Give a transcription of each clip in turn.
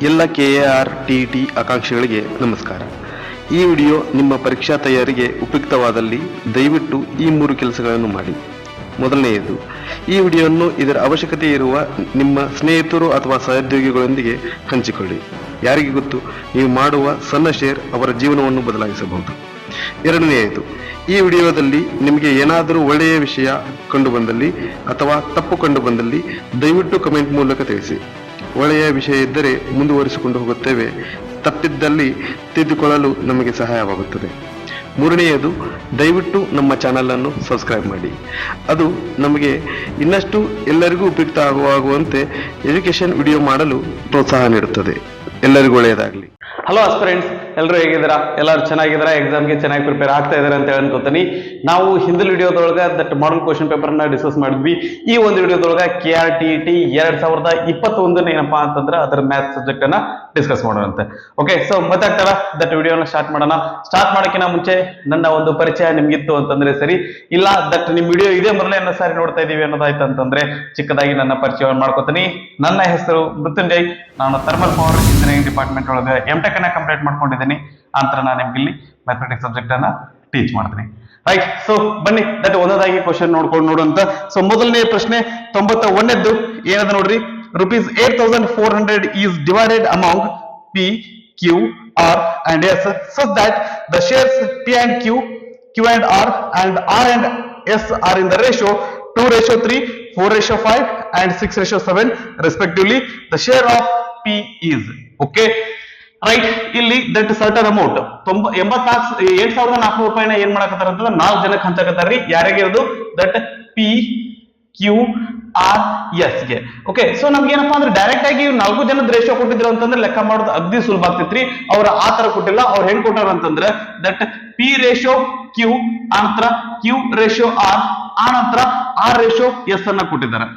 ಎಲ್ಲ KAR-TET ಆಕಾಂಕ್ಷಿಗಳಿಗೆ ನಮಸ್ಕಾರ. ಈ ವಿಡಿಯೋ ನಿಮ್ಮ ಪರೀಕ್ಷಾ ತಯಾರಿಗೆ ಉಪಯುಕ್ತವಾದಲ್ಲಿ ದಯವಿಟ್ಟು ಈ 3 ಕೆಲಸಗಳನ್ನು ಮಾಡಿ. ಮೊದಲನೆಯದು, ಈ ವಿಡಿಯೋವನ್ನು ಇದರ ಅವಶ್ಯಕತೆ ಇರುವ ನಿಮ್ಮ ಸ್ನೇಹಿತರು ಅಥವಾ ಸಹೋದ್ಯೋಗಿಗಳೊಂದಿಗೆ ಹಂಚಿಕೊಳ್ಳಿ. ಯಾರಿಗೆ ಗೊತ್ತು, ನೀವು ಮಾಡುವ ಸಣ್ಣ ಶೇರ್ ಅವರ ಜೀವನವನ್ನು ಬದಲಾಯಿಸಬಹುದು. ಎರಡನೆಯದು, ಈ ವಿಡಿಯೋದಲ್ಲಿ ನಿಮಗೆ ಏನಾದರೂ ಒಳ್ಳೆಯ ವಿಷಯ ಕಂಡು ಬಂದಲ್ಲಿ ಅಥವಾ ತಪ್ಪು ಕಂಡು ಬಂದಲ್ಲಿ ದಯವಿಟ್ಟು ಕಮೆಂಟ್ ಮೂಲಕ ತಿಳಿಸಿ. ಒಳ್ಳೆಯ ವಿಷಯ ಇದ್ದರೆ ಮುಂದುವರಿಸಿಕೊಂಡು ಹೋಗುತ್ತೇವೆ, ತಪ್ಪಿದ್ದಲ್ಲಿ ತಿದ್ದುಕೊಳ್ಳಲು ನಮಗೆ ಸಹಾಯವಾಗುತ್ತದೆ. ಮೂರನೆಯದು, ದಯವಿಟ್ಟು ನಮ್ಮ ಚಾನಲ್ ಅನ್ನು ಸಬ್ಸ್ಕ್ರೈಬ್ ಮಾಡಿ. ಅದು ನಮಗೆ ಇನ್ನಷ್ಟು ಎಲ್ಲರಿಗೂ ಉಪಯುಕ್ತ ಆಗುವಂತೆ ಎಜುಕೇಶನ್ ವಿಡಿಯೋ ಮಾಡಲು ಪ್ರೋತ್ಸಾಹ ನೀಡುತ್ತದೆ. ಎಲ್ಲರಿಗೂ ಒಳ್ಳೆಯದಾಗಲಿ. ಹಲೋ ಆಸ್ಪಿರೆಂಟ್ಸ್, ಎಲ್ಲರೂ ಹೇಗಿದ್ದೀರಾ? ಎಲ್ಲರೂ ಚೆನ್ನಾಗಿದ್ದೀರಾ? ಎಕ್ಸಾಮ್ಗೆ ಚೆನ್ನಾಗಿ ಪ್ರಿಪೇರ್ ಆಗ್ತಾ ಇದ್ದಾರೆ ಅಂತ ಹೇಳಿ ಅನ್ಕೋತೀನಿ. ನಾವು ಹಿಂದಿನ ವಿಡಿಯೋದೊಳಗೆ ದಟ್ ಮಾಡಲ್ ಕ್ವಶನ್ ಪೇಪರ್ನ ಡಿಸ್ಕಸ್ ಮಾಡಿದ್ವಿ. ಈ ಒಂದು ವಿಡಿಯೋದೊಳಗೆ KAR-TET 2021 ಏನಪ್ಪಾ ಅಂತಂದ್ರೆ ಅದರ ಮ್ಯಾಥ್ಸ್ ಸಬ್ಜೆಕ್ಟ್ ಅನ್ನ ಡಿಸ್ಕಸ್ ಮಾಡೋಣಂತೆ. ಓಕೆ, ಸೊ ಮತ್ತೆ ಆಗ್ತಾರ ದಟ್ ವಿಡಿಯೋನ ಸ್ಟಾರ್ಟ್ ಮಾಡೋಣ. ಸ್ಟಾರ್ಟ್ ಮಾಡೋಕ್ಕಿಂತ ಮುಂಚೆ ನನ್ನ ಒಂದು ಪರಿಚಯ ನಿಮ್ಗಿತ್ತು ಅಂತಂದ್ರೆ ಸರಿ, ಇಲ್ಲ ದಟ್ ನಿಮ್ ವಿಡಿಯೋ ಇದೇ ಮೊದಲನೇ ಸಾರಿ ನೋಡ್ತಾ ಇದೀವಿ ಅನ್ನೋದಾಯ್ತು ಅಂತಂದ್ರೆ ಚಿಕ್ಕದಾಗಿ ನನ್ನ ಪರಿಚಯವನ್ನು ಮಾಡ್ಕೋತೀನಿ. ನನ್ನ ಹೆಸರು ಮೃತ್ಯುಂಜಯ್. ನಾನು ಥರ್ಮಲ್ ಪವರ್ ಇಂಜಿನಿಯರಿಂಗ್ ಡಿಪಾರ್ಟ್ಮೆಂಟ್ ಒಳಗೆ MTech ಅನ್ನ ಕಂಪ್ಲೀಟ್ ಮಾಡ್ಕೊಂಡಿದ್ದೀನಿ. ನಂತರ ನಾನು ನಿಮ್ಗೆ ಇಲ್ಲಿ ಮ್ಯಾಥಮೆಟಿಕ್ಸ್ ಸಬ್ಜೆಕ್ಟ್ ಅನ್ನ ಟೀಚ್ ಮಾಡ್ತೀನಿ. ರೈಟ್, ಸೊ ಬನ್ನಿ ದಟ್ ಒಂದೊಂದಾಗಿ ಕ್ವಶನ್ ನೋಡುವಂತ. ಸೊ ಮೊದಲನೇ ಪ್ರಶ್ನೆ 91ದ್ದು ಏನದ ನೋಡ್ರಿ. ₹8,400 is divided among P, Q, R and S such that the shares P and Q and R and S are in the ratio 2:3, 4:5 and 6:7 respectively. The share of P is okay. Right, ಇಲ್ಲಿ that certain amount 8,400 ರೂಪಾಯಿನ ಏನ್ ಮಾಡಕತ್ತಾರ ಅಂತಂದ್ರೆ 4 ಜನಕ್ಕೆ ಹಂಚಕತ್ತಾರ್ರಿ. ಯಾರಿಗಿರೋದು that P, Q, R, S ಗೆ. Okay, so ನಮ್ಗೆ ಏನಪ್ಪಾ ಅಂದ್ರೆ ಡೈರೆಕ್ಟ್ ಆಗಿ 4 ಜನದ ರೇಷಿಯೋ ಕೊಟ್ಟಿದ್ರು ಅಂತಂದ್ರೆ ಲೆಕ್ಕ ಮಾಡೋದು ಅಗ್ದಿ ಸುಲಭ ಆಗ್ತೈತ್ರಿ. ಅವ್ರ ಆ ತರ ಕೊಟ್ಟಿಲ್ಲ. ಅವ್ರು ಹೆಂಗ್ ಕೊಟ್ಟಾರ ಅಂತಂದ್ರೆ ದಟ್ P ರೇಷಿಯೋ Q, ಆನಂತರ Q ರೇಷಿಯೋ R, ಆನಂತರ R ರೇಷಿಯೋ S ಅನ್ನ ಕೊಟ್ಟಿದ್ದಾರೆ.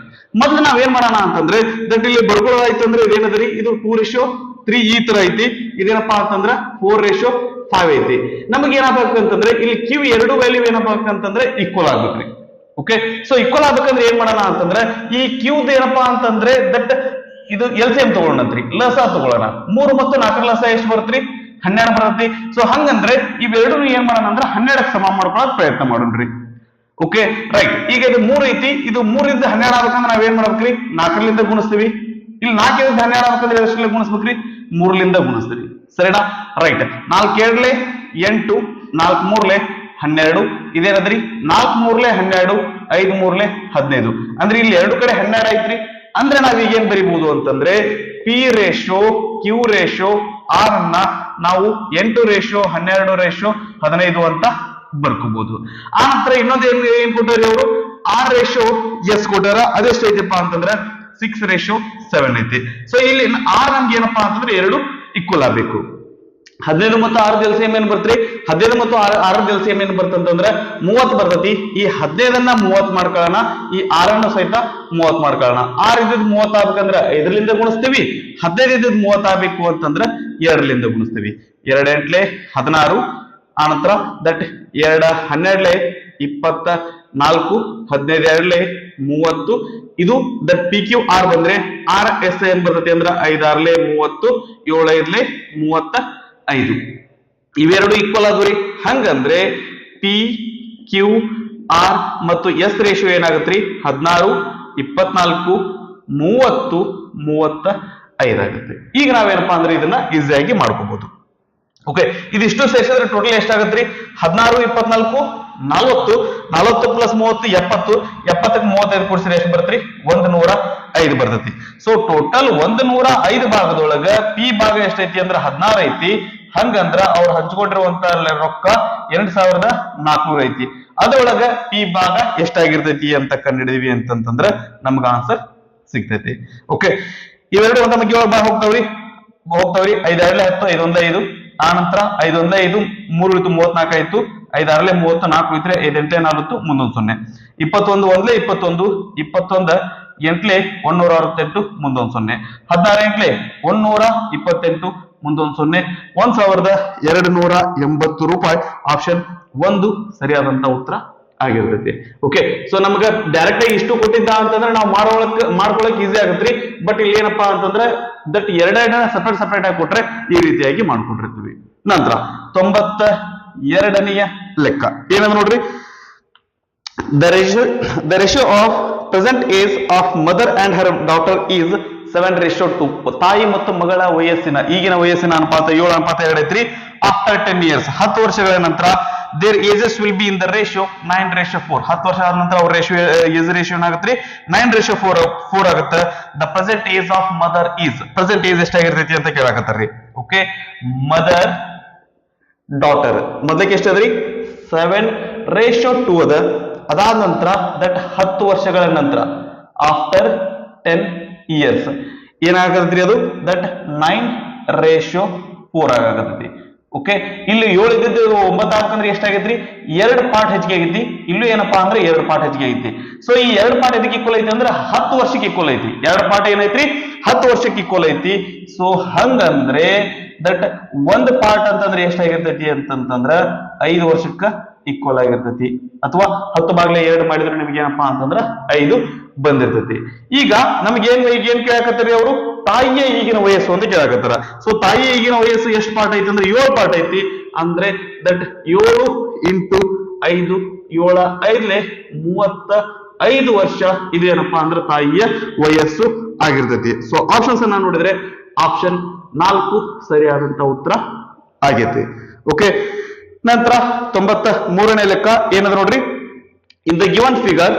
ಮೊದ್ಲು ನಾವ್ ಏನ್ ಮಾಡೋಣ ಅಂತಂದ್ರೆ ದಟ್ ಇಲ್ಲಿ ಬರ್ಕೊಳ್ಳೋದಾಯ್ತು ಅಂದ್ರೆ ಇದೇನದ್ರಿ, ಇದು 2:3 ಈ ತರ ಐತಿ. ಇದೇನಪ್ಪಾ ಅಂತಂದ್ರೆ 4:5 ಐತಿ. ನಮಗೆ ಏನಾಗಬೇಕು ಅಂತಂದ್ರೆ ಇಲ್ಲಿ Q ಎರಡು ವ್ಯಾಲ್ಯೂ ಏನಾಗಬೇಕು ಅಂತಂದ್ರೆ ಈಕ್ವಲ್ ಆಗ್ಬೇಕ್ರಿ. ಓಕೆ, ಸೊ ಈಕ್ವಲ್ ಆಗ್ಬೇಕಂದ್ರೆ ಏನ್ ಮಾಡೋಣ ಅಂತಂದ್ರೆ ಈ Q ಏನಪ್ಪಾ ಅಂತಂದ್ರೆ ದಟ್ ಇದು LCM ತಗೊಳ್ಳೋಣಂತ್ರಿ, ಲಸ ತಗೊಳ್ಳೋಣ. 3 ಮತ್ತು 4 ಲಸ ಎಷ್ಟು ಬರುತ್ತ್ರಿ? 12 ಬರುತ್ತೆ. ಸೊ ಹಂಗಂದ್ರೆ ಇವೆರಡೂ ಏನ್ ಮಾಡೋಣ ಅಂದ್ರೆ 12ಕ್ಕೆ ಸಮ ಮಾಡ್ಕೊಳ್ಳೋಕೆ ಪ್ರಯತ್ನ ಮಾಡೋಣ್ರಿ. Okay, right. ಈಗ ಇದು 3 ಐತಿ, ಇದು 3 ರಿಂದ 12 ಆಗ್ಬೇಕಂದ್ರೆ ನಾವೇನ್ ಮಾಡ್ಬೇಕ್ರಿ? 4ರಿಂದ ಗುಣಿಸ್ತೀವಿ. ಇಲ್ಲಿ 4 ರಿಂದ 12 ಆಗ್ಬೇಕಂದ್ರೆ ಎಷ್ಟರಲ್ಲಿ ಗುಣಿಸ್ಬೇಕ್ರಿ? 3ರಿಂದ ಗುಣಿಸ್ತೀವಿ. ಸರಿನಾ? ರೈಟ್. 4 ಏಳಲೆ 8, 4 ಮೂರ್ಲೆ 12. ಇದೇನದ್ರಿ 4 ಮೂರ್ಲೆ 12, 5 ಮೂರ್ಲೆ 15. ಅಂದ್ರೆ ಇಲ್ಲಿ ಎರಡು ಕಡೆ 12 ಐತ್ರಿ. ಅಂದ್ರೆ ನಾವ್ ಈಗ ಏನ್ ಬರಿಬಹುದು ಅಂತಂದ್ರೆ P ratio Q ratio R ಅನ್ನ ನಾವು 8:12:15 ಅಂತ ಬರ್ಕೋಬಹುದು. ಆ ನಂತರ ಇನ್ನೊಂದು ಏನ್ ಕೊಟ್ಟಾರೆ ಅವರು? R ರೇಷಿಯೋ S ಕೊಟ್ಟಾರ. ಅದೆಷ್ಟು ಐತಿಪ್ಪ ಅಂತಂದ್ರೆ 6:7 ಐತಿ. ಸೊ ಇಲ್ಲಿ R ನಮ್ಗೆ ಏನಪ್ಪಾ ಅಂತಂದ್ರೆ 2 ಈಕ್ವಲ್ ಆಗ್ಬೇಕು. 15 ಮತ್ತು 6 LCM ಏನ್ ಬರ್ತ್ರಿ? 15 ಮತ್ತು 6 LCM ಏನ್ ಬರ್ತಂತಂದ್ರೆ 30 ಬರ್ತೈತಿ. ಈ 15 30 ಮಾಡ್ಕೊಳ್ಳೋಣ, ಈ 6 ಸಹಿತ 30 ಮಾಡ್ಕೊಳ್ಳೋಣ. 6 ಇದ್ದದ್ 30 ಆಗ್ಬೇಕಂದ್ರೆ 5ರಿಂದ ಗುಣಿಸ್ತೀವಿ. 15 ಇದ್ದದ್ 30 ಆಗ್ಬೇಕು ಅಂತಂದ್ರೆ 2ರಿಂದ ಗುಣಿಸ್ತೀವಿ. 2 8 16, ಆನಂತರ ದಟ್ 2 12 24, 15 2 30. ಇದು ದಟ್ PQR ಬಂದ್ರೆ RS ಏನ್ ಬರ್ತೈತಿ ಅಂದ್ರೆ 5 6 30, 7 5 35. ಇವೆರಡು ಈಕ್ವಲ್ ಆದ್ರಿ. ಹಂಗಂದ್ರೆ PQR ಮತ್ತು S ರೇಷಿಯೋ ಏನಾಗತ್ರಿ? 16, 24, 30, 35 ಆಗುತ್ತೆ. ಈಗ ನಾವೇನಪ್ಪಾ ಅಂದ್ರೆ ಇದನ್ನ ಈಸಿಯಾಗಿ ಮಾಡ್ಕೋಬಹುದು. ಓಕೆ, ಇದಿಷ್ಟು ಸೇರಿಸಿದ್ರೆ ಟೋಟಲ್ ಎಷ್ಟಾಗತ್ರಿ? 16, 24, 40, 40 ಪ್ಲಸ್ 30 70, 70ಕ್ಕೆ 35 ಕೂಡಿಸಿದ್ರೆ ಎಷ್ಟು ಬರ್ತೈತಿ? 105 ಬರ್ತೈತಿ. ಸೊ ಟೋಟಲ್ 105 ಭಾಗದೊಳಗ P ಭಾಗ ಎಷ್ಟೈತಿ ಅಂದ್ರೆ 16 ಐತಿ. ಹಂಗಂದ್ರ ಅವ್ರು ಹಂಚ್ಕೊಂಡಿರುವಂತ ರೊಕ್ಕ 2,400 ಐತಿ. ಅದ್ರೊಳಗ P ಭಾಗ ಎಷ್ಟಾಗಿರ್ತೈತಿ ಅಂತ ಕಂಡಿಡಿದ್ವಿ ಅಂತಂದ್ರೆ ನಮ್ಗ ಆನ್ಸರ್ ಸಿಗ್ತೈತಿ. ಓಕೆ, ಇವೆರಡು ಒಂದ ಬಗ್ಗೆ ಹೋಗ್ತಾವ್ರಿ. 5 2 10, 5 1 5. ಆ ನಂತರ 5 1 5, 3 ಇತ್ತು 34 ಆಯ್ತು. 5 6 34 ಇದ್ರೆ 5 8 40, ಮುಂದೊಂದು 0. 21 1 21, 21 8 168, ಮುಂದೊಂದು 0. 16 8 128, ಮುಂದೊಂದು 0. 1,280 ರೂಪಾಯಿ. ಆಪ್ಷನ್ 1 ಸರಿಯಾದಂತ ಉತ್ತರ ಆಗಿರ್ತೈತಿ. ಓಕೆ, ಸೊ ನಮ್ಗ ಡೈರೆಕ್ಟ್ ಆಗಿ ಇಷ್ಟು ಕೊಟ್ಟಿದ್ದ ಅಂತಂದ್ರೆ ನಾವು ಮಾಡ್ಕೊಳಕ್ ಈಸಿ ಆಗತ್ರಿ. ಬಟ್ ಇಲ್ಲಿ ಏನಪ್ಪಾ ಅಂತಂದ್ರೆ ದಟ್ ಎರಡೆರಡ ಸಪರೇಟ್ ಆಗಿ ಕೊಟ್ರೆ ಈ ರೀತಿಯಾಗಿ ಮಾಡ್ಕೊಂಡಿರ್ತೀವಿ. ನಂತರ 92ನೆಯ ಲೆಕ್ಕ ಏನಂದ್ರೆ ನೋಡ್ರಿ, the ratio of present age of mother and her daughter is 7:2. ತಾಯಿ ಮತ್ತು ಮಗಳ ಈಗಿನ ವಯಸ್ಸಿನ ಅನುಪಾತ 7:2 ಐತ್ರಿ. ಆಫ್ಟರ್ 10 years 10 ವರ್ಷಗಳ ನಂತರ their ages will be in the ratio 9:4. 10 ವರ್ಷ ಆದ ನಂತರ ಅವ್ರ ಏಜ್ ರೇಷಿಯೋ ಏನಾಗತ್ರಿ 9:4 ಆಗುತ್ತೆ. the present age of mother is, present age ಎಷ್ಟಾಗಿರ್ತೈತಿ ಅಂತ ಕೇಳಾಕತ್ತಾರ್ರಿ. ಓಕೆ, ಮದರ್ ಡಾಟರ್ ಮೊದಲಿಗೆ ಎಷ್ಟದ್ರಿ 7:2 ಅದ. ಅದಾದ ನಂತರ ದಟ್ 10 ವರ್ಷಗಳ ನಂತರ ಆಫ್ಟರ್ 10 years ಏನಾಗತ್ರಿ ಅದು ದಟ್ 9:4 ಆಗತೈತಿ. ಓಕೆ, ಇಲ್ಲಿ 7 ಇದ್ದಿದ್ದು 9 ಆಗ್ಬೇಕಂದ್ರೆ ಎಷ್ಟಾಗೈತ್ರಿ 2 ಪಾರ್ಟ್ ಹೆಚ್ಚಿಗೆ ಆಗೈತಿ. ಇಲ್ಲೂ ಏನಪ್ಪಾ ಅಂದ್ರೆ 2 ಪಾರ್ಟ್ ಹೆಚ್ಚಿಗೆ ಐತಿ. ಸೊ ಈ 2 ಪಾರ್ಟ್ ಎದಕ್ಕೆ ಈಕ್ವಲ್ ಐತಿ ಅಂದ್ರೆ 10 ವರ್ಷಕ್ಕೆ ಈಕ್ವಲ್ ಐತಿ. 2 ಪಾರ್ಟ್ ಏನೈತ್ರಿ 10 ವರ್ಷಕ್ಕೆ ಈಕ್ವಲ್ ಐತಿ. ಸೊ ಹಂಗಂದ್ರೆ ದಟ್ 1 ಪಾರ್ಟ್ ಅಂತಂದ್ರೆ ಎಷ್ಟಾಗಿರ್ತೈತಿ ಅಂತಂದ್ರ 5 ವರ್ಷಕ್ಕ ಈಕ್ವಲ್ ಆಗಿರ್ತೈತಿ. ಅಥವಾ 10/2 ಮಾಡಿದ್ರೆ ನಿಮ್ಗೆ ಏನಪ್ಪಾ ಅಂತಂದ್ರ 5 ಬಂದಿರ್ತೈತಿ. ಈಗ ಏನ್ ಕೇಳಾಕತ್ತಾರಿ ಅವರು, ತಾಯಿಯ ಈಗಿನ ವಯಸ್ಸು ಅಂತ ಕೇಳಾಕತ್ತಾರ. ಸೊ ತಾಯಿಯ ಈಗಿನ ವಯಸ್ಸು ಎಷ್ಟು ಪಾರ್ಟ್ ಐತಿ ಅಂದ್ರೆ 7 ಪಾರ್ಟ್ ಐತಿ. ಅಂದ್ರೆ ದಟ್ 7 ಇಂಟು 5 7 5 35 ವರ್ಷ ಇದು ಏನಪ್ಪಾ ಅಂದ್ರೆ ತಾಯಿಯ ವಯಸ್ಸು ಆಗಿರ್ತೈತಿ. ಸೊ ಆಪ್ಷನ್ಸ್ ಅನ್ನ ನೋಡಿದ್ರೆ ಆಪ್ಷನ್ 4 ಸರಿಯಾದಂತ ಉತ್ತರ ಆಗೈತಿ. ಓಕೆ, ನಂತರ 93ನೇ ಲೆಕ್ಕ ಏನದ ನೋಡ್ರಿ, in the given figure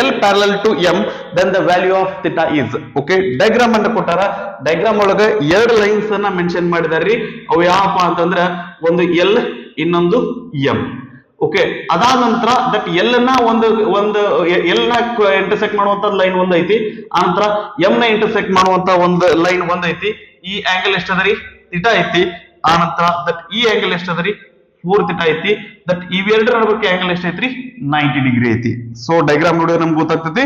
L parallel to M then the value of theta is. Okay, diagram ಅನ್ನು ಕೊಟ್ಟಾರ. ಡಯಾಗ್ರಾಮ್ ಒಳಗ 2 ಲೈನ್ಸ್ ಅನ್ನ ಮೆನ್ಷನ್ ಮಾಡಿದಾರ್ರಿ. ಅವು ಯಾವಪ್ಪ ಅಂತಂದ್ರ ಒಂದು L ಇನ್ನೊಂದು M. ಓಕೆ, ಅದಾದ ನಂತರ ದಟ್ L ನ ಒಂದು L ನ ಇಂಟರ್ಸೆಕ್ಟ್ ಮಾಡುವಂತ ಲೈನ್ ಒಂದ್ ಐತಿ. ಆನಂತರ M ನ ಇಂಟರ್ಸೆಕ್ಟ್ ಮಾಡುವಂತ ಒಂದು ಲೈನ್ ಒಂದ್ ಐತಿ. ಈ ಆಂಗಲ್ ಎಷ್ಟದರಿ ಥೀಟಾ ಐತಿ. ಆನಂತರ ದಟ್ ಈ ಆಂಗಲ್ ಎಷ್ಟದರಿ 4 ಥೀಟಾ ಐತಿ. ದಟ್ ಇವೆರಡರ ನಡುವೆ ಆಂಗಲ್ ಎಷ್ಟೈತ್ರಿ 90 ಡಿಗ್ರಿ ಐತಿ. ಸೊ ಡಯಾಗ್ರಾಮ್ ನೋಡಿದ್ರೆ ನಮ್ಗೆ ಗೊತ್ತಾಗ್ತೈತಿ.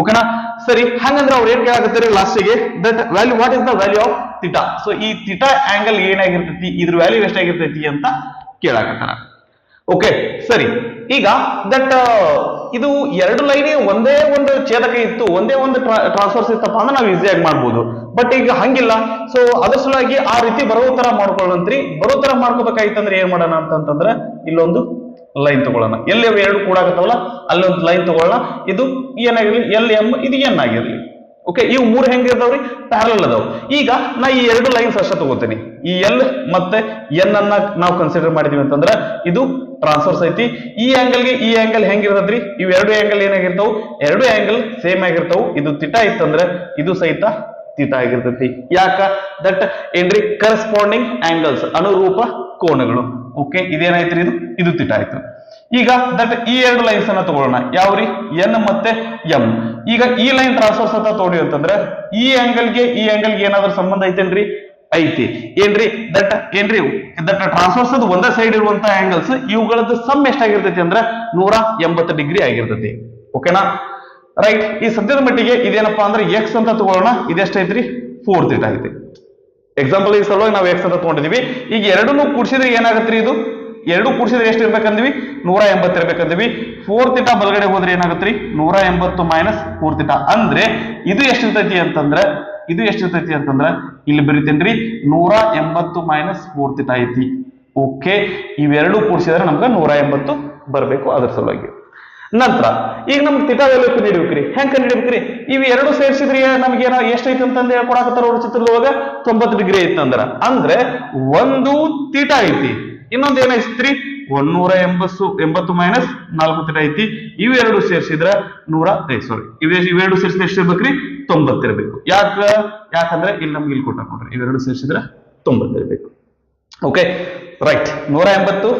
ಓಕೆನಾ, ಸರಿ. ಹಂಗಂದ್ರೆ ಅವ್ರು ಏನ್ ಕೇಳಾಕತ್ತಾರೆ ಲಾಸ್ಟಿಗೆ that value, what is the value of theta. So ಈ ಥೀಟಾ ಆಂಗಲ್ ಏನಾಗಿರ್ತೈತಿ, ಇದ್ರ ವ್ಯಾಲ್ಯೂ ಎಷ್ಟಾಗಿರ್ತೈತಿ ಅಂತ ಕೇಳಾಕತ್ತಾರ. ಓಕೆ, ಸರಿ. ಈಗ ದಟ್ ಇದು 2 ಲೈನ್ ಒಂದೇ ಒಂದು ಛೇದಕ ಇತ್ತು, ಒಂದೇ ಒಂದು ಟ್ರಾನ್ಸ್ಫರ್ಸ್ ಇತ್ತಪ್ಪ ಅಂದ್ರೆ ನಾವು ಈಸಿಯಾಗಿ ಮಾಡ್ಬೋದು. ಬಟ್ ಈಗ ಹಂಗಿಲ್ಲ. ಸೊ ಅದ್ರ ಸಲುವಾಗಿ ಆ ರೀತಿ ಬರೋ ತರ ಮಾಡ್ಕೊಳ್ಳಂತ್ರಿ. ಬರೋ ತರ ಮಾಡ್ಕೋಬೇಕಾಯ್ತಂದ್ರೆ ಏನ್ ಮಾಡೋಣ ಅಂತಂದ್ರೆ ಇಲ್ಲೊಂದು ಲೈನ್ ತಗೊಳ್ಳೋಣ. ಎಲ್ಲಿ 2 ಕೂಡಾಗತ್ತವಲ್ಲ ಅಲ್ಲೊಂದು ಲೈನ್ ತಗೊಳ್ಳೋಣ. ಇದು ಏನಾಗಿರ್ಲಿ LM, ಇದು N ಆಗಿರ್ಲಿ. ಓಕೆ, ಇವು 3 ಹೆಂಗಿರ್ತಾವ್ರಿ ಪ್ಯಾರಲಲ್ ಅದಾವ. ಈಗ ನಾ ಈ 2 ಲೈನ್ಸ್ ಅಷ್ಟೇ ತಗೋತೀನಿ. ಈ L ಮತ್ತೆ N ಅನ್ನ ನಾವು ಕನ್ಸಿಡರ್ ಮಾಡಿದೀವಿ ಅಂತಂದ್ರೆ ಇದು ಟ್ರಾನ್ಸ್ಫರ್ಸ್ ಐತಿ. ಈ ಆಂಗಲ್ಗೆ ಈ ಆಂಗಲ್ ಹೆಂಗಿರ್ತದ್ರಿ, ಇವ್ 2 ಆಂಗಲ್ ಏನಾಗಿರ್ತಾವ, 2 ಆಂಗಲ್ ಸೇಮ್ ಆಗಿರ್ತಾವ. ಇದು ಥೀಟಾ ಇತ್ತಂದ್ರೆ ಇದು ಸಹಿತ ಥೀಟಾ ಆಗಿರ್ತೈತಿ. ಯಾಕ ದಟ್ ಏನ್ರಿ ಕರೆಸ್ಪಾಂಡಿಂಗ್ ಆಂಗಲ್ಸ್, ಅನುರೂಪ ಕೋನಗಳು. ಓಕೆ, ಇದೇನಾಯ್ತ್ರಿ ಇದು ಥೀಟಾ ಆಯ್ತು. ಈಗ ದಟ್ ಈ 2 ಲೈನ್ಸ್ ಅನ್ನ ತಗೊಳ್ಳೋಣ. ಯಾವ್ರಿ N ಮತ್ತೆ M. ಈಗ ಈ ಲೈನ್ ಟ್ರಾನ್ಸ್ಫರ್ಸ್ ಅಂತ ತೋಡಿ ಅಂತಂದ್ರೆ ಈ ಆಂಗಲ್ಗೆ ಏನಾದ್ರೂ ಸಂಬಂಧ ಐತೇನ್ರಿ, ಐತಿ. ಏನ್ರಿ ದಟ್ ಟ್ರಾನ್ಸ್ಫರ್ಸ್ ಒಂದೇ ಸೈಡ್ ಇರುವಂತ ಆಂಗಲ್ಸ್ ಇವುಗಳದ್ದು ಸಮ್ ಎಷ್ಟಾಗಿರ್ತೈತಿ ಅಂದ್ರೆ 180 ಡಿಗ್ರಿ ಆಗಿರ್ತೈತಿ. ಓಕೆನಾ, ರೈಟ್. ಈ ಸದ್ಯದ ಮಟ್ಟಿಗೆ ಇದೇನಪ್ಪಾ ಅಂದ್ರೆ ಎಕ್ಸ್ ಅಂತ ತಗೊಳ್ಳೋಣ. ಇದೆಷ್ಟೈತ್ರಿ 4 ಥೀಟಾ ಐತಿ. ಎಕ್ಸಾಂಪಲ್ ಈ ಸಲುವಾಗಿ ನಾವು ಎಕ್ಸ್ ಅಂತ ತಗೊಂಡಿದೀವಿ. ಈಗ 2 ಕೂಡಿಸಿದ್ರೆ ಏನಾಗತ್ರಿ, ಇದು 2 ಕೂಡಿಸಿದ್ರೆ ಎಷ್ಟು ಇರ್ಬೇಕಂದ್ವಿ 180 ಇರ್ಬೇಕಂದ್ವಿ. 4 ಥೀಟಾ ಬಲಗಡೆ ಹೋದ್ರೆ ಏನಾಗತ್ರಿ 180 ಮೈನಸ್ 4 ಥೀಟಾ. ಅಂದ್ರೆ ಇದು ಎಷ್ಟಿರ್ತೈತಿ ಅಂತಂದ್ರೆ ಇಲ್ಲಿ ಬರೀತೇನ್ರಿ 180 ಮೈನಸ್ 4 ಥೀಟಾ ಐತಿ. ಓಕೆ, ಇವೆರಡು ಕೂಡಿಸಿದ್ರೆ ನಮ್ಗೆ 180 ಬರ್ಬೇಕು. ಅದ್ರ ಸಲುವಾಗಿ ನಂತರ ಈಗ ನಮ್ಗೆ ಥೀಟಾ ವ್ಯಾಲ್ಯೂ ಕಂಡುಹಿಡಿಬೇಕ್ರಿ. ಹೆಂಗ್ ಕಂಡುಹಿಡಿಬೇಕ್ರಿ, ಇವ್ 2 ಸೇರಿಸಿದ್ರೆ ನಮ್ಗೆ ಏನೋ ಎಷ್ಟೈತಿ ಅಂತಂದು ಹೇಳ್ಕೊಡಕತ್ತಾರ ಅವ್ರ ಚಿತ್ರದೊಳಗ 90 ಡಿಗ್ರಿ ಐತಂದ್ರ ಅಂದ್ರೆ ಒಂದು ಥೀಟಾ ಐತಿ. ಇನ್ನೊಂದು ಏನೈತ್ರಿ 180 ಮೈನಸ್ 4 ಥೀಟಾ ಐತಿ. ಇವೆರಡು ಸೇರಿಸಿದ್ರ ಇವೆರಡು ಸೇರಿಸಿದ್ರೆ ಎಷ್ಟು ಇರ್ಬೇಕ್ರಿ 90 ಇರಬೇಕು. ಯಾಕಂದ್ರೆ ಇಲ್ಲಿ ನಮ್ಗೆ ಇಲ್ಲಿ ಕೊಟ್ಟಾಕೊಂಡ್ರೆ ಇವೆರಡು ಸೇರಿಸಿದ್ರೆ 90 ಇರಬೇಕು. Okay, right. 180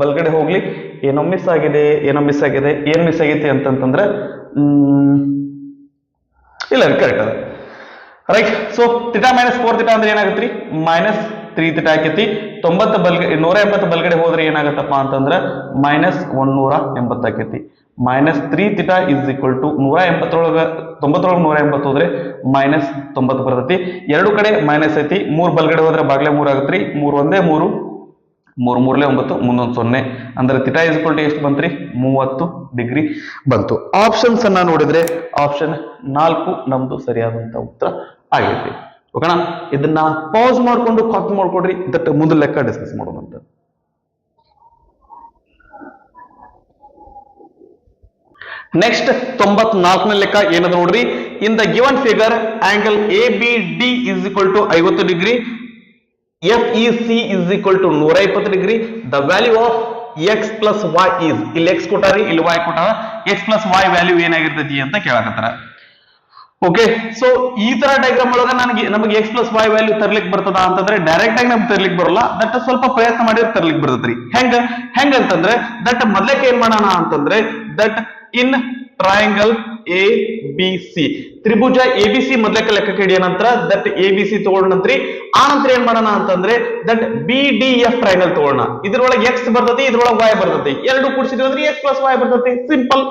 ಬಲ್ಗಡೆ ಹೋಗ್ಲಿ. ಏನೋ ಮಿಸ್ ಆಗಿದೆ. ಏನ್ ಮಿಸ್ ಆಗೈತಿ ಅಂತಂದ್ರೆ ಇಲ್ಲ ಕರೆಕ್ಟ್ ಅದ. Right. So theta minus 4 theta ಅಂದ್ರೆ ಏನಾಗತ್ರಿ ಮೈನಸ್ 3 ಥೀಟಾ ಆಕೈತಿ. 180 ಬಲ್ಗಡೆ ಹೋದ್ರೆ ಏನಾಗತ್ತಪ್ಪ ಅಂತಂದ್ರೆ ಮೈನಸ್ 180 ಆಕೈತಿ. Minus 3 theta is equal to 90 180 ಹೋದ್ರೆ ಮೈನಸ್ 90 ಬರ್ತೈತಿ. 2 ಕಡೆ ಮೈನಸ್ ಐತಿ. 3 ಬಲ್ಗಡೆ ಹೋದ್ರೆ ಬಾಗ್ಲೆ 3 ಆಗತ್ರಿ. 3 ಒಂದೇ 3 3 3 9 ಮುಂದೊಂದು 0 ಅಂದ್ರೆ ಥೀಟಾ ಇಸ್ ಈಕ್ವಲ್ ಟು ಎಷ್ಟು ಬಂತ್ರಿ 30 ಡಿಗ್ರಿ ಬಂತು. ಆಪ್ಷನ್ಸ್ ಅನ್ನ ನೋಡಿದ್ರೆ ಆಪ್ಷನ್ 4 ನಮ್ದು ಸರಿಯಾದಂತ ಉತ್ತರ ಆಗೈತಿ. ಓಕೆನಾ, ಇದನ್ನ ಪಾಸ್ ಮಾಡ್ಕೊಂಡು ಕಾಪಿ ಮಾಡ್ಕೊಡ್ರಿ, ದಟ್ ಮುಂದೆ ಲೆಕ್ಕ ಡಿಸ್ಕಸ್ ಮಾಡೋಣ ಅಂತ. ನೆಕ್ಸ್ಟ್ 94ನೇ ಲೆಕ್ಕ ಏನದ ನೋಡ್ರಿ. In the given figure angle A B D is equal to 50 degree, FEC is equal to 120 degree. The value of x plus y is, ಇಲ್ಲಿ ಎಕ್ಸ್ ಕೊಟ್ಟಾರಿ ಇಲ್ಲಿ ವೈ ಕೊಟ್ಟಾರ, ಎಕ್ಸ್ ಪ್ಲಸ್ ವೈ ವ್ಯಾಲ್ಯೂ ಏನಾಗಿರ್ತೈತಿ ಅಂತ ಕೇಳಕತ್ತಾರ. ಓಕೆ, ಸೊ ಈ ತರ diagram ಒಳಗ ನಮಗೆ ಎಕ್ಸ್ ಪ್ಲಸ್ ವೈ ವ್ಯಾಲ್ಯೂ ತರ್ಲಿಕ್ಕೆ ಬರ್ತದ ಅಂತಂದ್ರೆ ಡೈರೆಕ್ಟ್ ಆಗಿ ನಮ್ಗೆ ತರ್ಲಿಕ್ಕೆ ಬರಲ್ಲ, ದಟ್ ಸ್ವಲ್ಪ ಪ್ರಯತ್ನ ಮಾಡಿದ್ರೆ ತರ್ಲಿಕ್ಕೆ ಬರ್ತದ್ರಿ. ಹೆಂಗಂತಂದ್ರೆ ದಟ್ ಮೊದ್ಲಕ್ಕೆ ಏನ್ ಮಾಡೋಣ ಅಂತಂದ್ರೆ that in triangle A B C, ತ್ರಿಭುಜ ಎ ಬಿ ಸಿ ಮೊದ್ಲಕ್ಕೆ ಲೆಕ್ಕಕ್ಕೆ ಹಿಡಿಯ ನಂತರ ದಟ್ ಎ ಬಿ ಸಿ ತಗೊಂಡ ನಂತರ ಆ ನಂತರ ಏನ್ ಮಾಡೋಣ ಅಂತಂದ್ರೆ that be D F triangle ತಗೋಣ. ಇದ್ರೊಳಗೆ ಎಕ್ಸ್ ಬರ್ತೈತಿ, ಇದ್ರೊಳಗೆ ವೈ ಬರ್ತೈತಿ, ಎರಡು ಕೂಡಿಸಿದ್ವಿ ಅಂದ್ರೆ ಎಕ್ಸ್ ಪ್ಲಸ್ ವೈ ಬರ್ತೈತಿ. ಸಿಂಪಲ್.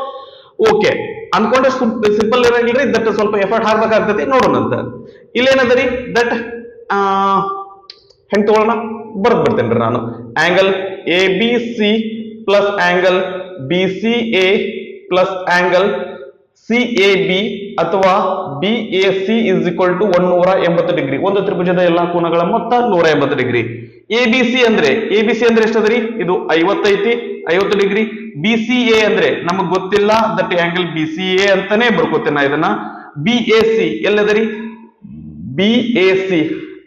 ಓಕೆ ಅನ್ಕೊಂಡ್ರೆ ಸಿಂಪಲ್ ಇರಂಗಿಲ್ರಿ, ದಟ್ ಸ್ವಲ್ಪ ಎಫರ್ಟ್ ಹಾಕ್ಬೇಕಾಗ್ತೈತಿ. ನೋಡೋಣ ಅಂತ. ಇಲ್ಲೇನದರಿ ದಟ್ ಹೆಂಗ್ ತಗೊಳ್ಳೋಣ ಬರ್ದ್ ಬಿಡ್ತೇನ್ರಿ ನಾನು. Angle A B C plus angle B C A plus angle C A B ಅಥವಾ B A C is equal to 180 degree. ಒಂದು ತ್ರಿಭುಜದ ಎಲ್ಲಾ ಕೋನಗಳ ಮೊತ್ತ 180 ಡಿಗ್ರಿ. ಎ ಬಿ ಸಿ ಅಂದ್ರೆ ಎಷ್ಟದರಿ, ಇದು 50 ಡಿಗ್ರಿ. ಬಿ ಸಿ ಎ ಅಂದ್ರೆ ನಮಗ್ ಗೊತ್ತಿಲ್ಲ, that angle B C A ಅಂತಾನೆ ಬರ್ಕೋತೇನೆ ಇದನ್ನ. ಬಿ ಎ ಸಿ ಎಲ್ಲದರಿ, ಬಿ ಎ ಸಿ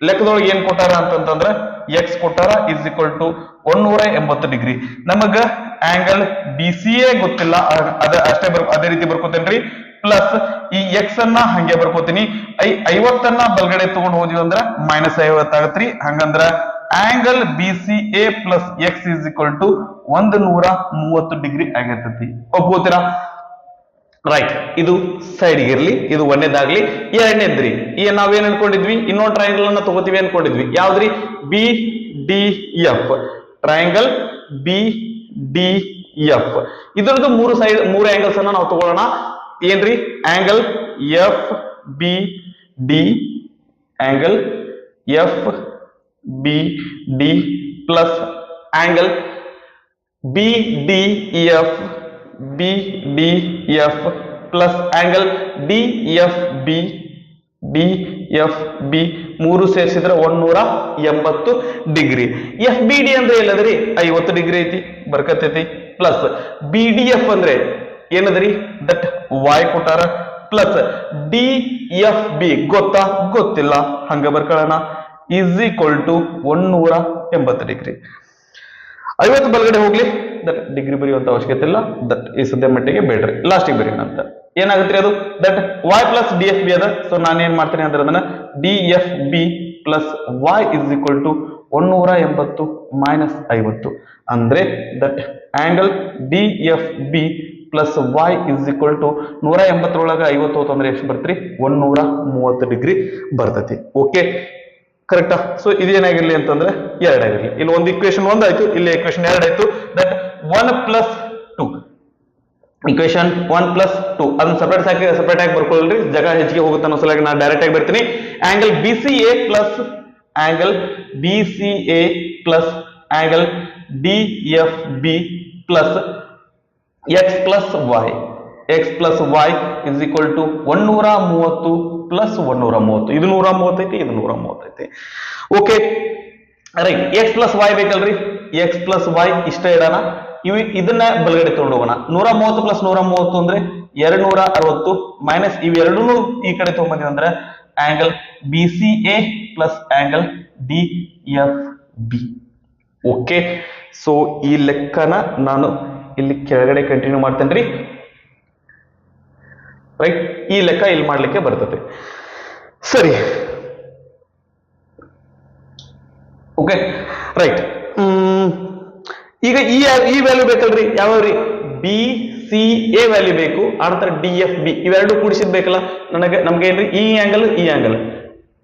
ಲೆಕ್ಕದೊಳಗೆ ಏನ್ ಕೊಟ್ಟಾರ ಅಂತಂದ್ರೆ ಎಕ್ಸ್ ಕೊಟ್ಟಾರ ಇಸ್ ಈಕ್ವಲ್ ಟು 180 ಡಿಗ್ರಿ. ನಮಗ ಆಂಗಲ್ ಬಿ ಸಿ ಎ ಗೊತ್ತಿಲ್ಲ, ಅದೇ ರೀತಿ ಬರ್ಕೋತೇನ್ರಿ. ಪ್ಲಸ್ ಈ ಎಕ್ಸ್ ಅನ್ನ ಹಂಗೆ ಬರ್ಕೋತೀನಿ, 50 ಬಲ್ಗಡೆ ತಗೊಂಡು ಹೋದ್ವಿ ಅಂದ್ರ -50 ಆಗತ್ರಿ. ಹಂಗಂದ್ರ angle B C A plus x is equal to 130 degree ಆಗಿರ್ತೈತಿ. ಒಪ್ಕೋತೀರಾ? ರೈಟ್, ಇದು ಸೈಡ್ ಇರ್ಲಿ, ಇದು ಒಂದೇದಾಗ್ಲಿ. ಎರಡನೇದ್ರಿ, ನಾವೇನ್ ಅನ್ಕೊಂಡಿದ್ವಿ, ಇನ್ನೊಂದು ಟ್ರಯಾಂಗಲ್ ಅನ್ನ ತಗೋತೀವಿ ಅನ್ಕೊಂಡಿದ್ವಿ. ಯಾವ್ದ್ರಿ? B D F triangle B D F. ಇದ್ರದ್ದು ಮೂರು ಆಂಗಲ್ಸ್ ಅನ್ನ ನಾವು ತಗೊಳ್ಳೋಣ. ಏನ್ರಿ? Angle F B D, angle F B D plus angle B D F, B D F plus angle D F B, D F B ಮೂರು ಸೇರಿಸಿದ್ರೆ 180 degree. F B D ಅಂದ್ರೆ ಎಲ್ಲದ್ರಿ? 50 degree ಐತಿ, ಬರ್ಕತೈತಿ. ಪ್ಲಸ್ ಬಿ ಡಿ ಎಫ್ ಅಂದ್ರೆ ಏನದ್ರಿ? That Y ಕೊಟ್ಟಾರ. Plus D F B ಗೊತ್ತಾ? ಗೊತ್ತಿಲ್ಲ, ಹಂಗ ಬರ್ಕೊಳ್ಳೋಣ. Is equal to 180 degree. 50 ಬಲಗಡೆ ಹೋಗ್ಲಿ, ದಟ್ ಡಿಗ್ರಿ ಬರೆಯುವಂತ ಅವಶ್ಯಕತೆ ಇಲ್ಲ, ದಟ್ ಈ ಸದ್ಯ ಮಟ್ಟಿಗೆ ಬೇಡ್ರಿ. ಲಾಸ್ಟಿಗೆ ಬರೀ ಅಂತ ಏನಾಗುತ್ತೆ ಅದು that y plus D F B ಅದ. ಸೊ ನಾನು ಏನ್ ಮಾಡ್ತೀನಿ ಅಂದ್ರೆ ಅದನ್ನ D F B plus Y is equal to 180 minus 50 ಅಂದ್ರೆ that angle D F B plus Y is equal to 180 ಒಳಗ 50 ಹೋತಂದ್ರೆ ಎಷ್ಟು ಬರ್ತ್ರಿ? 130 ಡಿಗ್ರಿ ಬರ್ತೈತಿ. ಓಕೆ, ಕರೆಕ್ಟಾ? ಸೊ ಇದೇನಾಗಿರ್ಲಿ ಅಂತಂದ್ರೆ 2 ಆಗಿರ್ಲಿ. ಇಲ್ಲಿ ಒಂದು ಇಕ್ವೇಶನ್ 1 ಆಯ್ತು, ಇಲ್ಲಿ ಇಕ್ವೇಶನ್ 2 ಆಯ್ತು. ದಟ್ 1 ಪ್ಲಸ್ 2, ಇಕ್ವೇಶನ್ 1 ಪ್ಲಸ್ 2 ಅದನ್ನ ಸಪರೇಟ್ ಆಗಿ ಬರ್ಕೊಳ್ಳ್ರಿ, ಜಾಗ ಹೆಚ್ಚಿಗೆ ಹೋಗುತ್ತೆ ಅನ್ನೋ ಸಲುವಾಗಿ ನಾನು ಡೈರೆಕ್ಟ್ ಆಗಿ ಬರ್ತೀನಿ. Angle B C A plus angle B C A plus angle D F B plus X plus Y, X plus Y is equal to 130 plus 130. ಇದು 130 ಐತಿ, ಇದು 130 ಐತಿ. Okay right, X plus Y ಬೇಕಲ್ರಿ? X plus Y ಇಷ್ಟ ಇಡೋಣ. ಇದನ್ನ ಬಲಗಡೆ ತಗೊಂಡು ಹೋಗೋಣ. 130 ಪ್ಲಸ್ 130 ಅಂದ್ರೆ 260 ಮೈನಸ್ ಇವೆರಡೂ ಈ ಕಡೆ ತಗೊಂಡ್ಬಂದಿವಿ ಅಂದ್ರೆ angle B C A plus angle D F B. Okay, so ಈ ಲೆಕ್ಕನ ನಾನು ಇಲ್ಲಿ ಕೆಳಗಡೆ ಕಂಟಿನ್ಯೂ ಮಾಡ್ತೇನೆ ರೀ. ರೈಟ್, ಈ ಲೆಕ್ಕ ಇಲ್ಲಿ ಮಾಡ್ಲಿಕ್ಕೆ ಬರ್ತದೆ. ಸರಿ, ಓಕೆ ರೈಟ್. ಈಗ ಈ ವ್ಯಾಲ್ಯೂ ಬೇಕಲ್ರಿ? ಯಾವ್ರಿ? ಬಿ ಸಿ ಎ ವ್ಯಾಲ್ಯೂ ಬೇಕು, ಆನಂತರ ಡಿ ಎಫ್ ಬಿ ಇವೆರಡು ಕೂಡಿಸಿದ್ ಬೇಕಲ್ಲ ನಮ್ಗೆ ಏನ್ರಿ? ಈ ಆಂಗಲ್, ಈ ಆಂಗಲ್.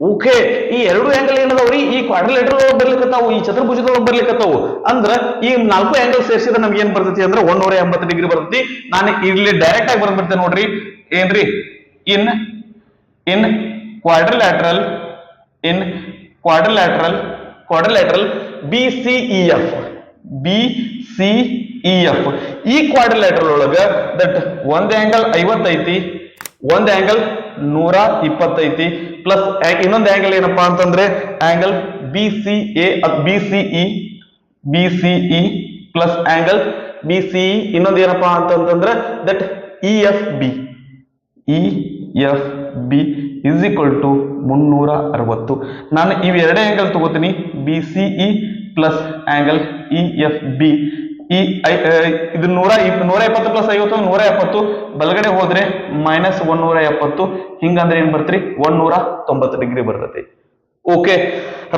ಓಕೆ, ಈ ಎರಡು ಆಂಗಲ್ ಏನದಾವ್ರಿ? ಈ ಕ್ವಾಡ್ರಿಲೇಟರ್ ಬರ್ಲಿಕ್ಕತ್ತಾವು, ಈ ಚತುರ್ಭುಜದೊಳಗೆ ಬರ್ಲಿಕ್ಕತ್ತಾವು. ಅಂದ್ರ ಈ 4 ಆಂಗಲ್ ಸೇರಿಸಿದ್ರೆ ನಮ್ಗೆ ಏನ್ ಬರ್ತೈತಿ ಅಂದ್ರೆ 180 ಡಿಗ್ರಿ ಬರ್ತೈತಿ. ನಾನು ಇಲ್ಲಿ ಡೈರೆಕ್ಟ್ ಆಗಿ ಬರ್ಬಿಡ್ತೇನೆ ನೋಡ್ರಿ. ಏನ್ರಿ? ಇನ್ ಕ್ವಾಡ್ರಿಲ್ಯಾಟ್ರಲ್ ಕ್ವಾಡ್ರಿಲ್ಯಾಟರಲ್ BCEF ಈ ಕ್ವಾಡ್ರಿಲ್ಯಾಟರಲ್ ಒಳಗ ದಟ್ ಒಂದ್ ಆಂಗಲ್ 50 ಐತಿ, ಒಂದ್ ಆಂಗಲ್ 120 ಐತಿ, ಪ್ಲಸ್ ಇನ್ನೊಂದು ಆಂಗಲ್ ಏನಪ್ಪಾ ಅಂತಂದ್ರೆ angle BCE plus angle BCE ಇನ್ನೊಂದು ಏನಪ್ಪಾ ಅಂತಂದ್ರೆ that EFB is equal to 360. ನಾನು ಇವೆರಡೇ ಆಂಗಲ್ ತಗೋತೀನಿ, BCE ಪ್ಲಸ್ ಆಂಗಲ್ EFB. ಇದು 120 ಪ್ಲಸ್ 50 170, ಬಲಗಡೆ ಹೋದ್ರೆ ಮೈನಸ್ 170, ಹಿಂಗಂದ್ರೆ ಏನ್ ಬರ್ತ್ರಿ 190 ಡಿಗ್ರಿ ಬರ್ತೈತಿ. Okay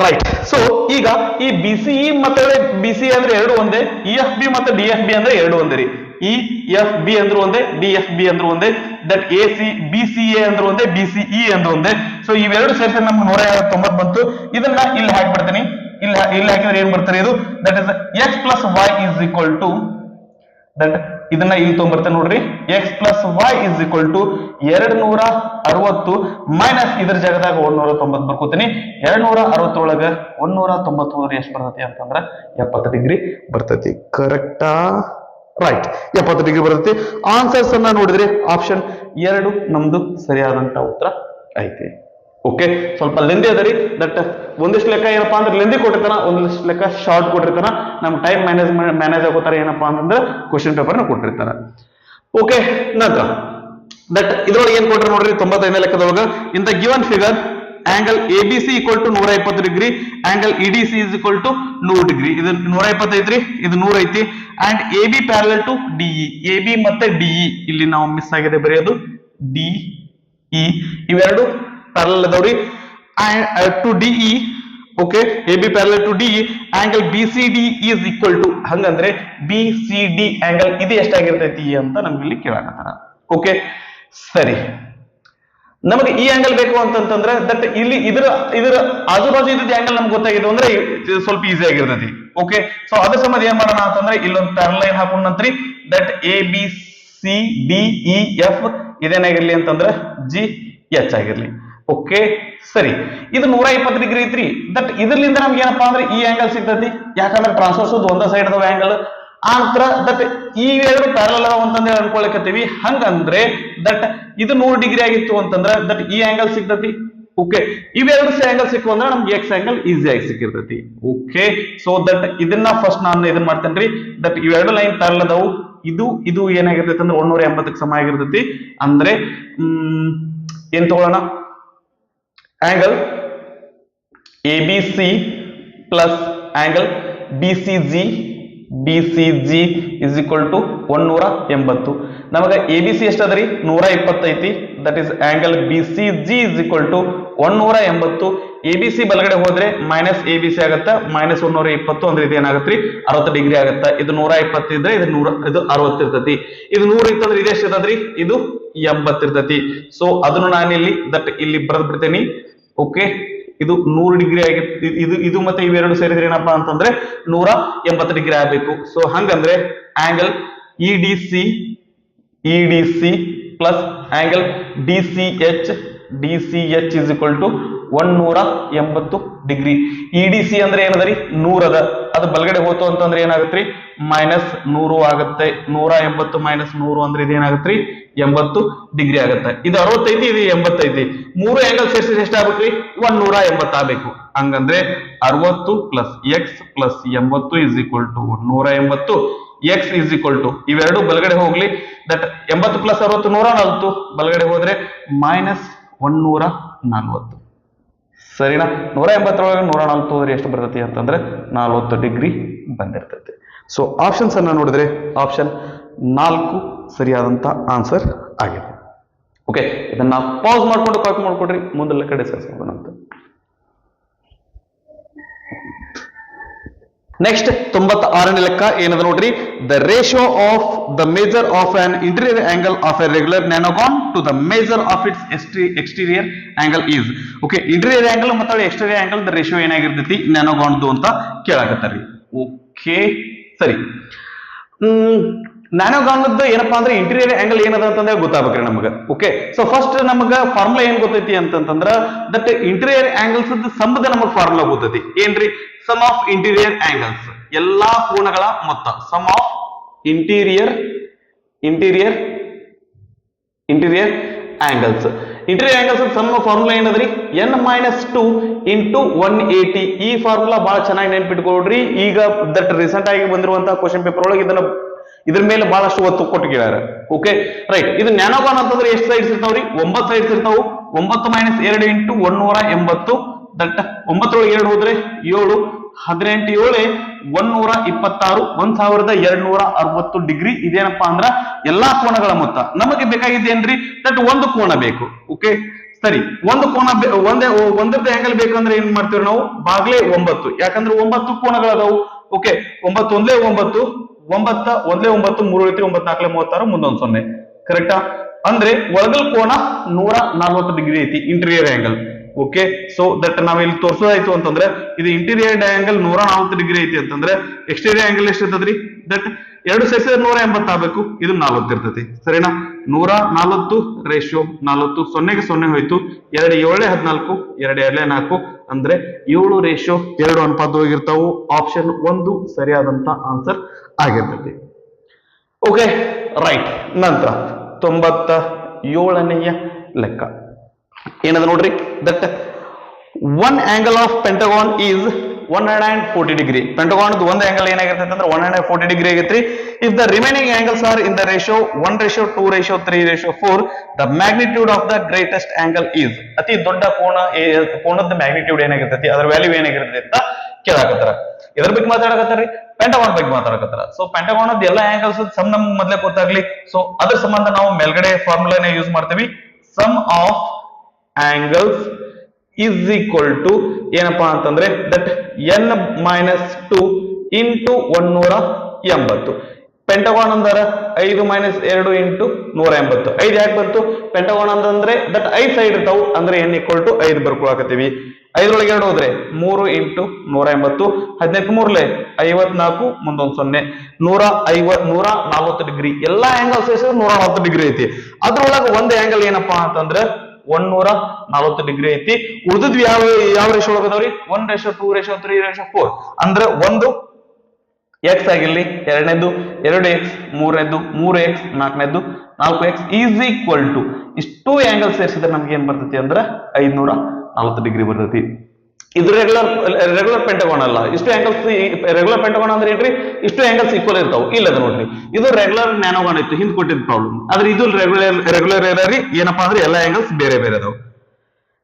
right. ಸೊ ಈಗ ಈ BCE ಮತ್ತೆ BCE ಅಂದ್ರೆ ಎರಡು ಒಂದೇ, EFB ಮತ್ತೆ DFB ಅಂದ್ರೆ ಎರಡು ಒಂದೇ ರೀ. EFB ಅಂದ್ರೆ ಒಂದೇ, DFB ಅಂದ್ರೆ ಒಂದೇ, ದಟ್ BCA ಅಂದ್ರೆ ಒಂದೇ, BCE ಅಂದ್ರೆ ಒಂದೇ. ಸೊ ಇವೆರಡು ಸೇರಿಸಿ ನಮ್ಗೆ 190 ಬಂತು. ಇದನ್ನ ಇಲ್ಲಿ ಹಾಕ್ಬಿಡ್ತೀನಿ, ಇಲ್ಲಿ ಹಾಕಿದ್ರೆ ಏನ್ ಬರ್ತಾರೆ ಇದು that is x plus y is equal to that ಇದನ್ನ ಇಲ್ಲಿ ತೊಗೊಂಡ್ಬರ್ತೇನೆ ನೋಡ್ರಿ, x plus y is equal to 260 minus ಇದ್ರ ಜಾಗದಾಗ 190 ಬರ್ಕೋತೀನಿ. 260 ಒಳಗ 190 ಹೋದ್ರೆ ಎಷ್ಟು ಬರ್ತೈತಿ ಅಂತಂದ್ರ 70 ಡಿಗ್ರಿ ಬರ್ತೈತಿ. ಕರೆಕ್ಟಾ? ರೈಟ್, 70 ಡಿಗ್ರಿ ಬರ್ತೈತಿ. ಆನ್ಸರ್ಸ್ ಅನ್ನ ನೋಡಿದ್ರೆ ಆಪ್ಷನ್ 2 ನಮ್ದು ಸರಿಯಾದಂತ ಉತ್ತರ ಐತಿ. ಓಕೆ, ಸ್ವಲ್ಪ ಲೆಂದಿ ಅದರಿ, ದಟ್ ಒಂದಿಷ್ಟು ಲೆಕ್ಕ ಏನಪ್ಪಾ ಅಂದ್ರೆ ಲೆಂದಿ ಕೊಟ್ಟಿರ್ತಾನ, ಒಂದಿಷ್ಟು ಲೆಕ್ಕ ಶಾರ್ಟ್ ಕೊಟ್ಟಿರ್ತಾನ. ನಮ್ ಟೈಮ್ ಮ್ಯಾನೇಜ್ ಆಗೋತಾರ ಏನಪ್ಪಾ ಅಂತಂದ್ರೆ ಕ್ವಶನ್ ಪೇಪರ್ ನ ಕೊಟ್ಟಿರ್ತಾರ. ಓಕೆ, ನಂತರ ದಟ್ ಇದ್ರೊಳಗೆ ಏನ್ ಕೊಟ್ರ ನೋಡ್ರಿ 95ನೇ ಲೆಕ್ಕದೊಳಗ in the given figure angle ABC equal to 120 degree, angle EDC is equal to 100 degree. ಇದು 120 ಐತ್ರಿ, ಇದು 100 ಐತಿ. And AB parallel to DE, AB ಮತ್ತೆ DE ಇಲ್ಲಿ ನಾವು ಮಿಸ್ ಆಗಿದೆ ಬರೆಯೋದು, DE ಇವೆರಡು ಪ್ಯಾರಲಲ್ ಅದಾವ್ರಿ. To DE, okay, AB parallel to DE, angle BCD is equal to, ಹಂಗಂದ್ರೆ BCD ಆಂಗಲ್ ಇದು ಎಷ್ಟಾಗಿರ್ತೈತಿ ಅಂತ ನಮ್ಗೆ ಇಲ್ಲಿ ಕೇಳಾಕತ್ತಾರ. ಓಕೆ ಸರಿ, ನಮಗೆ ಈ ಆಂಗಲ್ ಬೇಕು ಅಂತಂತಂದ್ರೆ ದಟ್ ಇಲ್ಲಿ ಇದರ ಆಜು ಬಾಜು ಇದ್ದ ಆಂಗಲ್ ನಮ್ಗೆ ಗೊತ್ತಾಗಿದ್ದು ಅಂದ್ರೆ ಸ್ವಲ್ಪ ಈಸಿ ಆಗಿರ್ತೈತಿ. ಓಕೆ, ಸೊ ಅದ್ರ ಸಂಬಂಧ ಏನ್ ಮಾಡೋಣ ಅಂತಂದ್ರೆ ಇಲ್ಲೊಂದು ಪ್ಯಾರಲಲ್ ಲೈನ್ ಹಾಕೊಂಡ್ ನಂತ್ರಿ ದಟ್ ABCDEF ಇದೇನಾಗಿರ್ಲಿ ಅಂತಂದ್ರೆ GH ಆಗಿರ್ಲಿ. ಓಕೆ ಸರಿ, ಇದು 120 ಡಿಗ್ರಿ ಐತ್ರಿ. ದಟ್ ಇದರಿಂದ ನಮ್ಗೆ ಏನಪ್ಪಾ ಅಂದ್ರೆ ಈ ಆಂಗಲ್ ಸಿಗ್ತೈತಿ, ಯಾಕಂದ್ರೆ ಟ್ರಾನ್ಸ್ವರ್ಸ್ ಒಂದ ಸೈಡ್ ಅದಾವ ಆಂಗಲ್. ಆ ನಂತರ ದಟ್ ಇವೆರಡು ಪ್ಯಾರಲಲ್ ಅದಾವ ಅಂತಂದ್ರೆ ಅನ್ಕೊಳಕತ್ತೀವಿ. ಹಂಗಂದ್ರೆ ದಟ್ ಇದು 100 ಡಿಗ್ರಿ ಆಗಿತ್ತು ಅಂತಂದ್ರೆ ದಟ್ ಈ ಆಂಗಲ್ ಸಿಗ್ತೈತಿ. ಓಕೆ, ಇವೆರಡು ಆಂಗಲ್ ಸಿಕ್ಕು ಅಂದ್ರೆ ನಮ್ಗೆ ಎಕ್ಸ್ ಆಂಗಲ್ ಈಸಿ ಆಗಿ ಸಿಕ್ಕಿರ್ತೈತಿ. ಓಕೆ, ಸೊ ದಟ್ ಇದನ್ನ ಫಸ್ಟ್ ನಾನು ಇದನ್ನ ಮಾಡ್ತೇನ್ರಿ. ದಟ್ ಇವೆರಡು ಲೈನ್ ಪ್ಯಾರಲಲ್ ಅದಾವು, ಇದು ಏನಾಗಿರ್ತೈತಿ ಅಂದ್ರೆ 180ಕ್ಕೆ ಸಮ ಆಗಿರ್ತೈತಿ. ಅಂದ್ರೆ ಏನ್ ತಗೊಳ್ಳೋಣ, angle ABC plus angle BCG is equal to 180. ನಮಗ ABC ಎಷ್ಟದ್ರಿ 120 ಐತಿ, that is angle BCG is equal to 180. ABC ಬಲಗಡೆ ಹೋದ್ರೆ ಮೈನಸ್ ABC ಆಗತ್ತ, ಮೈನಸ್ 120 ಅಂದ್ರೆ ಇದೇನಾಗತ್ರಿ 60 ಡಿಗ್ರಿ ಆಗತ್ತ. ಇದು 120 ಇದ್ರೆ ಇದು 60 ಇರ್ತೈತಿ. ಇದು 100 ಇತ್ತಂದ್ರೆ ಇದು ಎಷ್ಟು ಇರ್ತದ್ರಿ, ಇದು 80 ಇರ್ತೈತಿ. ಸೊ ಅದನ್ನು ನಾನು ಇಲ್ಲಿ ಬರೆದ್ ಬಿಡ್ತೇನೆ. ಓಕೆ, ಇದು 100 ಡಿಗ್ರಿ ಆಗಿತ್ತು, ಇದು ಮತ್ತೆ ಇವೆರಡು ಸೇರಿದ್ರೆ ಏನಪ್ಪಾ ಅಂತಂದ್ರೆ 180 ಡಿಗ್ರಿ ಆಗಬೇಕು. ಸೊ ಹಂಗಂದ್ರೆ angle EDC plus angle DCH is equal to 180 degree. EDC ಅಂದ್ರೆ ಏನದರಿ 100 ಅದ, ಅದು ಬಲಗಡೆ ಹೋತು ಅಂತಂದ್ರೆ ಏನಾಗತ್ರಿ ಮೈನಸ್ 100 ಆಗತ್ತೆ. 180 ಮೈನಸ್ 100 ಅಂದ್ರೆ ಇದೇನಾಗತ್ರಿ 80 ಡಿಗ್ರಿ ಆಗತ್ತೆ. ಇದು 60 ಐತಿ, ಇದು 80 ಐತಿ. ಮೂರು ಆಂಗಲ್ ಸೇರಿಸಿ ಎಷ್ಟಾಗಬೇಕ್ರಿ 180 ಆಗ್ಬೇಕು. ಹಂಗಂದ್ರೆ 60 plus X plus 80 is equal to 180. X is equal to ಇವೆರಡು ಬಲಗಡೆ ಹೋಗ್ಲಿ, ದಟ್ 80 ಪ್ಲಸ್ 60 140, ಬಲಗಡೆ ಹೋದ್ರೆ ಮೈನಸ್ 140. ಸರಿನಾ? 180 ಒಳಗೆ 140 ಹೋದ್ರೆ ಎಷ್ಟು ಬರ್ತೈತಿ ಅಂತಂದ್ರೆ 40 ಡಿಗ್ರಿ ಬಂದಿರ್ತೈತಿ. ಸೊ ಆಪ್ಷನ್ಸ್ ಅನ್ನ ನೋಡಿದ್ರೆ ಆಪ್ಷನ್ 4 ಸರಿಯಾದಂತ ಆನ್ಸರ್ ಆಗಿದೆ. ಓಕೆ, ಇದನ್ನ ಪಾಸ್ ಮಾಡ್ಕೊಂಡು ಕಾಪಿ ಮಾಡ್ಕೊಡ್ರಿ, ಮುಂದೆಲ್ಲ ಕಡೆ ಸೇರಿಸ್ಕೊಳ್ಳೋಣ. ನೆಕ್ಸ್ಟ್ 96ನೇ ಲೆಕ್ಕ ಏನದ ನೋಡ್ರಿ, the ratio of the measure of an interior angle of a regular nonagon to the measure of its exterior angle is. Okay, interior angle ಮತ್ತು ಎಕ್ಸ್ಟೀರಿಯರ್ ಆಂಗಲ್ ದ ರೇಷಿಯೋ ಏನಾಗಿರ್ತೈತಿ ನ್ಯಾನೋಗಾನ್ದು ಅಂತ ಕೇಳಾಕತ್ತಾರ್ರಿ. ಓಕೆ ಸರಿ, ನ್ಯಾನೋಗಾನ್ದು ಏನಪ್ಪಾ ಅಂದ್ರೆ ಇಂಟೀರಿಯರ್ ಆಂಗಲ್ ಏನದ ಅಂತಂದ್ರೆ ಗೊತ್ತಾಗ್ಬೇಕ್ರಿ ನಮಗ. ಓಕೆ, ಸೊ ಫಸ್ಟ್ ನಮಗ ಫಾರ್ಮುಲಾ ಏನ್ ಗೊತ್ತೈತಿ ಅಂತಂದ್ರ ದಟ್ ಇಂಟೀರಿಯರ್ ಆಂಗಲ್ಸ್ ಸಂಬಂಧ ನಮಗ್ ಫಾರ್ಮುಲಾ ಗೊತ್ತೈತಿ. ಏನ್ರಿ ಸಮ್ ಆಫ್ ಇಂಟೀರಿಯರ್ ಆಂಗಲ್ಸ್, ಎಲ್ಲಾ ಕೋನಗಳ ಮೊತ್ತ, sum of interior angles. Interior angles sum formula ಏನದ್ರಿ, n-2 ಇಂಟು 180. ಈ ಫಾರ್ಮುಲಾ ಬಹಳ ಚೆನ್ನಾಗಿ ನೆನ್ಪಿಟ್ಕೊಳ್ರಿ. ಈಗ ದಟ್ ರೀಸೆಂಟ್ ಆಗಿ ಬಂದಿರುವಂತಹ ಕ್ವಶನ್ ಪೇಪರ್ ಒಳಗೆ ಇದ್ರ ಮೇಲೆ ಬಹಳಷ್ಟು ಒತ್ತು ಕೊಟ್ಟು ಕೇಳ್ಯಾರ. Okay right. ಇದು ನ್ಯಾನೋಗಾನ್ ಅಂತಂದ್ರೆ ಎಷ್ಟು ಸೈಡ್ಸ್ ಇರ್ತಾವ್ರಿ, 9 ಸೈಡ್ಸ್ ಇರ್ತಾವು. 9 - 2 ಇಂಟು 180. ದಟ್ 9 2 ಹೋದ್ರೆ 7, 18 7 126, 1260 ಡಿಗ್ರಿ. ಇದೇನಪ್ಪಾ ಅಂದ್ರ ಎಲ್ಲಾ ಕೋನಗಳ ಮೊತ್ತ. ನಮಗೆ ಬೇಕಾಗಿದ್ದೇನ್ರಿ, ದಟ್ ಒಂದು ಕೋನ ಬೇಕು. ಓಕೆ ಸರಿ, ಒಂದು ಕೋನ ಒಂದರದ ಆಂಗಲ್ ಬೇಕಂದ್ರೆ ಏನ್ ಮಾಡ್ತೀವಿ ನಾವು, ಬಾಗ್ಲೆ 9. ಯಾಕಂದ್ರೆ 9 ಕೋನಗಳದಾವು. ಓಕೆ 9 ಒಂದ್ಲೆ 9, 9 ಒಂದ್ಲೆ 9, 3 9 4 36, ಮುಂದೊಂದು 0. ಕರೆಕ್ಟಾ? ಅಂದ್ರೆ ಒಳಗಲ್ ಕೋನ 140 ಡಿಗ್ರಿ ಐತಿ, interior angle. Okay so that ನಾವ್ ಇಲ್ಲಿ ತೋರ್ಸೋದಾಯ್ತು ಅಂತಂದ್ರೆ ಇದು ಇಂಟೀರಿಯರ್ ಆಂಗಲ್ 140 ಡಿಗ್ರಿ ಐತಿ ಅಂತಂದ್ರೆ ಎಕ್ಸ್ಟೀರಿಯರ್ ಆಂಗಲ್ ಎಷ್ಟು ಇರ್ತದ್ರಿ, ದಟ್ 2 ಸೇರಿಸಿದ್ರೆ 180 ಆಗ್ಬೇಕು. ಇದು 40 ಇರ್ತೈತಿ. ಸರಿನಾ? 140/40, 0ಗೆ 0 ಹೋಯ್ತು. 2 7 14, 2 2 4, ಅಂದ್ರೆ 7/2 ಅನುಪಾತ ಹೋಗಿರ್ತಾವು. ಆಪ್ಷನ್ 1 ಸರಿಯಾದಂತ ಆನ್ಸರ್ ಆಗಿರ್ತೈತಿ. Okay right. ನಂತರ 97ನೆಯ ಲೆಕ್ಕ ಏನದ ನೋಡ್ರಿ, that one angle of pentagon is 140 degree. Pentagon ಒಂದು ಆಂಗಲ್ ಏನಾಗಿರ್ತೈತೆ ಅಂದ್ರೆ 140 ಡಿಗ್ರಿ ಆಗೈತ್ರಿ. If the remaining angles are in the ratio 1:2:3:4, the magnitude of the greatest angle is. ಅತಿ ದೊಡ್ಡ ಕೋನದ ಮ್ಯಾಗ್ನಿಟ್ಯೂಡ್ ಏನಾಗಿರ್ತೈತಿ, ಅದರ ವ್ಯಾಲ್ಯೂ ಏನಾಗಿರ್ತೈತಿ ಅಂತ ಕೇಳಾಕತ್ತಾರ. ಇದ್ರ ಬಗ್ಗೆ ಮಾತಾಡಕತ್ತಾರ್ರಿ, ಪೆಂಟಗಾನ್ ಬಗ್ಗೆ ಮಾತಾಡಕತ್ತಾರ. ಸೊ ಪೆಂಟಗಾನ್ ಎಲ್ಲ ಆಂಗಲ್ಸ್ ಸಮ್ ನಮ್ ಮೊದ್ಲೇ ಗೊತ್ತಾಗ್ಲಿ. ಸೊ ಅದ್ರ ಸಂಬಂಧ ನಾವು ಮೇಲ್ಗಡೆ ಫಾರ್ಮುಲಾನ ಯೂಸ್ ಮಾಡ್ತೀವಿ. Sum of angles is equal to ಏನಪ್ಪಾ ಅಂತಂದ್ರೆ ದಟ್ n-2 ಇಂಟು 180. ಪೆಂಟಗಾನ್ ಅಂದ್ರೆ 5 - 2 ಇಂಟು 180. 5 ಯಾಕೆ ಬಂತು, ಪೆಂಟಗಾನ್ ಅಂತಂದ್ರೆ ದಟ್ 5 ಸೈಡ್ ಇರ್ತಾವು. ಅಂದ್ರೆ n = 5 ಬರ್ಕೊಳಕತ್ತೀವಿ. 5 2 ಹೋದ್ರೆ 3 ಇಂಟು 180, 18 3 54, ಮುಂದೊಂದು 0, 140 ಡಿಗ್ರಿ. ಎಲ್ಲಾ ಆಂಗಲ್ಸ್ 140 ಡಿಗ್ರಿ ಐತಿ. ಅದ್ರೊಳಗೆ ಒಂದು ಆಂಗಲ್ ಏನಪ್ಪಾ ಅಂತಂದ್ರೆ 140 ಡಿಗ್ರಿ ಐತಿ. ಉಳಿದದ್ ಯಾವ ರೇಷಿಯೋ ಒಳಗದವ್ರಿ, 1:2:3:4. ಅಂದ್ರೆ ಒಂದು ಎಕ್ಸ್ ಆಗಿರ್ಲಿ, ಎರಡನೇದು 2x, ಮೂರನೇದು 3x, ನಾಲ್ಕನೇದು 4x ಈಸ್ ಈಕ್ವಲ್ ಟು ಇಷ್ಟು ಆಂಗಲ್ ಸೇರಿಸಿದ್ರೆ ನಮ್ಗೆ ಏನ್ ಬರ್ತೈತಿ ಅಂದ್ರೆ 540 ಡಿಗ್ರಿ ಬರ್ತೈತಿ. ಇದು ರೆಗ್ಯುಲರ್ ಪೆಂಟಗಾನ್ ಅಲ್ಲ. ಇಷ್ಟು ಆಂಗಲ್ಸ್ ರೆಗ್ಯುಲರ್ ಪೆಂಟಗಾನ್ ಅಂದ್ರೆ ಏನ್ರಿ, ಇಷ್ಟು ಆಂಗಲ್ಸ್ ಈಕ್ವಲ್ ಇರ್ತಾವ. ಇಲ್ಲದ ನೋಡ್ರಿ, ಇದು ರೆಗ್ಯುಲರ್ ನ್ಯಾನೋಗಾನ್ ಇತ್ತು, ಹಿಂದ್ ಕೊಟ್ಟಿದ್ ಪ್ರಾಬ್ಲಮ್. ಆದ್ರೆ ಇದು ರೆಗ್ಯುಲರ್ ಏರಿ ಏನಪ್ಪಾ ಅಂದ್ರೆ ಎಲ್ಲಾ ಆಂಗಲ್ಸ್ ಬೇರೆ ಬೇರೆ ಅದಾವ.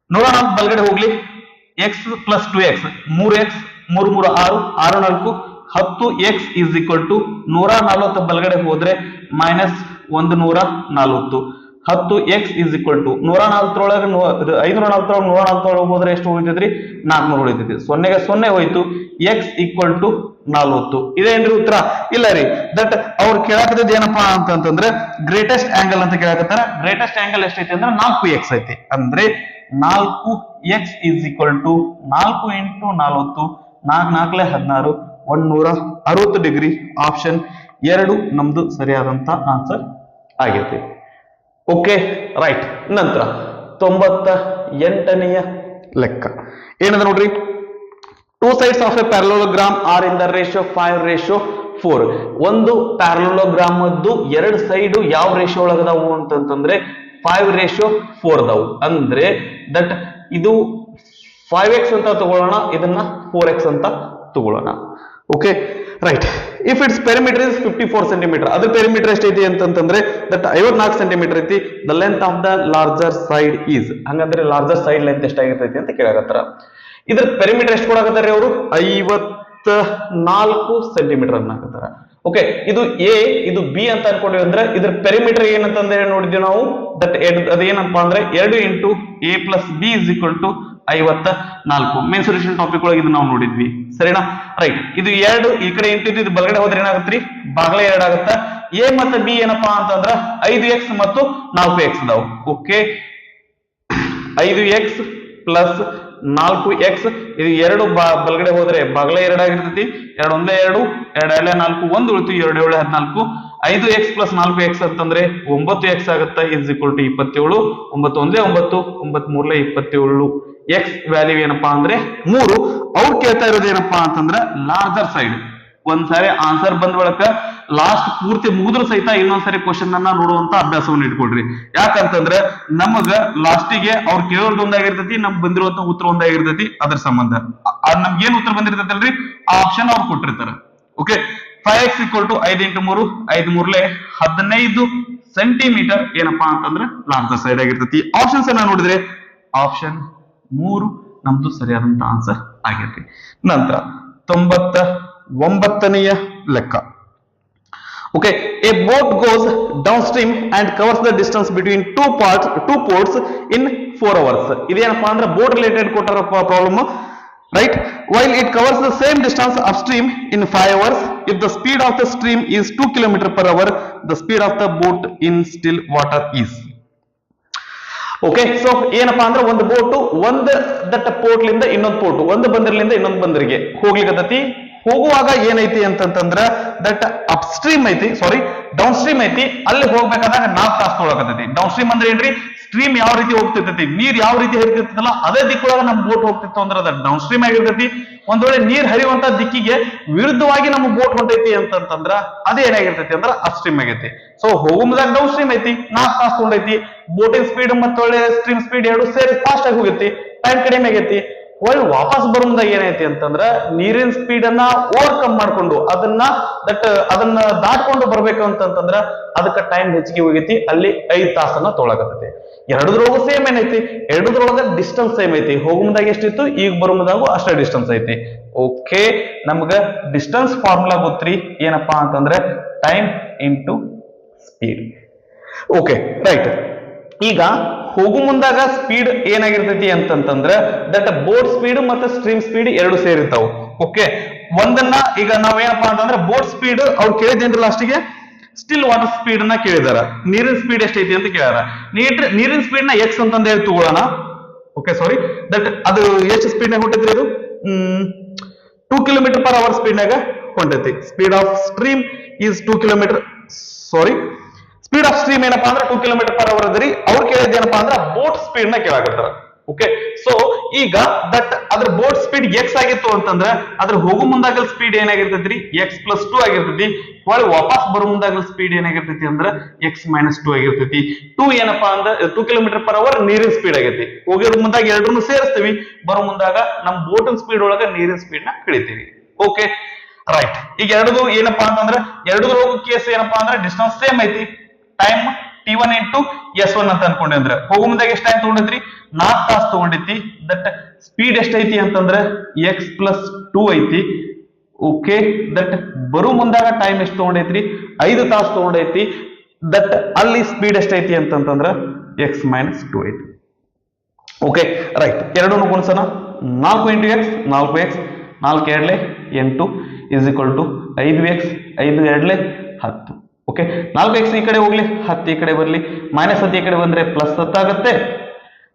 ನೋಡೋಣ, ಬಲ್ಗಡೆ ಹೋಗ್ಲಿ. x + 2x 3x 3 3 6 6 4 10x is equal to 140 ಬಲ್ಗಡೆ ಹೋದ್ರೆ -140. 10x ಈಸ್ ಈಕ್ವಲ್ ಟು 140 540 ಹೋದ್ರೆ ಎಷ್ಟು ಉಳಿತೈತ್ರಿ, 400 ಉಳಿತೈತಿ. 0ಗೆ 0 ಹೋಯ್ತು. x = 40. ಇದೇನ್ರಿ ಉತ್ತರ? ಇಲ್ಲ ರೀ, ದಟ್ ಅವ್ರು ಕೇಳಾಕತ್ತಿದ್ ಏನಪ್ಪಾ ಅಂತಂದ್ರೆ ಗ್ರೇಟೆಸ್ಟ್ ಆಂಗಲ್ ಅಂತ ಕೇಳಾಕತ್ತಾರ. ಗ್ರೇಟೆಸ್ಟ್ ಆಂಗಲ್ ಎಷ್ಟೈತಿ ಅಂದ್ರೆ 4x ಐತಿ. ಅಂದ್ರೆ 4x is equal to 4 into 40, 4 4 16, 160 degree. Option 2 ನಮ್ದು ಸರಿಯಾದಂತ ಆನ್ಸರ್ ಆಗೈತಿ. Okay right. ನಂತರ 98ನೆಯ ಲೆಕ್ಕ ಏನದ ನೋಡ್ರಿ, 2 sides of a parallelogram are in the ratio 5:4. ಒಂದು ಪ್ಯಾರಲೋಗ್ರಾಮ್ ಅದ್ದು 2 ಸೈಡ್ ಯಾವ ರೇಷಿಯೋ ಒಳಗದಾವು ಅಂತಂದ್ರೆ 5:4 ಅದಾವು. ಅಂದ್ರೆ ದಟ್ ಇದು 5x ಅಂತ ತಗೊಳ್ಳೋಣ, ಇದನ್ನ 4x ಅಂತ ತಗೊಳ್ಳೋಣ. Okay right. If it's perimeter is 54 centimetre, ಅದ್ರ ಪೆರಿಮೀಟರ್ ಎಷ್ಟೈತಿ ಅಂತಂದ್ರೆ ದಟ್ 54 ಸೆಂಟಿಮೀಟರ್ ಐತಿ. The length of the larger side is. ಹಂಗಂದ್ರೆ ಲಾರ್ಜರ್ ಸೈಡ್ ಲೆಂತ್ ಎಷ್ಟಾಗಿರ್ತೈತಿ ಅಂತ ಕೇಳಾಕತ್ತಾರ. ಇದ್ರ ಪೆರಿಮೀಟರ್ ಎಷ್ಟು ಕೊಡಾಕತ್ತಾರ ಅವರು, 54 ಸೆಂಟಿಮೀಟರ್ ಅನ್ನಕತ್ತಾರ. ಓಕೆ, ಇದು ಎ, ಇದು ಬಿ ಅಂತ ಅನ್ಕೊಂಡಿವಿ. ಅಂದ್ರೆ ಇದ್ರ ಪೆರಿಮೀಟರ್ ಏನಂತಂದ್ರೆ ನೋಡಿದ್ವಿ ನಾವು, ದಟ್ ಅದೇನಪ್ಪಾ ಅಂದ್ರೆ 2 into a + b = 54. Mensuration topic ಒಳಗೆ ಇದು ನಾವು ನೋಡಿದ್ವಿ. ಸರಿನಾ? ರೈಟ್. ಇದು 2 ಈ ಕಡೆ ಇಂಟು ಇದು ಬಲಗಡೆ ಹೋದ್ರೆ ಏನಾಗತ್ರಿ, ಬಾಗಲ 2 ಆಗುತ್ತ. ಎ ಮತ್ತು ಬಿ ಏನಪ್ಪಾ ಅಂತಂದ್ರ 5x ಮತ್ತು 4x ಅದಾವು. Okay, 5x + 4x. ಇದು 2 ಬಲಗಡೆ ಹೋದ್ರೆ ಬಾಗಲ 2 ಆಗಿರ್ತೈತಿ. 2 1 2, 2 2 4, 1 ಉಳಿತು. 2 7 14. 5x + 4x ಅಂತಂದ್ರೆ 9x ಆಗುತ್ತ. = 27. 9 1 9, 9 3 27. ಎಕ್ಸ್ ವ್ಯಾಲ್ಯೂ ಏನಪ್ಪಾ ಅಂದ್ರೆ 3. ಅವ್ರು ಕೇಳ್ತಾ ಇರೋದು ಏನಪ್ಪಾ ಅಂತಂದ್ರ ಲಾರ್ಜರ್ ಸೈಡ್. ಒಂದ್ಸಾರಿ ಆನ್ಸರ್ ಬಂದ ಬಳಿಕ ಲಾಸ್ಟ್ ಪೂರ್ತಿ ಮುಗಿದ್ರು ಸಹಿತ ಇನ್ನೊಂದ್ಸರಿ ಕ್ವಶನ್ ಅನ್ನ ನೋಡುವಂತ ಅಭ್ಯಾಸವನ್ನು ಇಟ್ಕೊಡ್ರಿ. ಯಾಕಂತಂದ್ರೆ ನಮಗ ಲಾಸ್ಟಿಗೆ ಅವ್ರು ಕೇಳೋದು ಒಂದಾಗಿರ್ತೈತಿ, ನಮ್ಗೆ ಬಂದಿರುವಂತ ಉತ್ತರ ಒಂದಾಗಿರ್ತೈತಿ. ಅದ್ರ ಸಂಬಂಧ ನಮ್ಗೆ ಏನ್ ಉತ್ತರ ಬಂದಿರ್ತೈತಲ್ರಿ ಆ ಆಪ್ಷನ್ ಅವ್ರು ಕೊಟ್ಟಿರ್ತಾರ. ಓಕೆ, 5x = 5 × 3, 5 3 15 ಸೆಂಟಿಮೀಟರ್ ಏನಪ್ಪಾ ಅಂತಂದ್ರೆ ಲಾರ್ಜರ್ ಸೈಡ್ ಆಗಿರ್ತೈತಿ. ಆಪ್ಷನ್ಸ್ ಅನ್ನ ನೋಡಿದ್ರೆ ಆಪ್ಷನ್ 3 ನಮ್ದು ಸರಿಯಾದಂತ ಆನ್ಸರ್ ಆಗೈತಿ. ನಂತರ 99ನೆಯ ಲೆಕ್ಕ. Okay, a boat goes downstream and covers the distance between two ports in 4 hours. ಇದೇನಪ್ಪಾ ಅಂದ್ರೆ ಬೋಟ್ ರಿಲೇಟೆಡ್ ಕೊಟ್ಟಾರ problem, right? While it covers the same distance upstream in 5 hours, if the speed of the stream is 2 km/h, the speed of the boat in still water is. Okay, so ಏನಪ್ಪಾ ಅಂದ್ರೆ ಒಂದು boat ಒಂದ್ ದಟ್ಟ port ಲಿಂದ ಇನ್ನೊಂದು port, ಒಂದು ಬಂದರ್ಲಿಂದ ಇನ್ನೊಂದು ಬಂದರಿಗೆ ಹೋಗ್ಲಿಕ್ಕತ್ತತಿ. ಹೋಗುವಾಗ ಏನೈತಿ ಅಂತಂದ್ರ ದಟ್ ಅಪ್ ಸ್ಟ್ರೀಮ್ ಐತಿ, ಸಾರಿ ಡೌನ್ ಸ್ಟ್ರೀಮ್ ಐತಿ. ಅಲ್ಲಿ ಹೋಗ್ಬೇಕಾದಾಗ 4 ತಾಸು ತೊಗೊಳಕತ್ತೈತಿ. ಡೌನ್ ಸ್ಟ್ರೀಮ್ ಅಂದ್ರೆ ಏನ್ರಿ, ಸ್ಟ್ರೀಮ್ ಯಾವ ರೀತಿ ಹೋಗ್ತಿರ್ತೈತಿ, ನೀರ್ ಯಾವ ರೀತಿ ಹರಿತಿರ್ತಲ್ಲ ಅದೇ ದಿಕ್ಕೊಳಗ ನಮ್ ಬೋಟ್ ಹೋಗ್ತಿತ್ತು ಅಂದ್ರೆ ಅದ ಡೌನ್ ಸ್ಟ್ರೀಮ್ ಆಗಿರ್ತೈತಿ. ಒಂದ್ ವೇಳೆ ನೀರ್ ಹರಿಯುವಂತ ದಿಕ್ಕಿಗೆ ವಿರುದ್ಧವಾಗಿ ನಮ್ಮ ಬೋಟ್ ಹೊಂಟೈತಿ ಅಂತಂದ್ರ ಅದೇ ಏನಾಗಿರ್ತೈತಿ ಅಂದ್ರ ಅಪ್ ಸ್ಟ್ರೀಮ್ ಆಗೈತಿ. ಸೊ ಹೋಗುಮದಾಗ ಡೌನ್ ಸ್ಟ್ರೀಮ್ ಐತಿ, 4 ತಾಸು ತೊಗೊಂಡೈತಿ. ಬೋಟಿಂಗ್ ಸ್ಪೀಡ್ ಮತ್ತೆ ಒಳ್ಳೆ ಸ್ಟ್ರೀಮ್ ಸ್ಪೀಡ್ ಎರಡು ಸೇರಿ ಫಾಸ್ಟ್ ಆಗಿ ಹೋಗೈತಿ, ಟೈಮ್ ಕಡಿಮೆ ಆಗೈತಿ. ಒಳ್ಳೆ ವಾಪಸ್ ಬರುವುದಾಗ ಏನೈತಿ ಅಂತಂದ್ರ ನೀರಿನ ಸ್ಪೀಡ್ ಅನ್ನ ಓವರ್ಕಮ್ ಮಾಡ್ಕೊಂಡು ಅದನ್ನ ದಾಟ್ಕೊಂಡು ಬರ್ಬೇಕು ಅಂತಂದ್ರ ಅದಕ್ಕೆ ಟೈಮ್ ಹೆಚ್ಚಿಗೆ ಹೋಗೈತಿ. ಅಲ್ಲಿ 5 ತಾಸನ್ನ ತೊಗೊಳಕತ್ತೈತಿ. ಎರಡದ್ರೊಳಗೂ ಸೇಮ್ ಏನೈತಿ, ಎರಡದ್ರೊಳಗ ಡಿಸ್ಟೆನ್ಸ್ ಸೇಮ್ ಐತಿ. ಹೋಗುಮದಾಗ ಎಷ್ಟಿತ್ತು, ಈಗ ಬರುಮದಾಗೂ ಅಷ್ಟೇ ಡಿಸ್ಟೆನ್ಸ್ ಐತಿ. ಓಕೆ, ನಮ್ಗ ಡಿಸ್ಟೆನ್ಸ್ ಫಾರ್ಮುಲಾ ಗೊತ್ತ್ರಿ, ಏನಪ್ಪಾ ಅಂತಂದ್ರೆ time into speed. Okay, right. ಈಗ ಹೋಗು ಮುಂದಾಗ ಸ್ಪೀಡ್ ಏನಾಗಿರ್ತೈತಿ ಅಂತಂದ್ರೆ ದಟ್ ಬೋಟ್ ಸ್ಪೀಡ್ ಮತ್ತೆ ಸ್ಟ್ರೀಮ್ ಸ್ಪೀಡ್ ಎರಡು ಸೇರಿರ್ತಾವ. ಓಕೆ, ಒಂದನ್ನ ಈಗ ನಾವೇನಪ್ಪಾ ಅಂತಂದ್ರೆ ಬೋಟ್ ಸ್ಪೀಡ್ ಅವ್ರು ಕೇಳಿದೇನ್ರಿ ಲಾಸ್ಟಿಗೆ ಸ್ಟಿಲ್ ವಾಟರ್ ಸ್ಪೀಡ್ ನ ಕೇಳಿದಾರ. ನೀರಿನ ಸ್ಪೀಡ್ ಎಷ್ಟೈತಿ ಅಂತ ಕೇಳಾರ. ನೀರಿನ ಸ್ಪೀಡ್ ನ ಎಕ್ಸ್ ಅಂತಂದ ಹೇಳಿ ತಗೊಳ್ಳೋಣ. ಓಕೆ, ಸಾರಿ, ದಟ್ ಅದು ಎಷ್ಟು ಸ್ಪೀಡ್ ನಾಗ ಹೊಂಟೈತ್ರಿ, ಅದು 2 km/h ಸ್ಪೀಡ್ ನಾಗ ಹೊಂಟೈತಿ. Speed of stream is 2 km, sorry speed of stream ಏನಪ್ಪಾ ಅಂದ್ರೆ 2 km/h ಅದರಿ. ಅವ್ರು ಕೇಳಿದ ಏನಪ್ಪಾ ಅಂದ್ರೆ ಬೋಟ್ ಸ್ಪೀಡ್ ನ ಕೇಳಾಕತ್ತಾರ. ಓಕೆ, ಸೊ ಈಗ ದಟ್ ಅದ್ರ ಬೋಟ್ ಸ್ಪೀಡ್ ಎಕ್ಸ್ ಆಗಿತ್ತು ಅಂತಂದ್ರೆ ಅದ್ರ ಹೋಗು ಮುಂದಾಗಲ್ ಸ್ಪೀಡ್ ಏನಾಗಿರ್ತೈತ್ರಿ, x+2 ಆಗಿರ್ತೈತಿ. ಹೊಳ್ಳಿ ವಾಪಸ್ ಬರೋ ಮುಂದಾಗಲ್ ಸ್ಪೀಡ್ ಏನಾಗಿರ್ತೈತಿ ಅಂದ್ರೆ x-2 ಆಗಿರ್ತೈತಿ. 2 ಏನಪ್ಪಾ ಅಂದ್ರೆ 2 km/h ನೀರಿನ ಸ್ಪೀಡ್ ಆಗೈತಿ. ಹೋಗಿರೋ ಮುಂದಾಗ ಎರಡನ್ನೂ ಸೇರಿಸ್ತೀವಿ, ಬರೋ ಮುಂದಾಗ ನಮ್ ಬೋಟಿನ ಸ್ಪೀಡ್ ಒಳಗ ನೀರಿನ ಸ್ಪೀಡ್ ನ ಕಳಿತೀವಿ. Okay, right. ಈಗ ಎರಡದು ಏನಪ್ಪಾ ಅಂತಂದ್ರೆ ಎರಡದ್ರ ಕೇಸ್ ಏನಪ್ಪಾ ಅಂದ್ರೆ ಡಿಸ್ಟೆನ್ಸ್ ಸೇಮ್ ಐತಿ. ಟೈಮ್ t1 ಇಂಟು s1 ಅಂತ ಅನ್ಕೊಂಡೆ ಅಂದ್ರೆ ಹೋಗು ಮುಂದಾಗ ಎಷ್ಟು ಟೈಮ್ ತಗೊಂಡೈತ್ರಿ, 4 ತಾಸು ತಗೊಂಡೈತಿ. ದಟ್ ಸ್ಪೀಡ್ ಎಷ್ಟೈತಿ ಅಂತಂದ್ರೆ x+2 ಐತಿ. ಓಕೆ, ದಟ್ ಬರು ಮುಂದಾಗ ಟೈಮ್ ಎಷ್ಟು ತಗೊಂಡೈತ್ರಿ, 5 ತಾಸು ತಗೊಂಡೈತಿ. ದಟ್ ಅಲ್ಲಿ ಸ್ಪೀಡ್ ಎಷ್ಟೈತಿ ಅಂತಂದ್ರೆ x-2 ಐತಿ. Okay, right. ಎರಡನ್ನು ಗುಣಿಸೋಣ. 4 × x 4x, 4 2 8 is equal to 5x, 5 2 10. Okay, 4x ಈ ಕಡೆ ಹೋಗ್ಲಿ, 10 ಈ ಕಡೆ ಬರ್ಲಿ, -10 ಈ ಕಡೆ ಬಂದ್ರೆ +10 ಆಗುತ್ತೆ.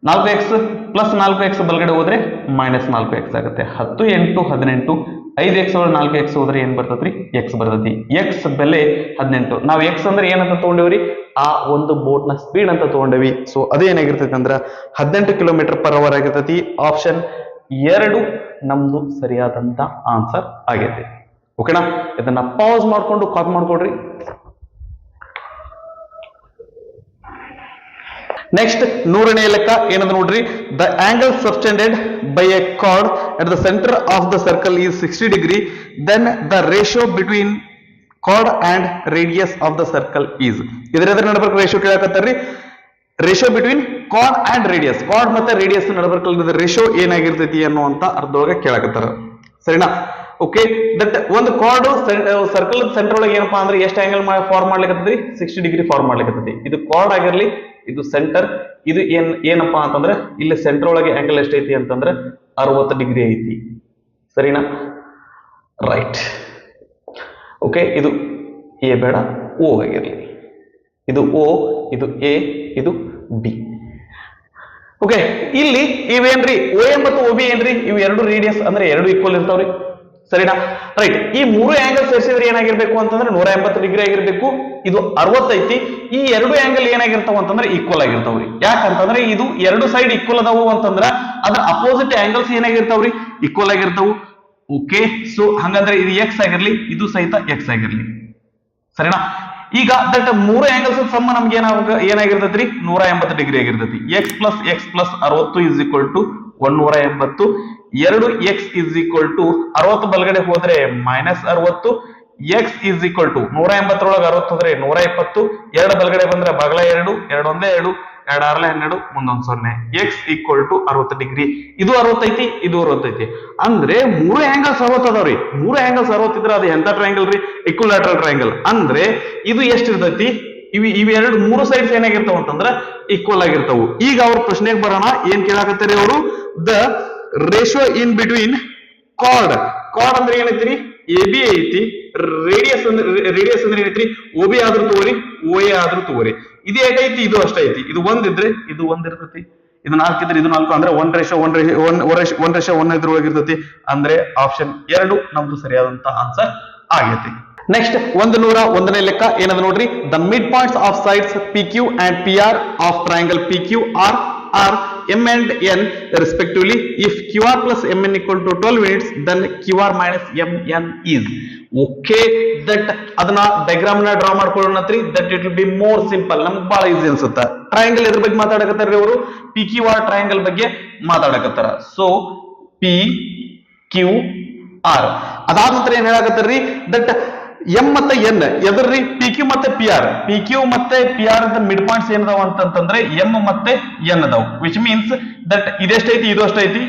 4x + 4x ಬಲಗಡೆ ಹೋದ್ರೆ -4x ಆಗುತ್ತೆ. 10 8 18, 5x 4x ಹೋದ್ರೆ ಏನ್ ಬರ್ತೈತ್ರಿ, x ಬರ್ತೈತಿ. x ಬೆಲೆ 18. ನಾವು x ಅಂದ್ರೆ ಏನಂತ ತಗೊಂಡೇವ್ರಿ, ಆ ಒಂದು ಬೋಟ್ ನ ಸ್ಪೀಡ್ ಅಂತ ತಗೊಂಡೇವಿ. ಸೊ ಅದು ಏನಾಗಿರ್ತೈತಿ ಅಂದ್ರ 18 km/h ಆಗಿರ್ತೈತಿ. ಆಪ್ಷನ್ 2 ನಮ್ದು ಸರಿಯಾದಂತ ಆನ್ಸರ್ ಆಗೈತಿ. ಓಕೆನಾ, ಇದನ್ನ ಪಾಸ್ ಮಾಡ್ಕೊಂಡು ಕಾಪಿ ಮಾಡ್ಕೊಡ್ರಿ. ನೆಕ್ಸ್ಟ್ 100ನೇ ಲೆಕ್ಕ ಏನಂತ ನೋಡ್ರಿ. The angle subtended by a chord at the center of the circle is 60 degree, then the ratio between chord and radius of the circle is. ಇದರ ನಡುಬರ್ಕ ರೇಷಿಯೋ ಕೇಳಕತ್ತಾರ್ರಿ. Ratio between chord and radius, chord ಮತ್ತೆ radius ನಡುಬರ್ಕ ratio ಏನಾಗಿರ್ತೈತಿ ಅನ್ನುವಂತ ಅರ್ಧದೊಳಗೆ ಕೇಳಕತ್ತಾರ. ಸರಿನಾ? ಓಕೆ, ದಟ್ ಒಂದು ಕಾರ್ಡ್ ಸರ್ಕಲ್ ಸೆಂಟರ್ ಒಳಗೆ ಏನಪ್ಪಾ ಅಂದ್ರೆ ಎಷ್ಟು ಆಂಗಲ್ ಫಾರ್ಮ್ ಮಾಡ್ಲಿಕ್ಕೆ 60 ಡಿಗ್ರಿ ಫಾರ್ಮ್ ಮಾಡ್ಲಿಕ್ಕೆ. ಇದು ಕಾರ್ಡ್ ಆಗಿರ್ಲಿ, ಇದು ಸೆಂಟರ್, ಇದು ಏನಪ್ಪಾ ಅಂತಂದ್ರೆ ಇಲ್ಲಿ ಸೆಂಟರ್ ಒಳಗೆ ಆಂಗಲ್ ಎಷ್ಟೈತಿ ಅಂತಂದ್ರೆ 60 ಡಿಗ್ರಿ ಐತಿ. ಸರಿನಾ? ರೈಟ್. ಓಕೆ, ಇದು ಎ ಬೇಡ, ಓ ಆಗಿರ್ಲಿ. ಇದು ಓ, ಇದು ಎ, ಇದು ಬಿ. ಓಕೆ, ಇಲ್ಲಿ ಇವೇನ್ರಿ ಓ ಎ ಮತ್ತು ಓ ಬಿ ಏನ್ರಿ, ಇವು ಎರಡು ರೇಡಿಯಸ್ ಅಂದ್ರೆ ಎರಡು ಈಕ್ವಲ್ ಇರ್ತಾವ್ರಿ. ಸರಿನಾ? ರೈಟ್. ಈ ಮೂರು ಆಂಗಲ್ ಸೇರಿಸಿದ್ರೆ ಏನಾಗಿರ್ಬೇಕು ಅಂತಂದ್ರೆ 180 ಡಿಗ್ರಿ ಆಗಿರ್ಬೇಕು. ಇದು 60 ಐತಿ. ಈ ಎರಡು ಆಂಗಲ್ ಏನಾಗಿರ್ತಾವ ಅಂತಂದ್ರೆ ಈಕ್ವಲ್ ಆಗಿರ್ತಾವ್ರಿ. ಯಾಕಂತಂದ್ರೆ ಇದು ಎರಡು ಸೈಡ್ ಈಕ್ವಲ್ ಅದಾವು ಅಂತಂದ್ರ ಅದ್ರ ಅಪೋಸಿಟ್ ಆಂಗಲ್ಸ್ ಏನಾಗಿರ್ತಾವ್ರಿ, ಈಕ್ವಲ್ ಆಗಿರ್ತಾವು. ಓಕೆ, ಸೊ ಹಂಗಂದ್ರೆ ಇದು ಎಕ್ಸ್ ಆಗಿರ್ಲಿ, ಇದು ಸಹಿತ ಎಕ್ಸ್ ಆಗಿರ್ಲಿ. ಸರಿನಾ? ಈಗ ದಟ್ ಮೂರು ಆಂಗಲ್ಸ್ ಸಮ ನಮ್ಗೆ ಏನಾಗಿರ್ತೈತ್ರಿ, 180 ಡಿಗ್ರಿ ಆಗಿರ್ತೈತಿ. X plus 60 is equal to 180. 2x is equal to 60 ಬಲಗಡೆ ಹೋದ್ರೆ -60. ಎಕ್ಸ್ ಇಸ್ ಈಕ್ವಲ್ ಟು 180 ಒಳಗೆ 60 ಹೋದ್ರೆ 120. 2 ಬಲಗಡೆ ಬಂದ್ರೆ ಬಗಲ 2, 2 ಒಂದೇ 2, 2 6 12, ಮುಂದೊಂದು 0. X equal to 60 degree. ಇದು 60 ಐತಿ, ಇದು 60 ಐತಿ. ಅಂದ್ರೆ ಮೂರು ಆಂಗಲ್ಸ್ 60 ಅದಾವ್ರಿ. ಮೂರು ಆಂಗಲ್ಸ್ 60 ಇದ್ರೆ ಅದು ಎಂತ ಟ್ರಯಾಂಗಲ್ ರೀ, ಇಕ್ವಿಲ್ಯಾಟರಲ್ ಟ್ರಯಾಂಗಲ್. ಅಂದ್ರೆ ಇದು ಎಷ್ಟಿರ್ತೈತಿ, ಇವೆರಡು ಮೂರು ಸೈಡ್ಸ್ ಏನಾಗಿರ್ತಾವ ಅಂತಂದ್ರ ಈಕ್ವಲ್ ಆಗಿರ್ತಾವು. ಈಗ ಅವ್ರ ಪ್ರಶ್ನೆಗೆ ಬರೋಣ. ಏನ್ ಕೇಳಾಕತ್ತಾರೆ ಅವರು, the ratio in between card. Card ಅಂದ್ರೆ ಏನೈತ್ರಿ, ಎ ಬಿ ಐತಿ. ರೇಡಿಯಸ್ ಅಂದ್ರೆ ಏನೈತ್ರಿ, ಒ ಬಿ ಆದ್ರೂ ತಗೋರಿ, ಓ ಎ ಆದ್ರೂ ತಗೋರಿ. ಇದು ಏಟೈತಿ, ಇದು ಅಷ್ಟೈತಿ. ಇದು ಒಂದಿದ್ರೆ ಇದು ಒಂದಿರ್ತೈತಿ, ಇದು 4 ಇದ್ರೆ ಇದು 4. ಅಂದ್ರೆ 1:1 ಇದ್ರೊಳಗಿರ್ತೈತಿ. ಅಂದ್ರೆ ಆಪ್ಷನ್ 2 ನಮ್ದು ಸರಿಯಾದಂತ ಆನ್ಸರ್ ಆಗೈತಿ. ನೆಕ್ಸ್ಟ್ 101ನೇ ಲೆಕ್ಕ ಏನದ ನೋಡ್ರಿ. The mid points of sides P Q and P R of triangle P Q R are m and n respectively. If qr plus mn equal to 12 units, then qr minus mn is. Okay, that ಅದನ್ನ diagram ನ draw ಮಾಡ್ಕೊಳ್ಳೋಣತ್ರಿ. that it will be more simple. ನಮ್ಗೆ ಬಹಳ easy ಅನ್ಸುತ್ತೆ. Triangle ಎದ್ರ ಬಗ್ಗೆ ಮಾತಾಡಕತ್ತಾರ್ರಿ ಅವರು, P Q R triangle ಬಗ್ಗೆ ಮಾತಾಡಕತ್ತಾರ. ಸೊ ಪಿ ಕ್ಯೂ ಆರ್ ಅದಾದ ನಂತರ ಏನ್ ಹೇಳಕತ್ತಾರ್ರಿ, ದಟ್ ಎಂ ಮತ್ತೆ ಎನ್ ಎದರ್ರಿ, ಪಿ ಕ್ಯೂ ಮತ್ತೆ ಪಿ ಆರ್. ಪಿ ಕ್ಯೂ ಮತ್ತೆ ಪಿ ಆರ್ ಮಿಡ್ ಪಾಯಿಂಟ್ಸ್ ಏನದಾವ ಅಂತಂದ್ರೆ ಎಂ ಮತ್ತೆ ಎನ್ ಅದಾವ. ವಿಚ್ ಮೀನ್ಸ್ ದಟ್ ಇದೆಷ್ಟೈತಿ, ಇದು ಅಷ್ಟೈತಿ,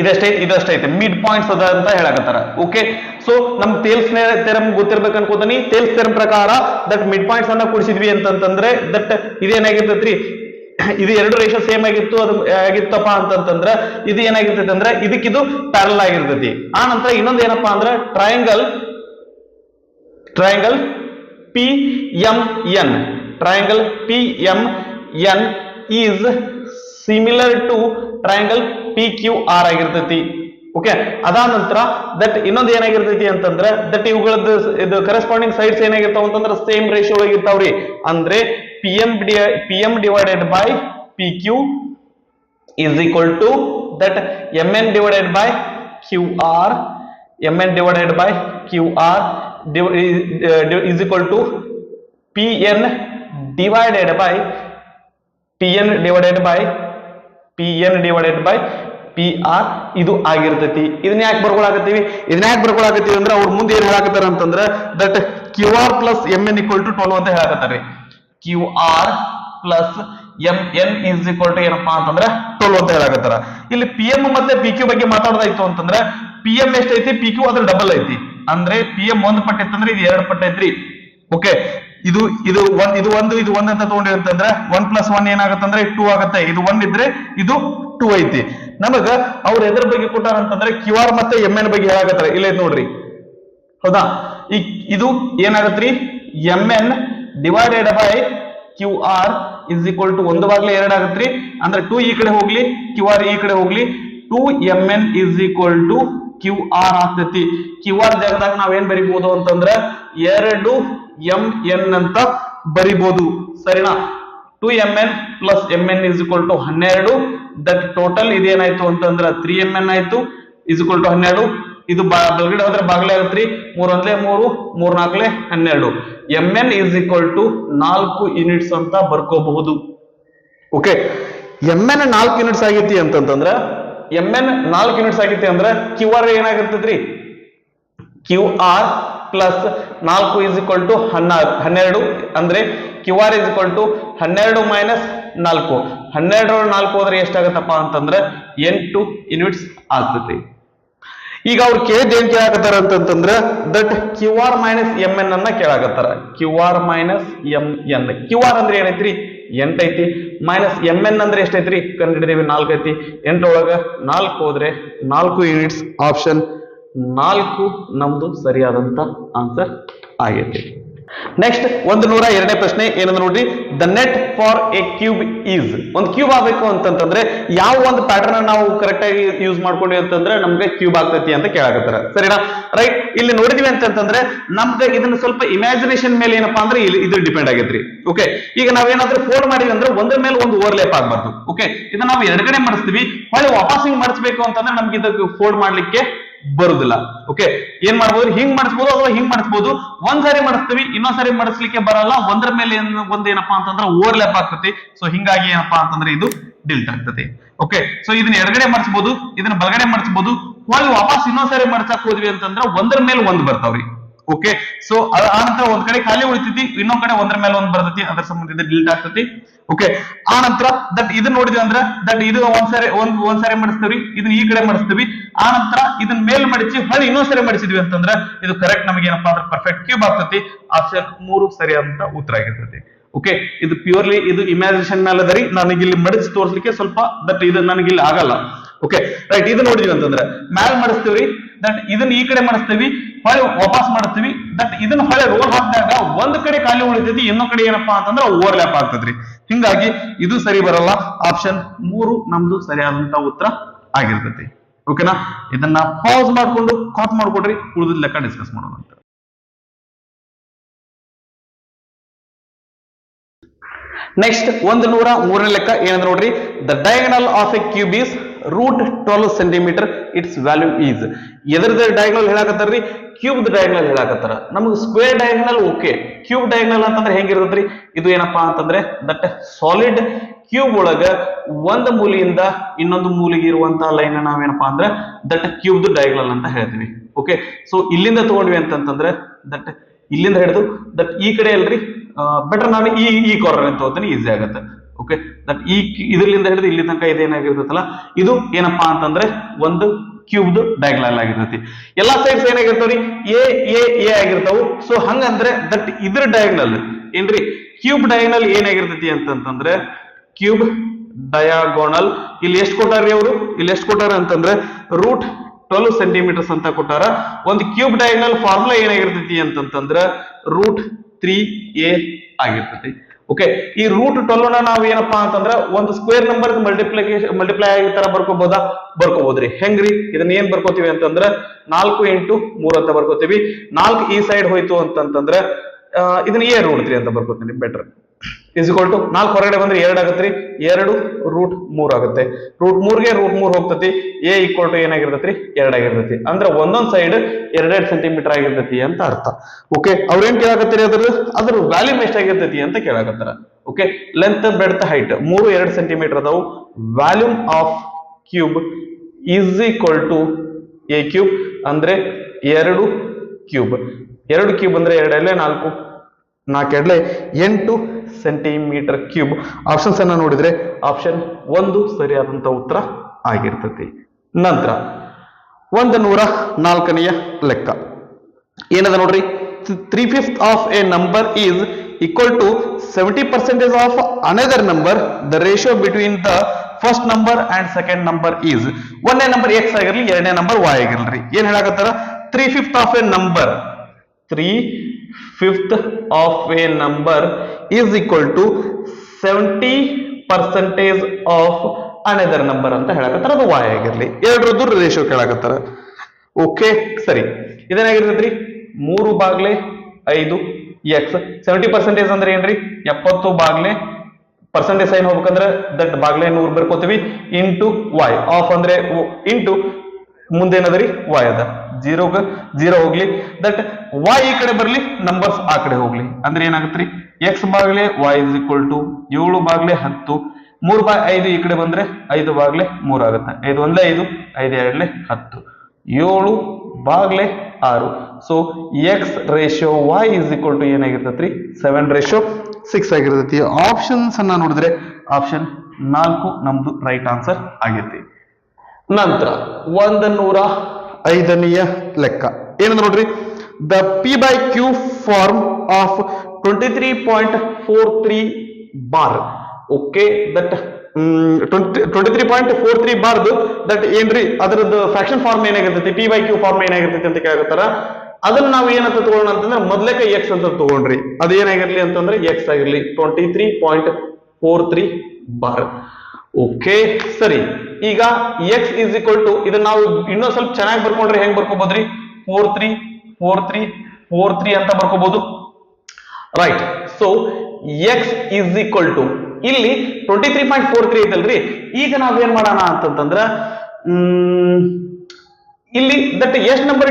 ಇದೆಷ್ಟೈತಿ, ಇದು ಅಷ್ಟೈತಿ, ಮಿಡ್ ಪಾಯಿಂಟ್ಸ್ ಅದ ಅಂತ ಹೇಳಕತ್ತಾರ. ಓಕೆ, ಸೊ ನಮ್ ಟೇಲ್ಸ್ ಥಿಯರಂ ಗೊತ್ತಿರ್ಬೇಕು ಅನ್ಕೋತೀನಿ. ಟೇಲ್ಸ್ ಥಿಯರಂ ಪ್ರಕಾರ ದಟ್ ಮಿಡ್ ಪಾಯಿಂಟ್ಸ್ ಅನ್ನ ಕೂಡಿಸಿದ್ವಿ ಅಂತಂದ್ರೆ ದಟ್ ಇದೇನಾಗಿರ್ತೈತ್ರಿ, ಇದು ಎರಡು ರೇಷಿಯೋ ಸೇಮ್ ಆಗಿತ್ತು, ಅದು ಆಗಿತ್ತಪ್ಪ ಅಂತಂದ್ರ ಇದು ಏನಾಗಿರ್ತೈತಿ ಅಂದ್ರೆ ಇದಕ್ಕಿದು ಪ್ಯಾರಲ್ ಆಗಿರ್ತೈತಿ. ಆ ನಂತರ ಇನ್ನೊಂದು ಏನಪ್ಪಾ ಅಂದ್ರೆ triangle PMN. Triangle PMN is similar to triangle PQR ಆಗಿರ್ತೈತಿ. ಓಕೆ, ಅದಾದ ನಂತರ ದಟ್ ಇನ್ನೊಂದು ಏನಾಗಿರ್ತೈತಿ ಅಂತಂದ್ರೆ ದಟ್ ಇವುಗಳದ್ದು ಇದು ಕರೆಸ್ಪಾಂಡಿಂಗ್ ಸೈಡ್ಸ್ ಏನಾಗಿರ್ತಾವ ಅಂತಂದ್ರೆ ಸೇಮ್ ರೇಷಿಯೋ ಒಳಗಿರ್ತಾವ್ರಿ. ಅಂದ್ರೆ PM divided by PQ is equal to that MN divided by QR. MN divided by QR is equal to PN divided by PR. ಇದು ಆಗಿರ್ತೈತಿ. ಇದನ್ನ ಯಾಕೆ ಬರ್ಕೊಳಕತ್ತೀವಿ ಅಂದ್ರೆ ಅವ್ರ ಮುಂದೆ ಏನ್ ಹೇಳಕತ್ತಾರ ಅಂತಂದ್ರೆ that QR plus MN equal to 12 ಅಂತ ಹೇಳಕತ್ತಾರ್ರಿ. QR plus MN is equal to ಏನಪ್ಪಾ ಅಂತಂದ್ರೆ 12 ಅಂತ ಹೇಳಕತ್ತಾರ. ಇಲ್ಲಿ PM ಮತ್ತೆ PQ ಬಗ್ಗೆ ಮಾತಾಡೋದಾಯ್ತು ಅಂತಂದ್ರೆ PM ಎಷ್ಟೈತಿ, PQ ಅದ್ರ ಡಬಲ್ ಐತಿ. ಅಂದ್ರೆ PM 1 ಪಟ್ಟು ಇತ್ತಂದ್ರೆ ಇದು 2 ಪಟ್ಟು ಐತ್ರಿ. ಓಕೆ, ಇದು ಒಂದು ಅಂತ ತಗೊಂಡ್ರಿ ಅಂತಂದ್ರೆ 1 plus 1 ಏನಾಗತ್ತಂದ್ರೆ 2 ಆಗತ್ತೆ. ಇದು 1 ಇದ್ರೆ ಇದು 2 ಐತಿ. ನಮಗ ಅವ್ರ ಎದ್ರ ಬಗ್ಗೆ ಕೊಟ್ಟಾರ ಅಂತಂದ್ರೆ QR ಮತ್ತೆ MN ಬಗ್ಗೆ ಹೇಳಕತ್ತಾರ. ಇಲ್ಲ ನೋಡ್ರಿ, ಹೌದಾ? ಇದು ಏನಾಗತ್ರಿ, MN divided by QR is equal to 1/2 ಆಗತ್ರಿ. ಅಂದ್ರೆ 2 ಈ ಕಡೆ ಹೋಗ್ಲಿ, QR ಈ ಕಡೆ ಹೋಗ್ಲಿ, 2MN is equal to QR ಆಗ್ತೈತಿ. QR ಜಾಗದಾಗ ನಾವೇನ್ ಬರಿಬಹುದು ಅಂತಂದ್ರೆ 2MN ಅಂತ ಬರಿಬಹುದು. ಸರಿನಾ? 2MN plus MN is equal to 12. That total ಇದೇನಾಯ್ತು ಅಂತಂದ್ರೆ 3MN ಆಯ್ತು is equal to 12. ಇದು ಬಲಗಡೆ ಹೋದ್ರೆ ಬಾಗಲೇ ಆಗತ್ರಿ. 3 1 3, 3 4 12. MN is equal to 4 units ಅಂತ ಬರ್ಕೋಬಹುದು. ಓಕೆ, MN 4 ಯೂನಿಟ್ಸ್ ಆಗೈತಿ ಅಂತಂದ್ರೆ MN 4 ಯೂನಿಟ್ಸ್ ಆಗೈತಿ ಅಂದ್ರೆ QR ಏನಾಗಿರ್ತೈತ್ರಿ, QR plus 4 is equal to 12. ಅಂದ್ರೆ QR is equal to 12 minus 4. 12 4 ಹೋದ್ರೆ ಎಷ್ಟಾಗತ್ತಪ್ಪ ಅಂತಂದ್ರೆ 8 ಯೂನಿಟ್ಸ್ ಆಗ್ತೈತಿ. ಈಗ ಅವ್ರು ಕೇಳಿದ ಏನ್ ಕೇಳಾಕತ್ತಾರ ಅಂತಂದ್ರೆ ದಟ್ QR minus MN ಅನ್ನ ಕೇಳಾಕತ್ತಾರ. QR minus MN. QR ಅಂದ್ರೆ ಏನೈತ್ರಿ, 8 ಐತಿ. ಮೈನಸ್ MN ಅಂದ್ರೆ ಎಷ್ಟೈತ್ರಿ, ಕಂಡುಹಿಡಿದೇವಿ 4 ಐತಿ. 8 ಒಳಗ 4 ಹೋದ್ರೆ 4 ಯೂನಿಟ್ಸ್. ಆಪ್ಷನ್ 4 ನಮ್ದು ಸರಿಯಾದಂತ ಆನ್ಸರ್ ಆಗೈತಿ. ನೆಕ್ಸ್ಟ್ 102ನೇ ಪ್ರಶ್ನೆ ಏನಂದ್ರೆ ನೋಡ್ರಿ, the net for A cube is. ಒಂದು ಕ್ಯೂಬ್ ಆಗ್ಬೇಕು ಅಂತಂತಂದ್ರೆ ಯಾವ ಒಂದು ಪ್ಯಾಟರ್ನ್ ನಾವು ಕರೆಕ್ಟ್ ಆಗಿ ಯೂಸ್ ಮಾಡ್ಕೊಂಡ್ವಿ ಅಂತಂದ್ರೆ ನಮ್ಗೆ ಕ್ಯೂಬ್ ಆಗ್ತೈತಿ ಅಂತ ಕೇಳಾಕತ್ತಾರ. ಸರಿನಾ? ರೈಟ್. ಇಲ್ಲಿ ನೋಡಿದ್ವಿ ಅಂತಂತಂದ್ರೆ ನಮ್ಗೆ ಇದನ್ನ ಸ್ವಲ್ಪ ಇಮ್ಯಾಜಿನೇಷನ್ ಮೇಲೆ ಏನಪ್ಪಾ ಅಂದ್ರೆ ಇದು ಡಿಪೆಂಡ್ ಆಗೈತ್ರಿ. ಓಕೆ, ಈಗ ನಾವೇನಾದ್ರೂ ಫೋಲ್ಡ್ ಮಾಡಿವಿ ಅಂದ್ರೆ ಒಂದ್ರ ಮೇಲೆ ಒಂದು ಓವರ್ಲೇಪ್ ಆಗ್ಬಾರ್ದು. ಓಕೆ, ಇದನ್ನ ನಾವು ಎಡಗಡೆ ಮಾಡಿಸ್ತೀವಿ, ಹೊಳೆ ವಾಪಸ್ ಹಿಂಗ್ ಮಾಡಿಸ್ಬೇಕು ಅಂತಂದ್ರೆ ನಮ್ಗೆ ಇದಕ್ಕೆ ಫೋಲ್ಡ್ ಮಾಡ್ಲಿಕ್ಕೆ ಬರುದಿಲ್ಲ. ಓಕೆ, ಏನ್ ಮಾಡ್ಬೋದು, ಹಿಂಗ್ ಮಾಡಿಸ್ಬೋದು ಅಥವಾ ಹಿಂಗ್ ಮಾಡಿಸ್ಬೋದು. ಒಂದ್ಸಾರಿ ಮಾಡಿಸ್ತೀವಿ, ಇನ್ನೊಂದ್ಸರಿ ಮಾಡಿಸ್ಲಿಕ್ಕೆ ಬರಲ್ಲ, ಒಂದ್ರ ಮೇಲೆ ಒಂದ್ ಏನಪ್ಪಾ ಅಂತಂದ್ರೆ ಓವರ್ಲ್ಯಾಪ್ ಆಗ್ತತಿ. ಸೊ ಹಿಂಗಾಗಿ ಏನಪ್ಪಾ ಅಂತಂದ್ರೆ ಇದು ಡಿಲ್ಟ್ ಆಗ್ತದೆ. ಓಕೆ, ಸೊ ಇದನ್ನ ಎಡಗಡೆ ಮಾಡಿಸ್ಬೋದು, ಇದನ್ನ ಬಲಗಡೆ ಮಾಡಿಸ್ಬೋದು. ಹೊಳ್ಳಿ ವಾಪಸ್ ಇನ್ನೊಂದ್ಸರಿ ಮಾಡ್ಸಕ್ ಹೋದ್ವಿ ಅಂತಂದ್ರೆ ಒಂದ್ರ ಮೇಲೆ ಒಂದ್ ಬರ್ತಾವ್ರಿ. ಓಕೆ, ಸೊ ಆ ನಂತರ ಒಂದ್ ಕಡೆ ಖಾಲಿ ಉಳಿತೈತಿ, ಇನ್ನೊಂದ್ ಕಡೆ ಒಂದ್ರ ಮೇಲೆ ಒಂದ್ ಬರ್ತೈತಿ, ಅದರ ಸಂಬಂಧ ಡಿಲ್ಟ್ ಆಗ್ತೈತಿ. ಓಕೆ, ಆ ನಂತರ ದಟ್ ಇದನ್ನ ನೋಡಿದ್ವಿ ಅಂದ್ರೆ ದಟ್ ಇದು ಒಂದ್ಸರಿ ಮಾಡಿಸ್ತೀವಿ, ಇದನ್ನ ಈ ಕಡೆ ಮಾಡಿಸ್ತೀವಿ. ಆ ನಂತರ ಇದನ್ನ ಮೇಲ್ ಮಾಡಿಸಿ ಹೊಳ್ಳಿ ಇನ್ನೊಂದ್ಸರಿ ಮಾಡಿಸಿದ್ವಿ ಅಂತಂದ್ರೆ ಇದು ಕರೆಕ್ಟ್ ನಮಗೆ ಏನಪ್ಪಾ ಅಂದ್ರೆ ಪರ್ಫೆಕ್ಟ್ ಕ್ಯೂಬ್ ಆಗ್ತೈತಿ. ಆಪ್ಷನ್ 3 ಸರಿಯಾದಂತ ಉತ್ತರ ಆಗಿರ್ತೈತಿ. ಓಕೆ, ಇದು ಪ್ಯೂರ್ಲಿ ಇದು ಇಮ್ಯಾಜಿನೇಷನ್ ಮೇಲೆ ಅದರಿ. ನನಗೆ ಇಲ್ಲಿ ಮಡಿಸಿ ತೋರಿಸ್ಲಿಕ್ಕೆ ಸ್ವಲ್ಪ ದಟ್ ಇದು ನನಗೆ ಇಲ್ಲಿ ಆಗಲ್ಲ. Okay, right. ಇದು ನೋಡಿದ್ವಿ ಅಂತಂದ್ರೆ ಮ್ಯಾಲ್ ಮಾಡಿಸ್ತೀವಿ, ದಟ್ ಇದನ್ನ ಈ ಕಡೆ ಮಾಡಿಸ್ತೀವಿ, ಹೊಳೆ ವಾಪಸ್ ಮಾಡಿಸ್ತೀವಿ. ದಟ್ ಇದನ್ನ ಹೊಳೆ ರೋಲ್ ಹಾಕಿದಾಗ ಒಂದ್ ಕಡೆ ಖಾಲಿ ಉಳಿತೈತಿ, ಇನ್ನೊಂದ್ ಕಡೆ ಏನಪ್ಪಾ ಅಂತಂದ್ರೆ ಓವರ್ಲ್ಯಾಪ್ ಆಗ್ತದ್ರಿ. ಹಿಂಗಾಗಿ ಇದು ಸರಿ ಬರಲ್ಲ. ಆಪ್ಷನ್ 3 ನಮ್ದು ಸರಿಯಾದಂತ ಉತ್ತರ ಆಗಿರ್ತೈತಿ. ಓಕೆನಾ? ಇದನ್ನ ಪಾಸ್ ಮಾಡ್ಕೊಂಡು ಕಾಪಿ ಮಾಡ್ಕೊಡ್ರಿ, ಉಳಿದ ಲೆಕ್ಕ ಡಿಸ್ಕಸ್ ಮಾಡೋಣ ಅಂತ. ನೆಕ್ಸ್ಟ್ 103ನೇ ಲೆಕ್ಕ ಏನಂದ್ರೆ ನೋಡ್ರಿ, the diagonal of a cube is √12 centimetre, its value is. ಎದರದ ಡಯಾಗನಲ್ ಹೇಳಾಕತ್ತಾರ್ರಿ? ಕ್ಯೂಬ್ ಡಯಾಗನಲ್ ಹೇಳಾಕತ್ತಾರ. ನಮಗೆ square diagonal okay, cube diagonal ಅಂತಂದ್ರೆ ಹೆಂಗಿರ್ತದ್ರಿ? ಇದು ಏನಪ್ಪಾ ಅಂತಂದ್ರೆ ದಟ್ ಸಾಲಿಡ್ ಕ್ಯೂಬ್ ಒಳಗ ಒಂದು ಮೂಲೆಯಿಂದ ಇನ್ನೊಂದು ಮೂಲೆಗೆ ಇರುವಂತಹ ಲೈನ್ ನಾವೇನಪ್ಪಾ ಅಂದ್ರೆ ದಟ್ ಕ್ಯೂಬ್ ಡಯಾಗನಲ್ ಅಂತ ಹೇಳ್ತೀವಿ. ಓಕೆ, ಸೊ ಇಲ್ಲಿಂದ ತಗೊಂಡ್ವಿ ಅಂತಂದ್ರೆ ದಟ್ ಇಲ್ಲಿಂದ ಹಿಡಿದು ದಟ್ ಈ ಕಡೆ ಅಲ್ರಿ, ಬೆಟರ್ ನಾನು ಈ ಕಾರ್ನರ್ ಅಂತ ತಗೋತೀನಿ, ಈಸಿ ಆಗುತ್ತೆ. ಓಕೆ, ದಟ್ ಇದರಿಂದ ಹಿಡಿದು ಇಲ್ಲಿ ತನಕ ಇದೇನಾಗಿರ್ತೈತಲ್ಲ ಇದು ಏನಪ್ಪಾ ಅಂತಂದ್ರೆ ಒಂದು ಕ್ಯೂಬ್ ಡಯಾಗನಲ್ ಆಗಿರ್ತೈತಿ. ಎಲ್ಲಾ ಸೈಡ್ಸ್ ಏನಾಗಿರ್ತಾವ್ರಿ? ಎ ಆಗಿರ್ತಾವು. ಸೊ ಹಂಗಂದ್ರೆ ದಟ್ ಇದ್ರ ಡಯಾಗನಲ್ ಏನ್ರಿ? ಕ್ಯೂಬ್ ಡಯಾಗನಲ್ ಏನಾಗಿರ್ತೈತಿ ಅಂತಂದ್ರೆ ಕ್ಯೂಬ್ ಡಯಾಗೋನಲ್ ಇಲ್ಲಿ ಎಷ್ಟು ಕೊಟ್ಟಾರ್ರಿ ಅವರು? ಇಲ್ಲಿ ಎಷ್ಟು ಕೊಟ್ಟಾರ ಅಂತಂದ್ರೆ √12 ಸೆಂಟಿಮೀಟರ್ಸ್ ಅಂತ ಕೊಟ್ಟಾರ. ಒಂದು ಕ್ಯೂಬ್ ಡಯಾಗನಲ್ ಫಾರ್ಮುಲಾ ಏನಾಗಿರ್ತೈತಿ ಅಂತಂದ್ರೆ √3a ಆಗಿರ್ತೈತಿ. ಓಕೆ, ಈ √12 ನಾವು ಏನಪ್ಪಾ ಅಂತಂದ್ರೆ ಒಂದು ಸ್ಕ್ವೇರ್ ನಂಬರ್ ಮಲ್ಟಿಪ್ಲೈ ಆಗಿರ್ತಾರ ಬರ್ಕೋಬಹುದ್ರಿ. ಹೆಂಗ್ರಿ? ಇದನ್ನ ಏನ್ ಬರ್ಕೋತೀವಿ ಅಂತಂದ್ರೆ 4 × 3 ಅಂತ ಬರ್ಕೋತೀವಿ. 4 ಈ ಸೈಡ್ ಹೋಯ್ತು ಅಂತಂದ್ರೆ ಇದನ್ನ a√3 ಅಂತ ಬರ್ಕೋತೀನಿ. ಬೆಟರ್ ಇಸ್ ಈಕ್ವಲ್ ಟು 4 ಹೊರಗಡೆ ಬಂದ್ರೆ 2 ಆಗತ್ರಿ, 2√3 ಆಗುತ್ತೆ. √3ಗೆ √3 ಹೋಗ್ತತಿ. a ಈಕ್ವಲ್ ಟು ಏನಾಗಿರ್ತೈತಿ? 2 ಆಗಿರ್ತೈತಿ. ಅಂದ್ರೆ ಒಂದೊಂದ್ ಸೈಡ್ 2 ಸೆಂಟಿಮೀಟರ್ ಆಗಿರ್ತೈತಿ ಅಂತ ಅರ್ಥ. ಓಕೆ, ಅವ್ರೇನ್ ಕೇಳಾಕತ್ತೀರಿ? ಅದ್ರ ವ್ಯಾಲ್ಯೂಮ್ ಎಷ್ಟಾಗಿರ್ತೈತಿ ಅಂತ ಕೇಳಾಕತ್ತಾರ. Okay, length breadth height 2 centimetre ಅದಾವು. Volume of cube is equal to a cube ಅಂದ್ರೆ 2 ಕ್ಯೂಬ್. 2 ಕ್ಯೂಬ್ ಅಂದ್ರೆ 2 4 4 8 ಸೆಂಟಿಮೀಟರ್ ಕ್ಯೂಬ್. ಆಪ್ಷನ್ಸ್ ಅನ್ನ ನೋಡಿದ್ರೆ ಆಪ್ಷನ್ 1 ಸರಿಯಾದಂತ ಉತ್ತರ ಆಗಿರ್ತತಿ. ನಂತರ 104ನೆಯ ಲೆಕ್ಕ ಏನದ ನೋಡ್ರಿ, 3/5 of a number is equal to 70% of another number. The ratio between the first number and second number is. ಒಂದನೇ ನಂಬರ್ ಎಕ್ಸ್ ಆಗಿರ್ಲಿ, ಎರಡನೇ ನಂಬರ್ ವೈ ಆಗಿರ್ಲಿ. ಏನ್ ಹೇಳಾಕತ್ತಾರ? 3/5 of a number, 3/5 of a number is equal to 70% of another number ಅಂತ ಹೇಳಕತ್ತಾರ. ಅದು y ಆಗಿರ್ಲಿ, ಎರಡರದ್ದು ratio ಕೇಳಾಕತ್ತಾರ. Okay, ಸರಿ. ಇದೇನಾಗಿರ್ತೈತ್ರಿ? 3/5 x. 70% ಅಂದ್ರೆ ಏನ್ರಿ? 70 ಪರ್ಸೆಂಟೇಜ್ ಸೈನ್ ಹೋಗ್ಬೇಕಂದ್ರೆ that Baglay 100 ಬರ್ಕೋತೀವಿ into y. Of ಅಂದ್ರೆ ಇಂಟು ಮುಂದೇನದ್ರಿ y ಅದ. 0 ಹೋಗ್ಲಿ, ದಟ್ y ಈ ಕಡೆ ಬರ್ಲಿ, ನಂಬರ್ಸ್ ಆ ಕಡೆ ಹೋಗ್ಲಿ. ಅಂದ್ರೆ ಏನಾಗತ್ರಿ? x ಬಾಗ್ಲೆ y ಇಸ್ ಈಕ್ವಲ್ ಟು 7/10. 3/5 ಈ ಕಡೆ ಬಂದ್ರೆ 5/3 ಆಗುತ್ತೆ. 5 1 5, 5 2 10, 7/6. So x ratio y is equal to ಏನಾಗಿರ್ತೈತ್ರಿ? 7:6 ಆಗಿರ್ತೈತಿ. ಆಪ್ಷನ್ಸ್ ಅನ್ನ ನೋಡಿದ್ರೆ ಆಪ್ಷನ್ 4 ನಮ್ದು ರೈಟ್ ಆನ್ಸರ್ ಆಗೈತಿ. ನಂತರ 105ನೆಯ ಲೆಕ್ಕ ಏನಂದ್ರೆ ನೋಡ್ರಿ, the p/q form of 23.43 bar. Okay, that 23.43 ಬಾರ್ದು ದಟ್ ಏನ್ರಿ ಅದರದ್ದು ಫ್ರಾಕ್ಷನ್ ಫಾರ್ಮ್ ಏನಾಗಿರ್ತೈತಿ? p/q ಫಾರ್ಮ್ ಏನಾಗಿರ್ತೈತಿ ಅಂತ ಕೇಳಾಕತ್ತಾರ. ಅದನ್ನ ನಾವು ಏನಂತ ತಗೊಳ್ಳೋಣ ಅಂತಂದ್ರೆ ಮೊದ್ಲೇಕ ಎಕ್ಸ್ ಅಂತ ತಗೊಂಡ್ರಿ, ಅದೇನಾಗಿರ್ಲಿ ಅಂತಂದ್ರೆ ಎಕ್ಸ್ ಆಗಿರ್ಲಿ 23.43 ಬಾರ್. ಓಕೆ ಸರಿ, ಈಗ ಎಕ್ಸ್ ಇಸ್ ಈಕ್ವಲ್ ಟು ಇದನ್ನ ನಾವು ಇನ್ನೊಂದ್ ಸ್ವಲ್ಪ ಚೆನ್ನಾಗಿ ಬರ್ಕೊಂಡ್ರೆ ಹೆಂಗ್ ಬರ್ಕೋಬಹುದ್ರಿ, 434343 ಅಂತ ಬರ್ಕೋಬಹುದು. Right. So x is equal to ಇಲ್ಲಿ 23.43 ಐತಲ್ರಿ. ಈಗ ನಾವೇನ್ ಮಾಡೋಣ ಅಂತಂದ್ರ ಇಲ್ಲಿ ದಟ್ ಎಷ್ಟ್ ನಂಬರ್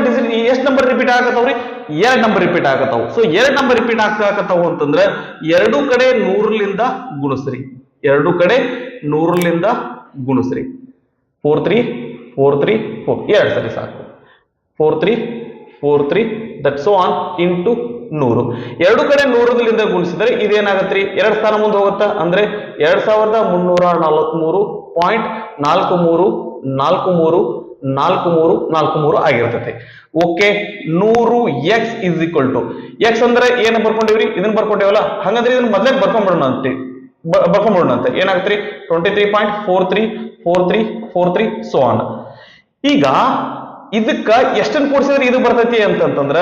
ರಿಪೀಟ್ ಆಗತ್ತವ್ರಿ, 2 ನಂಬರ್ ರಿಪೀಟ್ ಆಗತ್ತಾವ್. ಸೊ 2 ನಂಬರ್ ರಿಪೀಟ್ ಆಗತ್ತಾವ್ ಅಂತಂದ್ರ ಎರಡೂ ಕಡೆ 100ಲಿಂದ ಗುಣಿಸ್ರಿ, ಎರಡೂ ಕಡೆ 100ಲಿಂದ ಗುಣಿಸ್ರಿ. 4343 2 ಸರಿ ಸಾಕು. 4343 ದಟ್ ಸೋ ಆನ್ ಇಂಟು 100. ಎರಡು ಕಡೆ 100ಲಿಂದ ಗುಣಿಸಿದ್ರೆ ಇದೇನಾಗತ್ರಿ, 2 ಸ್ಥಾನ ಮುಂದೆ ಹೋಗುತ್ತಾ, ಅಂದ್ರೆ 2343.434343 ಆಗಿರ್ತೈತಿ. Okay, 100 x is equal to x ಅಂದ್ರೆ ಏನ್ ಬರ್ಕೊಂಡಿವ್ರಿ, ಇದನ್ನ ಬರ್ಕೊಂಡಿವಲ್ಲ, ಹಂಗಂದ್ರೆ ಇದನ್ನ ಮೊದ್ಲೇ ಬರ್ಕೊಂಡ್ಬಿಡೋಣ ಅಂತ ಏನಾಗತ್ರಿ, 23.434343 ಸೋ ಆನ್. ಈಗ ಇದಕ್ಕ ಎಷ್ಟನ್ನು ಕೂಡಿಸಿದ್ರೆ ಇದು ಬರ್ತೈತಿ ಅಂತಂದ್ರ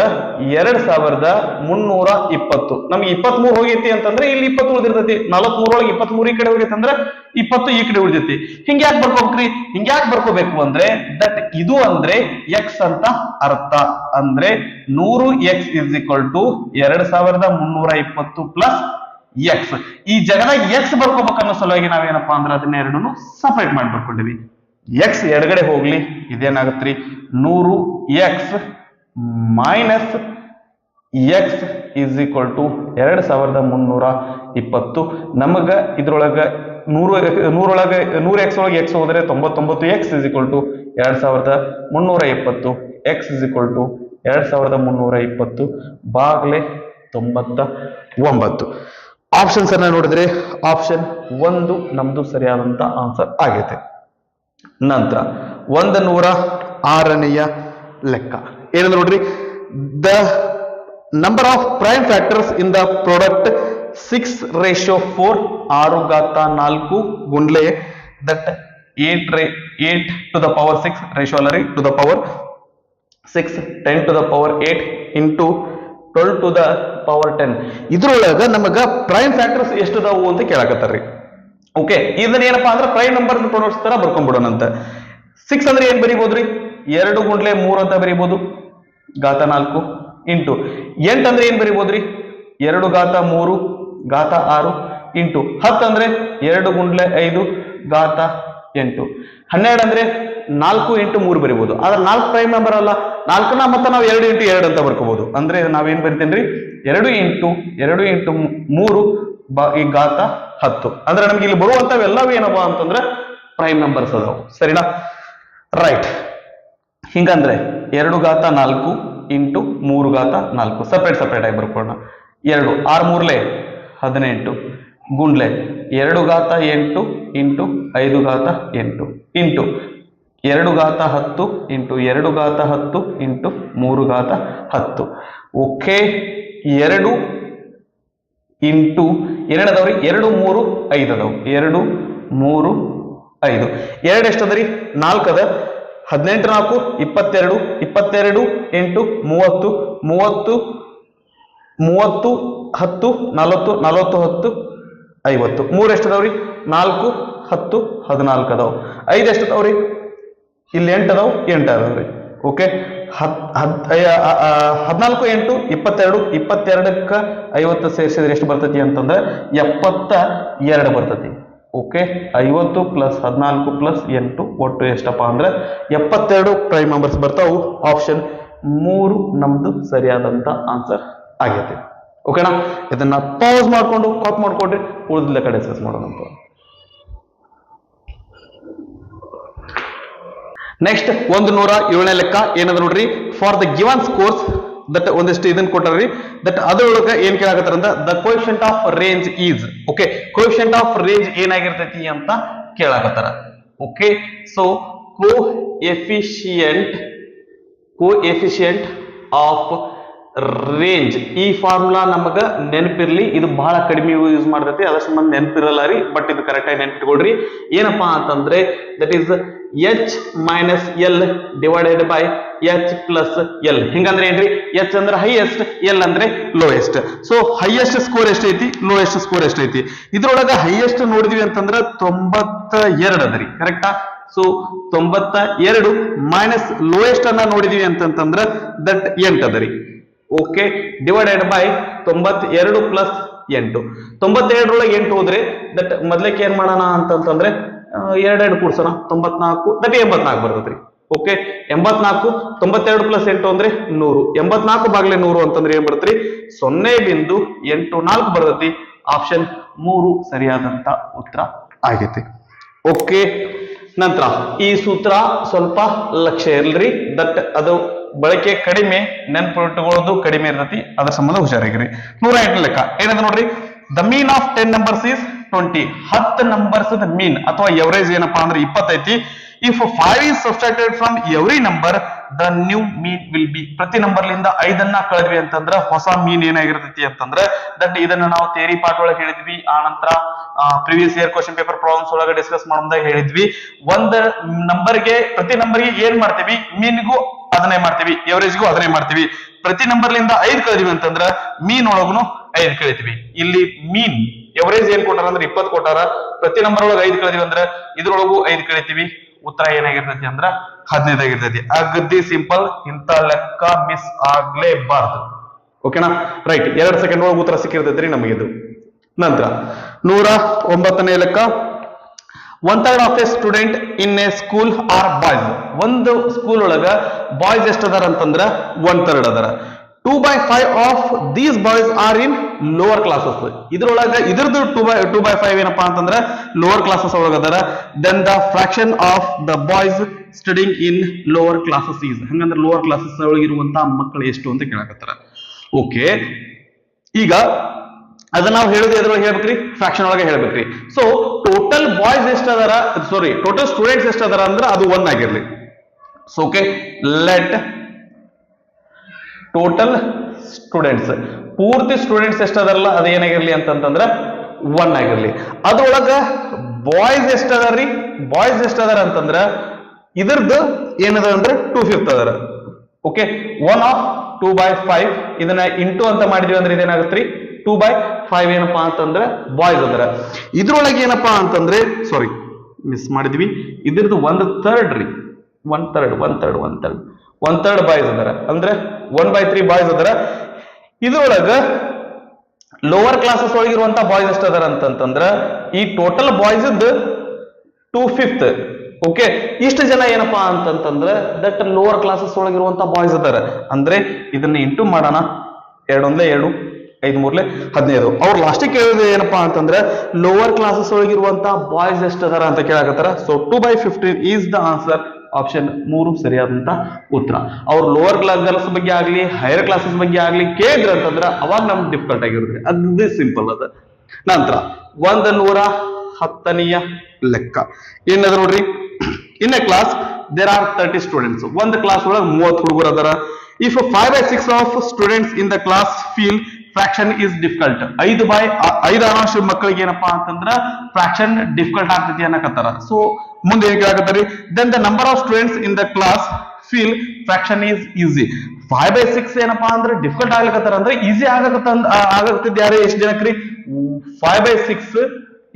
2320. ನಮ್ಗೆ 23 ಹೋಗೈತಿ ಅಂತಂದ್ರೆ ಇಲ್ಲಿ 20 ಉಳಿದಿರ್ತೈತಿ. 43 ಒಳಗೆ 23 ಈ ಕಡೆ ಹೋಗೈತಿ ಅಂದ್ರೆ 20 ಈ ಕಡೆ ಉಳಿದೈತಿ. ಹಿಂಗ್ಯಾಕ್ ಬರ್ಕೋಬೇಕ್ರಿ, ಹಿಂಗ್ಯಾಕ್ ಬರ್ಕೋಬೇಕು ಅಂದ್ರೆ ದಟ್ ಇದು ಅಂದ್ರೆ ಎಕ್ಸ್ ಅಂತ ಅರ್ಥ. ಅಂದ್ರೆ 100 x is equal to 2320 plus x. ಈ ಜಗದಾಗ ಎಕ್ಸ್ ಬರ್ಕೋಬೇಕನ್ನೋ ಸಲುವಾಗಿ ನಾವೇನಪ್ಪಾ ಅಂದ್ರೆ ಅದನ್ನ ಎರಡನ್ನು ಸಪರೇಟ್ ಮಾಡಿ ಬರ್ಕೊಂಡಿವಿ. ಎಕ್ಸ್ ಎಡಗಡೆ ಹೋಗ್ಲಿ, ಇದೇನಾಗತ್ರಿ 100 x minus x is equal to 2320. ನಮಗ ಇದ್ರೊಳಗ 100 ಎಕ್ಸ್ ಒಳಗೆ ಎಕ್ಸ್ ಹೋದ್ರೆ 99 x is equal to 2320. X is equal to 2320 ಬಾಗ್ಲೆ 99. ಆಪ್ಷನ್ಸ್ ಅನ್ನ ನೋಡಿದ್ರೆ ಆಪ್ಷನ್ 1 ನಮ್ದು ಸರಿಯಾದಂತ ಆನ್ಸರ್ ಆಗೈತೆ. ನಂತರ 106ನೆಯ ಲೆಕ್ಕ ಏನಂದ್ರೆ ನೋಡ್ರಿ, the number of prime factors in the product 6:4 6 ಗುಂಡ್ಲೆ that 8 to the power 6 ratio ಅಲ್ಲ ರೀ, to the power 6 10 to the power 8 into 12 to the power 10. ಇದ್ರೊಳಗ ನಮಗ ಪ್ರೈಮ್ ಫ್ಯಾಕ್ಟರ್ಸ್ ಎಷ್ಟು ಅದಾವು ಅಂತ ಕೇಳಾಕತ್ತಾರ್ರಿ. ಓಕೆ, ಇದನ್ನ ಏನಪ್ಪಾ ಅಂದ್ರೆ ಪ್ರೈಮ್ ನಂಬರ್ ಪ್ರಾಡಕ್ಟ್ಸ್ ತರ ಬರ್ಕೊಂಡ್ಬಿಡೋಣ ಅಂತ. 6 ಅಂದ್ರೆ ಏನ್ ಬರೀಬಹುದ್ರಿ, 2 ಗುಂಡ್ಲೆ 3 ಅಂತ ಬರೀಬಹುದು, ಘಾತ 4 ಇಂಟು 8 ಅಂದ್ರೆ ಏನ್ ಬರೀಬಹುದ್ರಿ, 2 ಘಾತ 3 ಘಾತ 6 ಇಂಟು 10 ಅಂದ್ರೆ 2 ಗುಂಡ್ಲೆ 5 ಘಾತ 8. 12 ಅಂದ್ರೆ 4 ಇಂಟು 3 ಬರೀಬಹುದು. ಆದ್ರೆ 4 ಪ್ರೈಮ್ ನಂಬರ್ ಅಲ್ಲ, 4ನ ಮತ್ತೆ ನಾವು 2 ಇಂಟು 2 ಅಂತ ಬರ್ಕೋಬಹುದು. ಅಂದ್ರೆ ನಾವೇನ್ ಬರಿತೇನ್ರಿ, 2 ಇಂಟು 3 ಈ ಘಾತ 10. ಅಂದ್ರೆ ನಮ್ಗೆ ಇಲ್ಲಿ ಬರುವಂತವೆಲ್ಲವೂ ಏನಪ್ಪ ಅಂತಂದ್ರೆ ಪ್ರೈಮ್ ನಂಬರ್ಸ್ ಅದಾವು. ಸರಿನಾ? ರೈಟ್. ಹಿಂಗಂದ್ರೆ 2 ಘಾತ 4 ಇಂಟು 3 ಘಾತ 4 ಸಪರೇಟ್ ಆಗಿ ಬರ್ಕೊಳ್ಳೋಣ. 2 6 3 18 ಗುಂಡ್ಲೆ 2 ಘಾತ 8 ಇಂಟು 5 ಘಾತ 8 ಇಂಟು 2 ಘಾತ 10 ಇಂಟು 2 ಘಾತ 10 ಇಂಟು 3 ಘಾತ 10. ಓಕೆ, 2 ಇಂಟು ಏನದವ್ರಿ, 2 3 5 ಅದಾವ್, 2 3 5 2 ಎಷ್ಟದರಿ, 4 ಅದ. 18 4 22 22 ಇಂಟು 30 30 30 10 40 40 10 50. 3 ಎಷ್ಟದವ್ರಿ, 4 10 14 ಅದಾವ್. 5 ಎಷ್ಟದವ್ರಿ, ಇಲ್ಲಿ 8 ಅದಾವ್, 8 ಅದಾವ್ರಿ. ಓಕೆ, 14 8 22 22ಕ್ಕ 50 ಸೇರಿಸಿದ್ರೆ ಎಷ್ಟು ಬರ್ತೈತಿ ಅಂತಂದ್ರೆ 72 ಬರ್ತೈತಿ. ಓಕೆ, 50 ಪ್ಲಸ್ 14 ಪ್ಲಸ್ 8 ಒಟ್ಟು ಎಷ್ಟಪ್ಪ ಅಂದ್ರೆ 72 ಪ್ರೈಮ್ ನಂಬರ್ಸ್ ಬರ್ತಾವು. ಆಪ್ಷನ್ 3 ನಮ್ದು ಸರಿಯಾದಂತ ಆನ್ಸರ್ ಆಗೈತೆ. ಓಕೆನಾ? ಇದನ್ನ ಪಾಸ್ ಮಾಡ್ಕೊಂಡು ಕಾಪಿ ಮಾಡ್ಕೊಂಡ್ರಿ, ಉಳಿದ ಕಡೆ ಡಿಸ್ಕಸ್ ಮಾಡೋಣ. ನೆಕ್ಸ್ಟ್ 107ನೇ ಲೆಕ್ಕ ಏನದ ನೋಡ್ರಿ, for the given scores that ಒಂದಿಷ್ಟು ಇದನ್ನ ಕೊಟ್ಟಾರ್ರಿ, ದಟ್ ಅದರೊಳಗ ಏನ್ ಕೇಳಾಕತ್ತಾರ ಅಂದ್ರ the coefficient of range is. Okay, coefficient of range ಏನಾಗಿರ್ತೈತಿ ಅಂತ ಕೇಳಾಕತ್ತಾರ. Okay, so coefficient of range. ಈ ಫಾರ್ಮುಲಾ ನಮಗ ನೆನಪಿರ್ಲಿ, ಇದು ಬಹಳ ಕಡಿಮೆ ಯೂಸ್ ಮಾಡ್ತೈತಿ, ಅದ್ರ ಸಂಬಂಧ ನೆನಪಿರಲ್ಲ ರೀ, ಬಟ್ ಇದು ಕರೆಕ್ಟ್ ಆಗಿ ನೆನಪಿಟ್ಕೊಳ್ರಿ. ಏನಪ್ಪಾ ಅಂತಂದ್ರೆ that is h minus l divided by h plus l. ಹಿಂಗಂದ್ರೆ ಏನ್ರಿ, ಎಚ್ ಅಂದ್ರೆ ಹೈಯೆಸ್ಟ್, ಎಲ್ ಅಂದ್ರೆ ಲೋಯೆಸ್ಟ್. ಸೊ ಹೈಯೆಸ್ಟ್ ಸ್ಕೋರ್ ಎಷ್ಟೈತಿ, ಲೋಯೆಸ್ಟ್ ಸ್ಕೋರ್ ಎಷ್ಟೈತಿ. ಇದ್ರೊಳಗ ಹೈಯೆಸ್ಟ್ ನೋಡಿದ್ವಿ ಅಂತಂದ್ರ 92 ಅದ್ರಿ, ಕರೆಕ್ಟಾ? ಸೊ 92 ಮೈನಸ್ ಲೋಯೆಸ್ಟ್ ಅನ್ನ ನೋಡಿದೀವಿ ಅಂತಂದ್ರ ದಟ್ 8 ಅದರಿ. Okay, divided by 92 plus 8. 92 ಒಳಗೆ 8 ಹೋದ್ರೆ ದಟ್ ಮೊದ್ಲಕ್ಕೆ ಏನ್ ಮಾಡೋಣ ಅಂತಂದ್ರೆ ಎರಡೆರಡು ಕೂಡ್ಸೋಣ, 94 ದಟ್ 84 ಬರ್ತದ್ರಿ. ಓಕೆ, 84 92 ಪ್ಲಸ್ 8 ಅಂದ್ರೆ 100. 84 ಬಾಗ್ಲೆ 100 ಅಂತಂದ್ರೆ ಏನ್ ಬರ್ತದ್ರಿ, 0.84 ಬರ್ತೈತಿ. ಆಪ್ಷನ್ 3 ಸರಿಯಾದಂತ ಉತ್ತರ ಆಗೈತಿ. ಓಕೆ, ನಂತರ ಈ ಸೂತ್ರ ಸ್ವಲ್ಪ ಲಕ್ಷ್ಯ ಇಲ್ರಿ, ದಟ್ ಅದು ಬಳಕೆ ಕಡಿಮೆ, ನೆನ್ಪಿಟ್ಟುಕೊಳ್ಳೋದು ಕಡಿಮೆ ಇರ್ತೈತಿ, ಅದ್ರ ಸಂಬಂಧ ಹುಷಾರಾಗಿರಿ. 108 ಲೆಕ್ಕ ಏನಂತ ನೋಡ್ರಿ, the mean of 10 numbers is 20. 10 numbers mean ಅಥವಾ ಎವರೇಜ್ ಏನಪ್ಪಾ ಅಂದ್ರೆ 20 ಐತಿ. If 5 is subtracted from every number, the new mean will be. ಪ್ರತಿ ನಂಬರ್ ಲಿಂದ 5 ಕಳೆದ್ವಿ ಅಂತಂದ್ರ ಹೊಸ ಮೀನ್ ಏನಾಗಿರ್ತೈತಿ ಅಂತಂದ್ರೆ ದಟ್ ಇದನ್ನ ನಾವು ಥಿಯರಿ ಪಾರ್ಟ್ ಒಳಗೆ ಹೇಳಿದ್ವಿ, ಆ ನಂತರ previous year question paper problems ಒಳಗೆ ಡಿಸ್ಕಸ್ ಮಾಡೋದಾಗ ಹೇಳಿದ್ವಿ. ಒಂದ್ ನಂಬರ್ಗೆ, ಪ್ರತಿ ನಂಬರ್ಗೆ ಏನ್ ಮಾಡ್ತೀವಿ, ಮೀನ್ಗೂ ಅದನ್ನೇ ಮಾಡ್ತೀವಿ, ಎವರೇಜ್ಗೂ ಅದನ್ನೇ ಮಾಡ್ತೀವಿ. ಪ್ರತಿ ನಂಬರ್ ಲಿಂದ 5 ಕಳೆದ್ವಿ ಅಂತಂದ್ರ ಮೀನ್ ಒಳಗುನು 5 ಕಳಿತೀವಿ. ಇಲ್ಲಿ ಮೀನ್ ಎವರೇಜ್ ಏನ್ ಕೊಟ್ಟಾರ ಅಂದ್ರೆ 20 ಕೊಟ್ಟಾರ, ಪ್ರತಿ ನಂಬರ್ ಒಳಗೆ 5 ಕಳೆದಿವಿ ಅಂದ್ರೆ ಇದ್ರೊಳಗೂ 5 ಕಳಿತೀವಿ. ಉತ್ತರ ಏನಾಗಿರ್ತೈತಿ ಅಂದ್ರ 15 ಆಗಿರ್ತೈತಿ. ಅಗದಿ ಸಿಂಪಲ್, ಇಂತ ಲೆಕ್ಕ ಮಿಸ್ ಆಗ್ಲೇಬಾರ್ದು. ಓಕೆನಾ, ರೈಟ್. 2 ಸೆಕೆಂಡ್ ಒಳಗೆ ಉತ್ತರ ಸಿಕ್ಕಿರ್ತೈತ್ರಿ ನಮಗಿದು. ನಂತರ 109ನೇ ಲೆಕ್ಕ, 1/3 of a student in a school are boys. ಒಂದು ಸ್ಕೂಲ್ ಒಳಗ ಬಾಯ್ಸ್ ಎಷ್ಟದಾರ ಅಂತಂದ್ರ 1/3 ಅದಾರ. 2/5 of these boys are in lower classes. ಇದ್ರೊಳಗ ಇದ್ರದ್ದು 2/5 ಏನಪ್ಪಾ ಅಂತಂದ್ರ ಲೋವರ್ ಕ್ಲಾಸಸ್ ಒಳಗ ಅದಾರ. Then the fraction of the boys studying in lower classes is. ಹಂಗಂದ್ರೆ ಲೋವರ್ ಕ್ಲಾಸಸ್ ಒಳಗಿರುವಂತಹ ಮಕ್ಕಳು ಎಷ್ಟು ಅಂತ ಕೇಳಕತ್ತಾರ. ಓಕೆ, ಈಗ ಅದನ್ನ ನಾವು ಹೇಳುದು ಎದ್ರೊಳಗೆ ಹೇಳ್ಬೇಕ್ರಿ, ಫ್ರಾಕ್ಷನ್ ಒಳಗೆ ಹೇಳ್ಬೇಕ್ರಿ. ಸೊ ಟೋಟಲ್ ಬಾಯ್ಸ್ ಎಷ್ಟದಾರ, ಸಾರಿ ಟೋಟಲ್ ಸ್ಟೂಡೆಂಟ್ಸ್ ಎಷ್ಟದಾರ ಅಂದ್ರೆ ಅದು 1 ಆಗಿರ್ಲಿ. So okay, let total students, ಪೂರ್ತಿ ಸ್ಟೂಡೆಂಟ್ಸ್ ಎಷ್ಟದಾರಲ್ಲ ಅದು ಏನಾಗಿರ್ಲಿ ಅಂತಂದ್ರೆ 1 ಆಗಿರ್ಲಿ. ಅದ್ರೊಳಗ ಬಾಯ್ಸ್ ಎಷ್ಟದಾರ್ರಿ, ಬಾಯ್ಸ್ ಎಷ್ಟದಾರ ಅಂತಂದ್ರ ಇದ್ರದ್ದು ಏನದ ಅಂದ್ರೆ 2/5 ಅದಾರ. ಓಕೆ, 1 ಆಫ್ 2/5 ಇದನ್ನ ಇಂಟು ಅಂತ ಮಾಡಿದ್ವಿ ಅಂದ್ರೆ ಇದೇನಾಗತ್ರಿ 2/5 ಏನಪ್ಪಾ ಅಂತಂದ್ರೆ ಬಾಯ್ಸ್ ಅದರ. ಇದ್ರೊಳಗೆ ಏನಪ್ಪಾ ಅಂತಂದ್ರೆ ಸಾರಿ ಮಿಸ್ ಮಾಡಿದ್ವಿ, ಇದ್ರದ್ದು 1/3 ರೀ, 1/3 ಬಾಯ್ಸ್ ಅದರ, ಅಂದ್ರೆ 1/3 ಬಾಯ್ಸ್ ಅದರ. ಇದ್ರೊಳಗ ಲೋವರ್ ಕ್ಲಾಸಸ್ ಒಳಗಿರುವಂತ ಬಾಯ್ಸ್ ಎಷ್ಟ ಅದಾರ ಅಂತಂದ್ರ ಈ ಟೋಟಲ್ ಬಾಯ್ಸ್ 2/5. ಓಕೆ, ಇಷ್ಟು ಜನ ಏನಪ್ಪಾ ಅಂತಂದ್ರ ದಟ್ ಲೋವರ್ ಕ್ಲಾಸಸ್ ಒಳಗಿರುವಂತ ಬಾಯ್ಸ್ ಅದಾರ. ಅಂದ್ರೆ ಇದನ್ನ ಇಂಟು ಮಾಡೋಣ, 2 1 2 5 3 15. ಅವ್ರು ಲಾಸ್ಟಿಗೆ ಕೇಳಿದ್ರೆ ಏನಪ್ಪಾ ಅಂತಂದ್ರೆ ಲೋವರ್ ಕ್ಲಾಸಸ್ ಒಳಗಿರುವಂತ ಬಾಯ್ಸ್ ಎಷ್ಟ ಅದಾರ ಅಂತ ಕೇಳಕತ್ತಾರ. So 2/15 is the answer. Option 3 ಸರಿಯಾದಂತ ಉತ್ತರ. ಅವ್ರು ಲೋವರ್ ಕ್ಲಾಸ್ ಬಗ್ಗೆ ಆಗ್ಲಿ ಹೈಯರ್ ಕ್ಲಾಸಸ್ ಬಗ್ಗೆ ಆಗ್ಲಿ ಕೇಳಿದ್ರ ಅಂತಂದ್ರ ಅವಾಗ ನಮ್ಗೆ ಡಿಫಿಕಲ್ಟ್ ಆಗಿರುತ್ತೆ. ಅದು ಸಿಂಪಲ್ ಅದ. ನಂತರ 110ನೆಯ ಲೆಕ್ಕ ಏನದ ನೋಡ್ರಿ, in a class there are 30 students. ಒಂದು ಕ್ಲಾಸ್ ಒಳಗೆ 30 ಹುಡುಗರು ಅದಾರ. If 5/6 of students in the class feel fraction is difficult. 5 ಮಕ್ಕಳಿಗೆ ಏನಪ್ಪಾ ಅಂತಂದ್ರ ಫ್ರಾಕ್ಷನ್ ಡಿಫಿಕಲ್ಟ್ ಆಗ್ತೈತಿ ಅನ್ನಕತ್ತಾರ. ಸೊ ಮುಂದೆ ಏನ್ ಕೇಳಾಕತ್ತಾರಿ, then the number of students in the class feel fraction is easy. 5/6 ಏನಪ್ಪಾ ಅಂದ್ರೆ ಡಿಫಿಕಲ್ಟ್ ಆಗ್ಲಿಕತ್ತಾರ ಅಂದ್ರೆ ಈಸಿ ಆಗತ್ತಿದ್ ಯಾರು ಎಷ್ಟು ಜನಕ್ರಿ, 5/6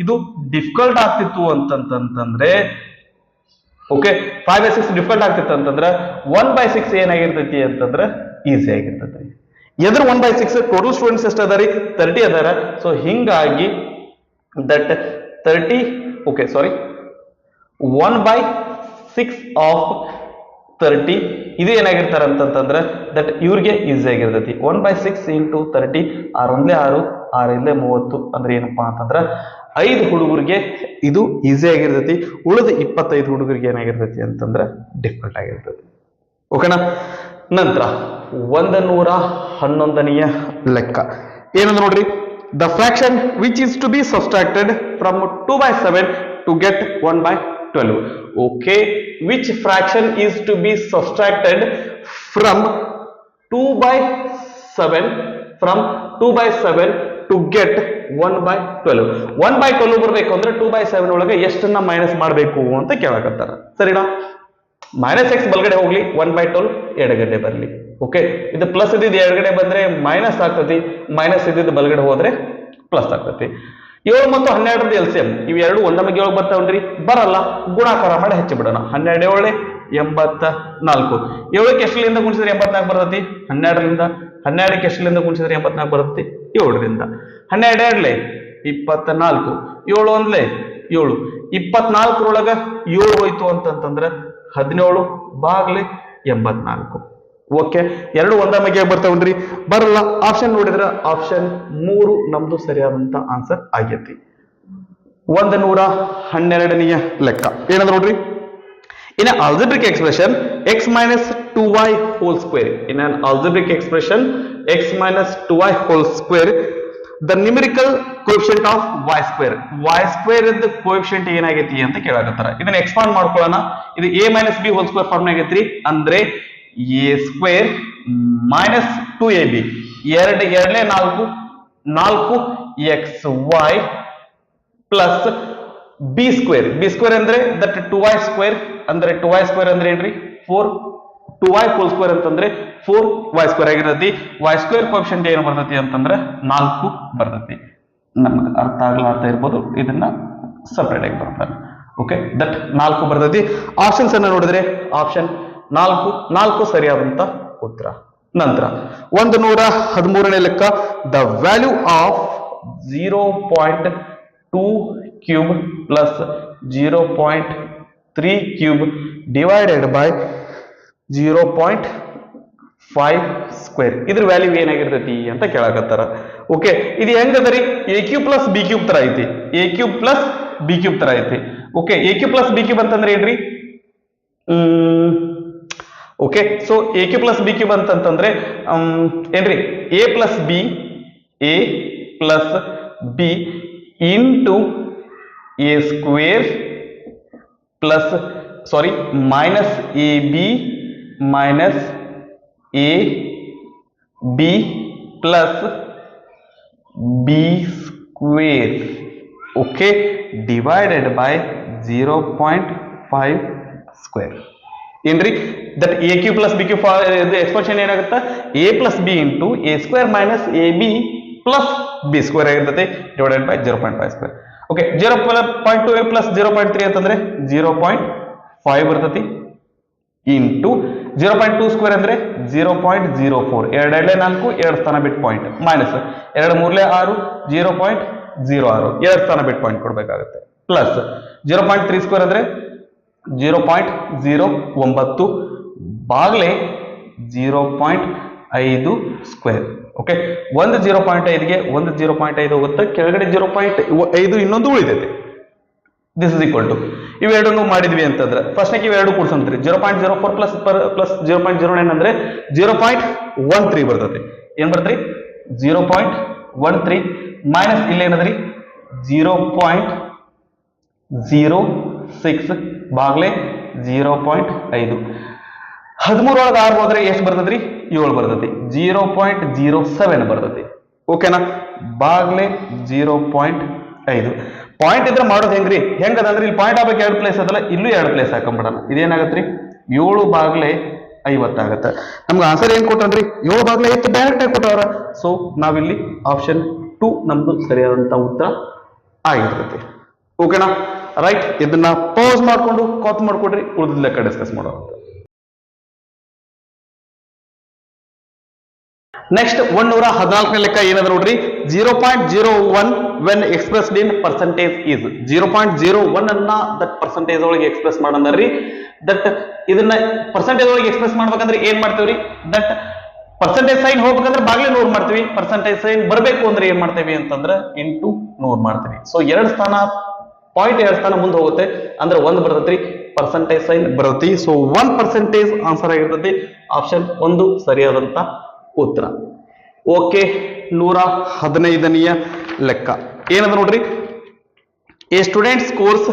ಇದು ಡಿಫಿಕಲ್ಟ್ ಆಗ್ತಿತ್ತು ಅಂತಂದ್ರೆ ಓಕೆ, 5/6 ಡಿಫಿಕಲ್ಟ್ ಆಗ್ತಿತ್ತು ಅಂತಂದ್ರೆ 1/6 ಏನಾಗಿರ್ತೈತಿ ಅಂತಂದ್ರೆ ಈಸಿ ಆಗಿರ್ತೈತಿ. ಎದ್ರ 1/6 ಟೋಟಲ್ ಸ್ಟೂಡೆಂಟ್ಸ್ ಎಷ್ಟು ಅದಾರಿ, 30 ಅದಾರ. ಸೊ ಹಿಂಗಾಗಿ ದಟ್ 30 ಓಕೆ ಸಾರಿ 1/6 ಆಫ್ 30 ಇದು ಏನಾಗಿರ್ತಾರ ಅಂತಂದ್ರೆ ದಟ್ ಇವ್ರಿಗೆ ಈಸಿ ಆಗಿರ್ತೈತಿ. 1/6 ಇಂಟು 30 6 1 6 6 30 ಅಂದ್ರೆ ಏನಪ್ಪಾ ಅಂತಂದ್ರ 5 ಹುಡುಗರಿಗೆ ಇದು ಈಸಿ ಆಗಿರ್ತೈತಿ. ಉಳಿದ 25 ಹುಡುಗರಿಗೆ ಏನಾಗಿರ್ತೈತಿ ಅಂತಂದ್ರ ಡಿಫಿಕಲ್ಟ್ ಆಗಿರ್ತೈತಿ. ಓಕೆನಾ. ನಂತರ 111ನೆಯ ಲೆಕ್ಕ ಏನಂದ್ರೆ ನೋಡ್ರಿ, the fraction which is to be subtracted from 2/7 to get 1/12. Okay, which fraction is to be subtracted from 2/7 7 from 2 by 7 to get 1 by 12. 1 by 12 ಬರಬೇಕು ಅಂದ್ರೆ 2 by 7 ಒಳಗೆ ಎಷ್ಟನ್ನ ಮೈನಸ್ ಮಾಡಬೇಕು ಅಂತ ಕೇಳಕತ್ತಾರ. ಸರಿನಾ? ಮೈನಸ್ ಎಕ್ಸ್ ಬಲ್ಗಡೆ ಹೋಗ್ಲಿ, 1 by 12 ಎಡಗಡೆ ಬರಲಿ. ಓಕೆ, ಇದು ಪ್ಲಸ್ ಇದ್ದಿದ್ದು ಎಡಗಡೆ ಬಂದ್ರೆ ಮೈನಸ್ ಆಗ್ತತಿ, ಮೈನಸ್ ಇದ್ದಿದ್ದು ಬಲ್ಗಡೆ ಹೋದ್ರೆ ಪ್ಲಸ್ ಆಗ್ತತಿ. 7 ಮತ್ತು 12 LCM ಇವು ಎರಡು ಒಂದೊಮ್ಮೆಗೆ 7 ಬರ್ತಾವನ್ರಿ, ಬರಲ್ಲ, ಗುಣಾಕಾರ ಮಾಡಿ ಹೆಚ್ಚಿ ಬಿಡೋಣ. 12 7 84. 7ಕ್ಕೆ ಎಷ್ಟರಿಂದ ಗುಣಿಸಿದ್ರೆ 84 ಬರ್ತತಿ? 12ರಿಂದ. 12ಕ್ಕೆ ಎಷ್ಟರಿಂದ ಗುಣಿಸಿದ್ರೆ 84 ಬರುತ್ತೆ? 7ರಿಂದ. 12 24, 7 ಒಂದ್ಲೆ 7. 24ರೊಳಗ 7 ಹೋಯ್ತು ಅಂತಂತಂದ್ರೆ 17 ಬಾಗ್ಲೆ 84. ಓಕೆ, ಎರಡು ಒಂದೊಮ್ಮೆಗೆ ಬರ್ತಾವನ್ರಿ, ಬರಲ್ಲ. ಆಪ್ಷನ್ ನೋಡಿದ್ರೆ ಆಪ್ಷನ್ 3 ನಮ್ದು ಸರಿಯಾದಂತ ಆನ್ಸರ್ ಆಗೈತಿ. 112ನೆಯ ಲೆಕ್ಕ ಏನಂದ್ರೆ ನೋಡ್ರಿ, in an algebraic expression x minus 2y whole square, in an algebraic expression x minus 2y whole square, the numerical coefficient of y square ಇದ್ದ coefficient ಏನಾಗೈತಿ ಅಂತ ಕೇಳಾಕತ್ತಾರ. ಇದನ್ನ ಎಕ್ಸ್ಪಾಂಡ್ ಮಾಡ್ಕೊಳ್ಳೋಣ. ಇದು a minus b whole square form ಆಗೈತ್ರಿ, ಅಂದ್ರೆ a square minus 2ab, 2 4 4xy plus b square ಅಂದ್ರೆ that 2y square ಅಂದ್ರೆ 2y square ಅಂದ್ರೆ ಏನ್ರಿ 4, 2y whole square ಅಂತಂದ್ರೆ 4y square ಆಗಿರತೈತಿ. y square coefficient ಏನು ಬರ್ತೈತಿ ಅಂತಂದ್ರೆ 4 ಬರ್ತೈತಿ. ನಮಗೆ ಅರ್ಥ ಇರ್ಬೋದು, ಇದನ್ನ ಸಪರೇಟ್ ಆಗಿ ಬರ್ತಾರೆ. ಓಕೆ, ದಟ್ 4 ಬರ್ತೈತಿ. ಆಪ್ಷನ್ಸ್ ಅನ್ನ ನೋಡಿದ್ರೆ ಆಪ್ಷನ್ 4 ಸರಿಯಾದಂತ ಉತ್ತರ. ನಂತರ 113ನೇ ಲೆಕ್ಕ, the value of 0.2 cube plus 0.3 cube divided by 0.5 square, ಇದ್ರ ವ್ಯಾಲ್ಯೂ ಏನಾಗಿರ್ತೈತಿ ಅಂತ ಕೇಳಾಕತ್ತಾರ. ಓಕೆ, ಇದು ಹೆಂಗದರಿ? A cube plus b cube ತರ ಐತಿ, a cube plus b cube ತರ ಐತಿ. Okay, a cube plus b cube ಅಂತಂದ್ರೆ ಏನ್ರಿ? Okay, so a cube plus b cube ಅಂತಂದ್ರೆ ಏನ್ರಿ? A plus b into a square plus minus a b minus a b plus b square. Okay, divided by 0.5 square. ಏನ್ರಿ? That a cube plus b cube expression ಏನಾಗುತ್ತೆ? A plus b into a square minus a b plus b square ಆಗಿರ್ತದೆ, divided by 0.5 square. Okay, 0.2 plus 0.3 ಅಂತಂದ್ರೆ 0.5 ಬರ್ತತಿ, into 0.2 square ಅಂದ್ರೆ 0.04, 2 4, 2 ಸ್ಥಾನ ಬಿಟ್ಟು point, minus 2 3 6, 0.06, 2 ಸ್ಥಾನ ಬಿಟ್ಟು ಪಾಯಿಂಟ್ ಕೊಡ್ಬೇಕಾಗುತ್ತೆ, ಪ್ಲಸ್ 0.3 ಸ್ಕ್ವೇರ್ ಅಂದ್ರೆ 0.09 ಬಾಗ್ಲೆ 0.5 ಸ್ಕ್ವೇರ್. ಓಕೆ, ಒಂದು 0.5ಗೆ ಒಂದು 0.5 ಹೋಗುತ್ತೆ, ಕೆಳಗಡೆ 0.5 ಇನ್ನೊಂದು ಉಳಿದೈತೆ. ದಿಸ್ ಇಸ್ ಈಕ್ವಲ್ ಟು ಇವೆರಡನ್ನು ಮಾಡಿದ್ವಿ ಅಂತಂದ್ರೆ ಫಸ್ಟ್ನಾಗ ಇವೆರಡು ಕೂಡ್ಸಂತ್ರಿ, 0.04 ಪ್ಲಸ್ 0.09 ಅಂದ್ರೆ 0.13 ಬರ್ತದೆ. ಏನ್ ಬರ್ತರಿ? 0.13 ಮೈನಸ್ ಇಲ್ಲೇನದ್ರಿ 0.06 ಬಾಗ್ಲೆ 0.5. 13 ಒಳಗೆ 6 ಹೋದ್ರೆ ಎಷ್ಟು ಬರ್ತದ್ರಿ? 7 ಬರ್ತತಿ, 0.07 ಬರ್ತತಿ. ಓಕೆನಾ? ಬಾಗ್ಲೆ 0.5. ಪಾಯಿಂಟ್ ಇದ್ರೆ ಮಾಡೋದು ಹೆಂಗ್ರಿ? ಹೆಂಗದಂದ್ರೆ ಇಲ್ಲಿ ಪಾಯಿಂಟ್ ಆಗ್ಬೇಕು, 2 ಪ್ಲೇಸ್ ಅದಲ್ಲ, ಇಲ್ಲೂ 2 ಪ್ಲೇಸ್ ಹಾಕೊಂಡ್ಬಿಡೋಣ. ಇದೇನಾಗತ್ರಿ? 7 ಬಾಗ್ಲೆ 50 ಆಗತ್ತೆ. ನಮ್ಗೆ ಆನ್ಸರ್ ಏನ್ ಕೊಟ್ಟನ್ರಿ? 7 ಬಾಗ್ಲೆ 50 ಡೈರೆಕ್ಟ್ ಆಗಿ ಕೊಟ್ಟವ್ರ. ಸೊ ನಾವಿಲ್ಲಿ ಆಪ್ಷನ್ 2 ನಮ್ದು ಸರಿಯಾದಂತ ಉತ್ತರ ಆಗಿರ್ತೈತಿ. ಓಕೆನಾ? ರೈಟ್, ಇದನ್ನ ಪಾಸ್ ಮಾಡ್ಕೊಂಡು ಕಾಪಿ ಮಾಡ್ಕೊಡ್ರಿ, ಉಳಿದ ಲೆಕ್ಕ ಡಿಸ್ಕಸ್ ಮಾಡೋಣ. ನೆಕ್ಸ್ಟ್ 114ನೇ ಲೆಕ್ಕ ಏನದ ನೋಡ್ರಿ, 0.01 when expressed in percentage is. 0.01 ಅನ್ನ ದಟ್ ಪರ್ಸೆಂಟೇಜ್ ಒಳಗೆ ಎಕ್ಸ್ಪ್ರೆಸ್ ಮಾಡಂದ್ರಿ. ದಟ್ ಇದನ್ನ ಪರ್ಸೆಂಟೇಜ್ ಒಳಗೆ ಎಕ್ಸ್ಪ್ರೆಸ್ ಮಾಡ್ಬೇಕಂದ್ರೆ ಏನ್ ಮಾಡ್ತೇವ್ರಿ? ದಟ್ ಪರ್ಸೆಂಟೇಜ್ ಸೈನ್ ಹೋಗ್ಬೇಕಂದ್ರೆ ಬಾಗ್ಲೇ 100 ಮಾಡ್ತೀವಿ, ಪರ್ಸೆಂಟೇಜ್ ಸೈನ್ ಬರಬೇಕು ಅಂದ್ರೆ ಏನ್ ಮಾಡ್ತೇವಿ ಅಂತಂದ್ರೆ ಇಂಟು 100 ಮಾಡ್ತೀವಿ. ಸೊ 2 ಸ್ಥಾನ ಪಾಯಿಂಟ್ 2 ಸ್ಥಾನ ಮುಂದೆ ಹೋಗುತ್ತೆ ಅಂದ್ರೆ 1 ಬರ್ತೈತ್ರಿ, ಪರ್ಸೆಂಟೇಜ್ ಸೈನ್ ಬರ್ತೈತಿ. ಸೊ 1% ಆನ್ಸರ್ ಆಗಿರ್ತೈತಿ. ಆಪ್ಷನ್ 1 ಸರಿಯಾದಂತ ಉತ್ತರ. ಓಕೆ, 115ನೆಯ ಲೆಕ್ಕ ಏನದ ನೋಡ್ರಿ, A student scores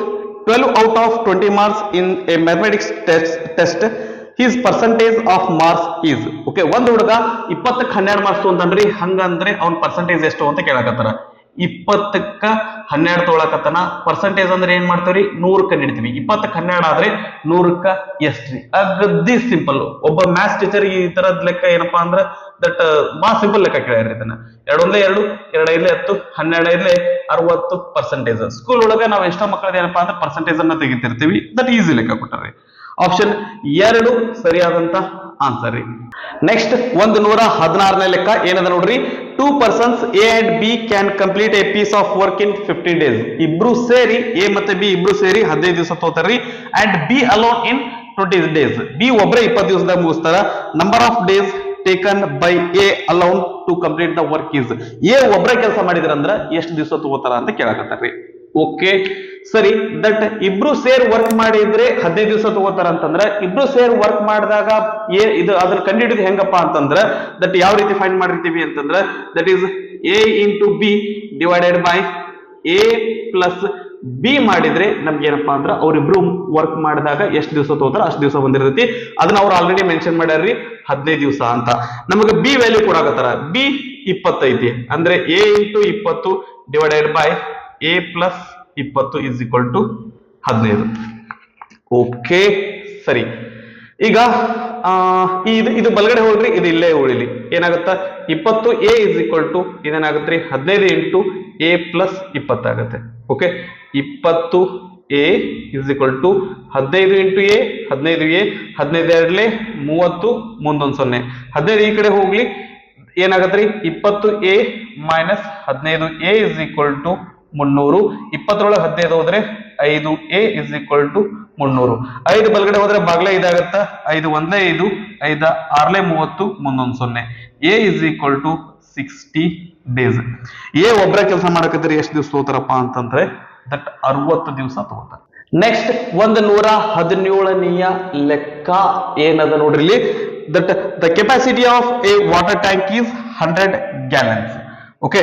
12 out of 20 marks in a mathematics test his percentage of marks is. Okay, ಒಂದ್ ಹುಡುಗ 20ಕ್ಕೆ 12 ಮಾರ್ಕ್ಸ್ ಅಂತಂದ್ರಿ, ಹಂಗಂದ್ರೆ ಅವ್ನ ಪರ್ಸೆಂಟೇಜ್ ಎಷ್ಟು ಅಂತ ಕೇಳಕತ್ತಾರ. 20ಕ್ಕ 12 ತೊಗೊಳಕತ್ತಾನ. ಪರ್ಸೆಂಟೇಜ್ ಅಂದ್ರೆ ಏನ್ ಮಾಡ್ತೇವ್ರಿ, 100 ಕಂಡಿಡ್ತೀವಿ. 20ಕ್ಕೆ 12 ಆದ್ರೆ 100ಕ್ಕ ಎಷ್ಟ್ರಿ? ಅಗದಿ ಸಿಂಪಲ್. ಒಬ್ಬ ಮ್ಯಾಥ್ಸ್ ಟೀಚರ್ ಈ ತರದ್ ಲೆಕ್ಕ ಏನಪ್ಪಾ ಅಂದ್ರ ದಟ್ ಬಹಳ ಸಿಂಪಲ್ ಲೆಕ್ಕ ಕೇಳ್ಯಾರ ಇದನ್ನ. 2 1 2, 2 5 10, 12 60 ಪರ್ಸೆಂಟೇಜ್. ಸ್ಕೂಲ್ ಒಳಗ ನಾವು ಎಷ್ಟೋ ಮಕ್ಕಳದ ಏನಪ್ಪಾ ಅಂದ್ರೆ ಪರ್ಸೆಂಟೇಜ್ ಅನ್ನ ತೆಗಿತಿರ್ತೀವಿ. ದಟ್ ಈಸಿ ಲೆಕ್ಕ ಕೊಟ್ಟಾರೆ. ಆಪ್ಷನ್ 2 ಸರಿಯಾದಂತ ಆನ್ಸರ್ ರೀ. ನೆಕ್ಸ್ಟ್ 116ನೇ ಲೆಕ್ಕ ಏನದ ನೋಡ್ರಿ. 2 persons A and B can complete a piece of work in 50 days. ಇಬ್ರು ಸೇರಿ A ಮತ್ತೆ B ಇಬ್ರು ಸೇರಿ 15 ದಿವಸ ತಗೋತಾರ್ರಿ. and B alone in 20 days. B ಒಬ್ರೇ 20 ದಿವಸದಾಗ ಮುಗಿಸ್ತಾರ. Number of days taken by A alone to complete the work is. A ಒಬ್ರೇ ಕೆಲಸ ಮಾಡಿದ್ರಂದ್ರ ಎಷ್ಟು ದಿವಸ ತಗೋತಾರ ಅಂತ ಕೇಳಕತ್ತಾರ್ರಿ. ಓಕೆ ಸರಿ, ದಟ್ ಇಬ್ರು ಸೇರ್ ವರ್ಕ್ ಮಾಡಿದ್ರೆ 15 ದಿವಸ ತಗೋತಾರ ಅಂತಂದ್ರ, ಇಬ್ರು ಸೇರ್ ವರ್ಕ್ ಮಾಡಿದಾಗ ಇದು ಅದನ್ನ ಕಂಡುಹಿಡಿದು ಹೆಂಗಪ್ಪ ಅಂತಂದ್ರ ದಟ್ ಯಾವ ರೀತಿ ಫೈಂಡ್ ಮಾಡಿರ್ತೀವಿ ಅಂತಂದ್ರ that is A into B divided by A plus B ಮಾಡಿದ್ರೆ ನಮ್ಗೆ ಏನಪ್ಪಾ ಅಂದ್ರ ಅವ್ರಿಬ್ರು ವರ್ಕ್ ಮಾಡಿದಾಗ ಎಷ್ಟು ದಿವಸ ತಗೋತಾರ ಅಷ್ಟು ದಿವಸ ಬಂದಿರ್ತೈತಿ. ಅದನ್ನ ಅವ್ರು ಆಲ್ರೆಡಿ ಮೆನ್ಷನ್ ಮಾಡ್ಯಾರ್ರಿ 15 ದಿವಸ ಅಂತ. ನಮಗೆ B ವ್ಯಾಲ್ಯೂ ಕೊಡಾಕತ್ತಾರ. B 20 ಐತಿ ಅಂದ್ರೆ A into 20 divided by A plus 20 is equal to 15. Okay ಸರಿ, ಈಗ ಇದು ಬಲಗಡೆ ಹೋಗ್ರಿ, ಇದು ಇಲ್ಲೇ ಉಳಿಲಿ. ಏನಾಗುತ್ತ 20A is equal to ಇದೇನಾಗುತ್ತೆ 15 into A plus 20 ಆಗುತ್ತೆ. Okay, 20A is equal to 15 into A 15A 15 30 ಮುಂದೊಂದು 0. 15 ಈ ಕಡೆ ಹೋಗ್ಲಿ, ಏನಾಗತ್ರಿ 20A minus 15A is equal to 300. 20 ಒಳಗೆ 15 ಹೋದ್ರೆ 5A is equal to 300. 5 ಬಲಗಡೆ ಹೋದ್ರೆ ಬಾಗ್ಲೆ ಇದಾಗತ್ತ. 5 1 5 5 6 30 ಮುಂದೊಂದು 0. A is equal to 60 days. A ಒಬ್ಬರ ಕೆಲಸ ಮಾಡಕತ್ತಾರೆ ಎಷ್ಟು ದಿವಸ ತಗೋತಾರಪ್ಪ ಅಂತಂದ್ರೆ ದಟ್ 60 ದಿವಸ ತಗೋತಾರೆ. ನೆಕ್ಸ್ಟ್ 117ನೆಯ ಲೆಕ್ಕ ಏನದ ನೋಡ್ರಿ ಇಲ್ಲಿ. That the capacity of A water tank is 100 gallons. Okay,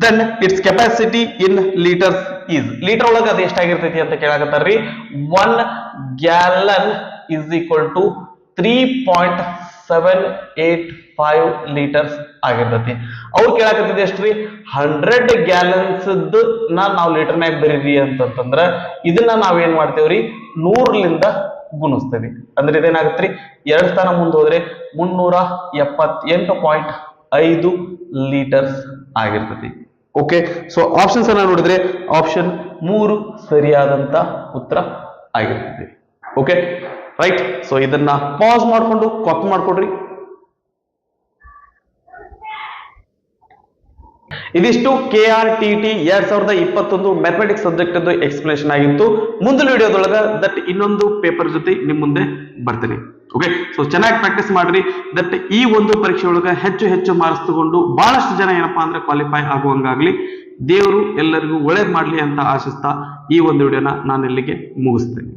then its capacity in liters is. Litre ಒಳಗೆ ಅದು ಎಷ್ಟಾಗಿರ್ತೈತಿ ಅಂತ ಕೇಳಾಕತ್ತಾರ್ರಿ. 1 gallon is equal to 3.785 liters ಆಗಿರ್ತೈತಿ. ಅವ್ರು ಕೇಳಾಕತ್ತಿದ್ ಎಷ್ಟ್ರಿ 100 gallons ನಾವು ಲೀಟರ್ನಾಗ ಬರೀರಿ ಅಂತಂದ್ರ ಇದನ್ನ ನಾವೇನ್ ಮಾಡ್ತೇವ್ರಿ 100ಲಿಂದ ಗುಣಿಸ್ತೇವಿ. ಅಂದ್ರೆ ಇದೇನಾಗತ್ರಿ 2 ಸ್ಥಾನ ಮುಂದೆ ಹೋದ್ರೆ 378.5 ಲೀಟರ್ಸ್ ಆಗಿರ್ತೈತಿ. ಓಕೆ, ಸೊ ಆಪ್ಷನ್ಸ್ ಅನ್ನ ನೋಡಿದ್ರೆ ಆಪ್ಷನ್ 3 ಸರಿಯಾದಂತ ಉತ್ತರ ಆಗಿರ್ತೈತಿ. ಓಕೆ ರೈಟ್, ಸೊ ಇದನ್ನ ಪಾಸ್ ಮಾಡ್ಕೊಂಡು ಕಾಪಿ ಮಾಡ್ಕೊಡ್ರಿ. ಇದಿಷ್ಟು KRTT 2021 ಮ್ಯಾಥಮೆಟಿಕ್ಸ್ ಸಬ್ಜೆಕ್ಟ್ ಅದು ಎಕ್ಸ್ಪ್ಲನೇಷನ್ ಆಗಿತ್ತು. ಮುಂದಿನ ವಿಡಿಯೋದೊಳಗ ದಟ್ ಇನ್ನೊಂದು ಪೇಪರ್ ಜೊತೆ ನಿಮ್ ಮುಂದೆ ಬರ್ತೀನಿ. ಓಕೆ, ಸೊ ಚೆನ್ನಾಗಿ ಪ್ರಾಕ್ಟೀಸ್ ಮಾಡ್ರಿ. ದಟ್ ಈ ಒಂದು ಪರೀಕ್ಷೆ ಒಳಗ ಹೆಚ್ಚು ಮಾರ್ಕ್ಸ್ ತಗೊಂಡು ಬಹಳಷ್ಟು ಜನ ಏನಪ್ಪಾ ಅಂದ್ರೆ ಕ್ವಾಲಿಫೈ ಆಗುವಂಗಾಗ್ಲಿ. ದೇವರು ಎಲ್ಲರಿಗೂ ಒಳ್ಳೇದ್ ಮಾಡ್ಲಿ ಅಂತ ಆಶಿಸ್ತಾ ಈ ಒಂದು ವಿಡಿಯೋನ ನಾನು ಇಲ್ಲಿಗೆ ಮುಗಿಸ್ತೇನೆ.